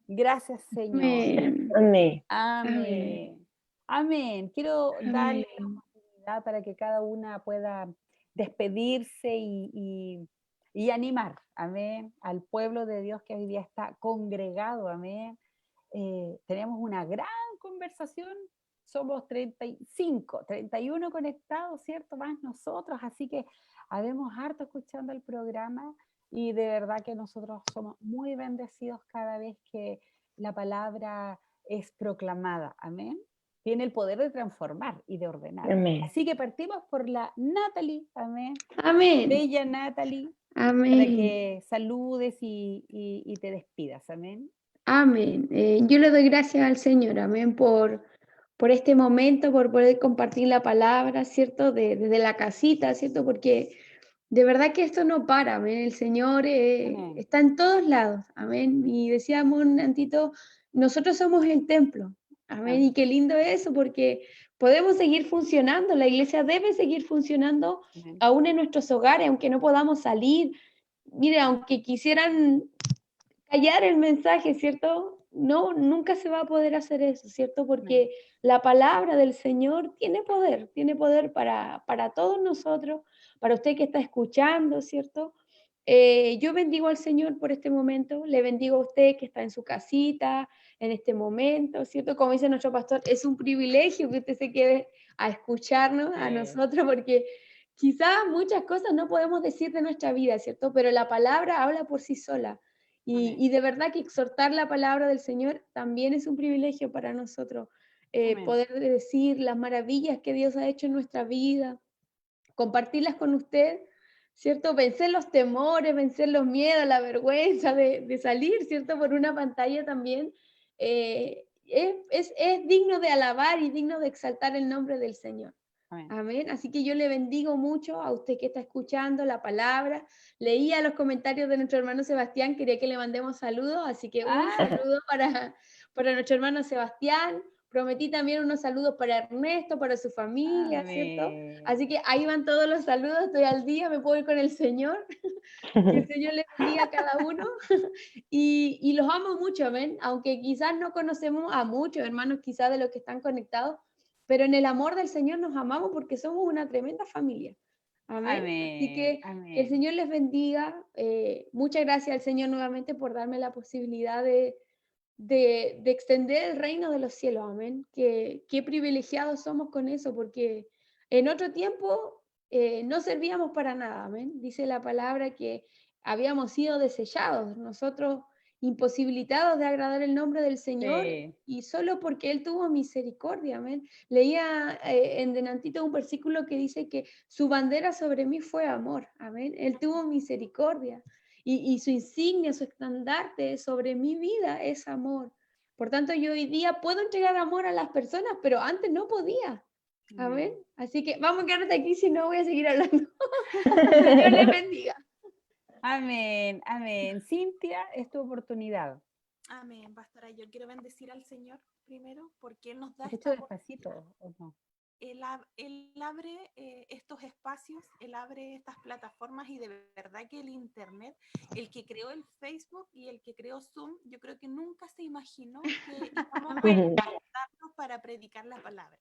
Gracias, Señor. Amén. Amén. Amén. Amén. Quiero darle la Amén. oportunidad para que cada una pueda despedirse y animar, amén, al pueblo de Dios que hoy día está congregado, amén. Tenemos una gran conversación, somos 35, 31 conectados, ¿cierto? Más nosotros, así que habemos harto escuchando el programa y de verdad que nosotros somos muy bendecidos cada vez que la palabra es proclamada, amén. Tiene el poder de transformar y de ordenar. Amén. Así que partimos por la Natalie, amén. Amén. Bella Natalie, para Amén. que saludes y te despidas, amén. Amén. Yo le doy gracias al Señor, amén, por este momento, por poder compartir la palabra, ¿cierto? Desde la casita, ¿cierto? Porque de verdad que esto no para, amén. El Señor Amén. está en todos lados, amén. Y decíamos un antito, nosotros somos el templo, amén. Amén. Y qué lindo eso, porque podemos seguir funcionando, la iglesia debe seguir funcionando Amén. aún en nuestros hogares, aunque no podamos salir. Mire, aunque quisieran callar el mensaje, ¿cierto? No, nunca se va a poder hacer eso, ¿cierto? Amén. Porque la palabra del Señor tiene poder para todos nosotros, para usted que está escuchando, ¿cierto? Yo bendigo al Señor por este momento, le bendigo a usted que está en su casita en este momento, ¿cierto? Como dice nuestro pastor, es un privilegio que usted se quede a escucharnos, a nosotros, porque quizás muchas cosas no podemos decir de nuestra vida, ¿cierto? Pero la palabra habla por sí sola. Amén. Y de verdad que exhortar la palabra del Señor también es un privilegio para nosotros, Amén. poder decir las maravillas que Dios ha hecho en nuestra vida, compartirlas con usted, ¿cierto? Vencer los temores, vencer los miedos, la vergüenza de salir, ¿cierto? Por una pantalla también. Es digno de alabar y digno de exaltar el nombre del Señor. Amén. Amén. Así que yo le bendigo mucho a usted que está escuchando la palabra. Leía los comentarios de nuestro hermano Sebastián, quería que le mandemos saludos, así que un saludo para nuestro hermano Sebastián. Prometí también unos saludos para Ernesto, para su familia, ¿cierto? Amén. Así que ahí van todos los saludos, estoy al día, me puedo ir con el Señor. Que el Señor les bendiga a cada uno. Y los amo mucho, amén. Aunque quizás no conocemos a muchos hermanos, quizás de los que están conectados, pero en el amor del Señor nos amamos porque somos una tremenda familia. Amén. Así Amén. que el Amén. Señor les bendiga. Muchas gracias al Señor nuevamente por darme la posibilidad de extender el reino de los cielos. Amén. Qué privilegiados somos con eso, porque en otro tiempo no servíamos para nada. Amén. Dice la palabra que habíamos sido desechados, nosotros imposibilitados de agradar el nombre del Señor. Sí. Y solo porque Él tuvo misericordia, amén. Leía en delantito un versículo que dice que su bandera sobre mí fue amor, amén. Él tuvo misericordia y su insignia, su estandarte sobre mi vida es amor. Por tanto, yo hoy día puedo entregar amor a las personas, pero antes no podía. Amén. Así que vamos a quedar hasta aquí, si no voy a seguir hablando. Dios les bendiga. Amén. Amén. Cintia, es tu oportunidad. Amén, pastora. Yo quiero bendecir al Señor primero porque Él nos da Escucho esta despacito, ¿o no? Él abre estos espacios, Él abre estas plataformas y de verdad que el Internet, el que creó el Facebook y el que creó Zoom, yo creo que nunca se imaginó que íbamos a conectarnos para predicar la palabra.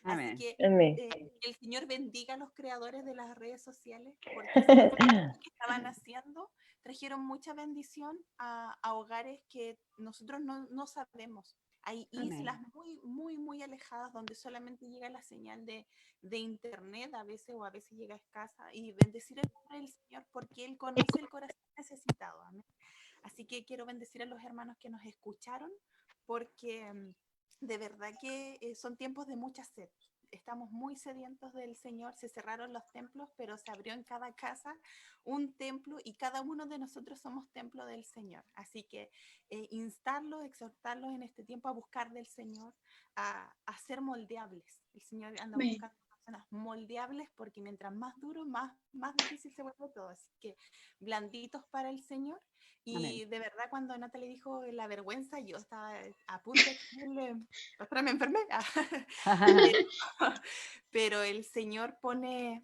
Amén. Así que Amén. el Señor bendiga a los creadores de las redes sociales porque esas cosas que estaban haciendo trajeron mucha bendición a hogares que nosotros no sabemos. Hay islas muy alejadas donde solamente llega la señal de internet a veces o a veces llega escasa, y bendecir el nombre del Señor porque Él conoce el corazón necesitado. Amén. Así que quiero bendecir a los hermanos que nos escucharon porque de verdad que son tiempos de mucha sed. Estamos muy sedientos del Señor. Se cerraron los templos, pero se abrió en cada casa un templo y cada uno de nosotros somos templo del Señor. Así que instarlos, exhortarlos en este tiempo a buscar del Señor, a ser moldeables. El Señor anda buscando personas moldeables porque mientras más duro, más difícil se vuelve todo. Así que blanditos para el Señor. Y Amén. de verdad, cuando Nata le dijo la vergüenza, yo estaba a punto de decirle, pastora, me enfermé. Pero el Señor pone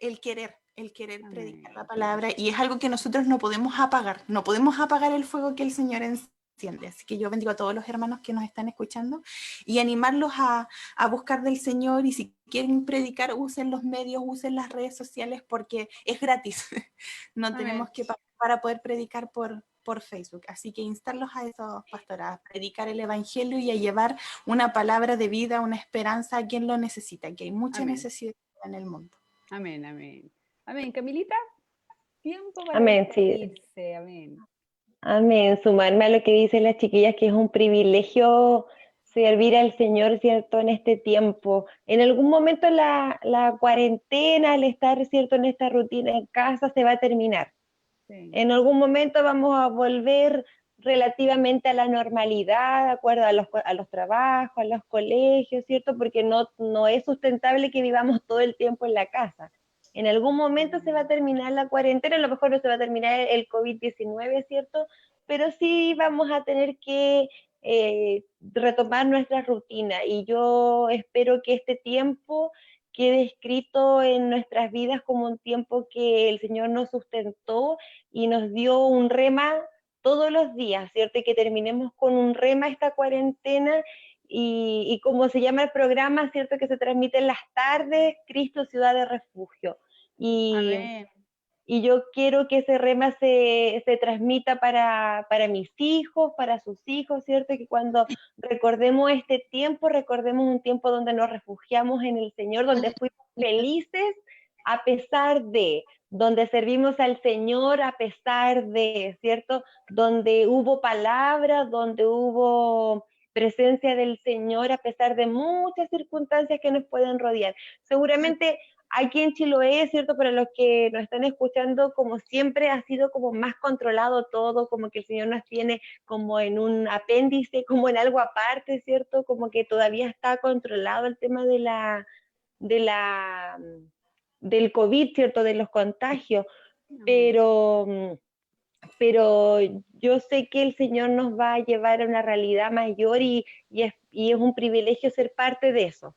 el querer predicar la palabra, y es algo que nosotros no podemos apagar el fuego que el Señor enciende. Así que yo bendigo a todos los hermanos que nos están escuchando y animarlos a buscar del Señor, y si quieren predicar, usen los medios, usen las redes sociales porque es gratis. No tenemos que pagar para poder predicar por Facebook. Así que instarlos a esos pastores, a predicar el evangelio y a llevar una palabra de vida, una esperanza a quien lo necesita, que hay mucha necesidad en el mundo. Amén, amén. Amén. Camilita, tiempo para Amén, sí. despedirse. Amén. Amén. Sumarme a lo que dicen las chiquillas, que es un privilegio servir al Señor, ¿cierto?, en este tiempo. En algún momento la cuarentena, el estar, ¿cierto?, en esta rutina en casa se va a terminar. Sí. En algún momento vamos a volver relativamente a la normalidad, de acuerdo a los trabajos, a los colegios, ¿cierto? Porque no es sustentable que vivamos todo el tiempo en la casa. En algún momento se va a terminar la cuarentena, a lo mejor no se va a terminar el COVID-19, ¿cierto? Pero sí vamos a tener que retomar nuestra rutina, y yo espero que este tiempo quede escrito en nuestras vidas como un tiempo que el Señor nos sustentó y nos dio un rema todos los días, ¿cierto? Y que terminemos con un rema esta cuarentena, y como se llama el programa, ¿cierto? Que se transmite en las tardes, Cristo Ciudad de Refugio. Y, Amén. y yo quiero que ese rema se transmita para mis hijos, para sus hijos, ¿cierto? Que cuando recordemos este tiempo, recordemos un tiempo donde nos refugiamos en el Señor, donde fuimos felices a pesar de, donde servimos al Señor a pesar de, ¿cierto? Donde hubo palabras, donde hubo presencia del Señor a pesar de muchas circunstancias que nos pueden rodear. Seguramente aquí en Chiloé, ¿cierto? Para los que nos están escuchando, como siempre ha sido como más controlado todo, como que el Señor nos tiene como en un apéndice, como en algo aparte, ¿cierto? Como que todavía está controlado el tema de la, del COVID, ¿cierto? De los contagios, pero yo sé que el Señor nos va a llevar a una realidad mayor, y es un privilegio ser parte de eso,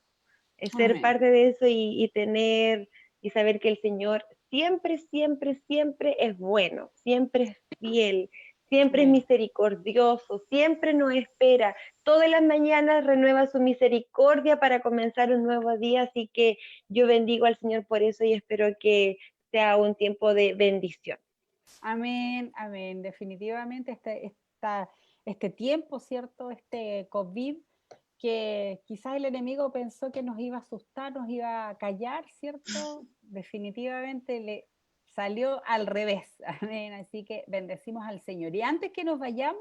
es ser Amén. parte de eso, y tener y saber que el Señor siempre, siempre, siempre es bueno, siempre es fiel, siempre es Amén. misericordioso, siempre nos espera. Todas las mañanas renueva su misericordia para comenzar un nuevo día, así que yo bendigo al Señor por eso y espero que sea un tiempo de bendición. Amén, amén. Definitivamente este tiempo, ¿cierto? Este COVID, que quizás el enemigo pensó que nos iba a asustar, nos iba a callar, ¿cierto? Definitivamente le salió al revés. Amén. Así que bendecimos al Señor. Y antes que nos vayamos,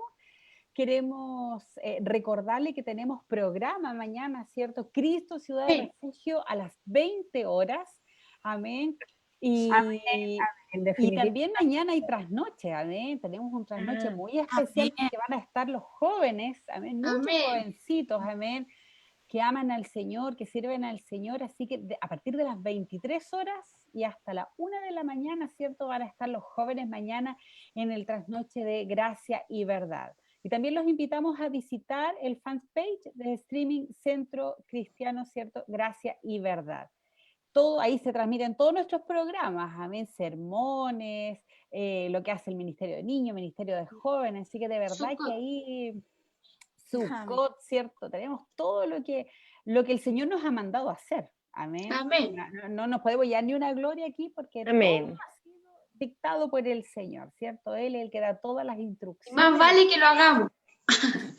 queremos recordarle que tenemos programa mañana, ¿cierto? Cristo Ciudad de Refugio a las 20 horas. Amén. Y también mañana hay trasnoche, amén. Tenemos un trasnoche muy especial porque van a estar los jóvenes, amén, muchos jovencitos, amén, que aman al Señor, que sirven al Señor. Así que a partir de las 23 horas y hasta la 1 de la mañana, ¿cierto? Van a estar los jóvenes mañana en el trasnoche de Gracia y Verdad. Y también los invitamos a visitar el fanpage de streaming Centro Cristiano, ¿cierto? Gracia y Verdad. Todo, ahí se transmiten todos nuestros programas, amén, sermones, lo que hace el Ministerio de Niños, Ministerio de Jóvenes, así que de verdad que ahí, Sukkot, ¿cierto? Tenemos todo lo que el Señor nos ha mandado a hacer, amén. Amén. No nos podemos llevar ni una gloria aquí porque Amén. todo ha sido dictado por el Señor, ¿cierto? Él es el que da todas las instrucciones. Más vale que lo hagamos.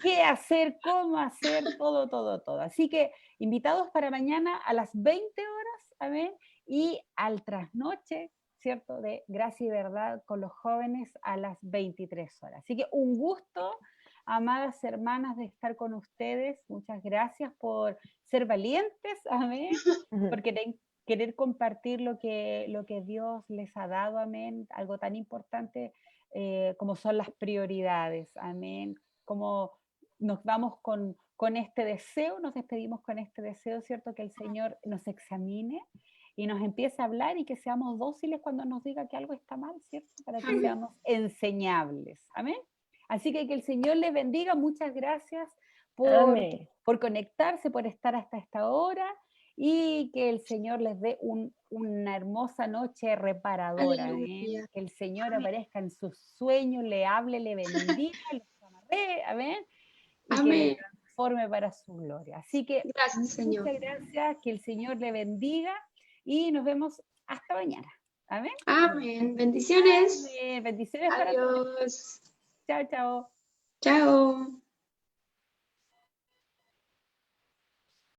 Qué hacer, cómo hacer, todo, todo, todo. Así que invitados para mañana a las 20 horas, amén, y al trasnoche, ¿cierto?, de Gracia y Verdad con los jóvenes a las 23 horas. Así que un gusto, amadas hermanas, de estar con ustedes. Muchas gracias por ser valientes, amén, por querer compartir lo que Dios les ha dado, amén, algo tan importante como son las prioridades, amén, como nos vamos con este deseo, nos despedimos con este deseo, ¿cierto? Que el Señor nos examine y nos empiece a hablar y que seamos dóciles cuando nos diga que algo está mal, ¿cierto? Para que seamos enseñables. Amén. Así que el Señor les bendiga. Muchas gracias por conectarse, por estar hasta esta hora, y que el Señor les dé una hermosa noche reparadora. Que el Señor aparezca en sus sueños, le hable, le bendiga, les amarre, amén, y Amén. que le transforme para su gloria. Así que Gracias, Señor. muchas gracias, que el Señor le bendiga y nos vemos hasta mañana. Amén. Amén. Bendiciones. Amén. Bendiciones para todos. Adiós. Chao, chao. Chao.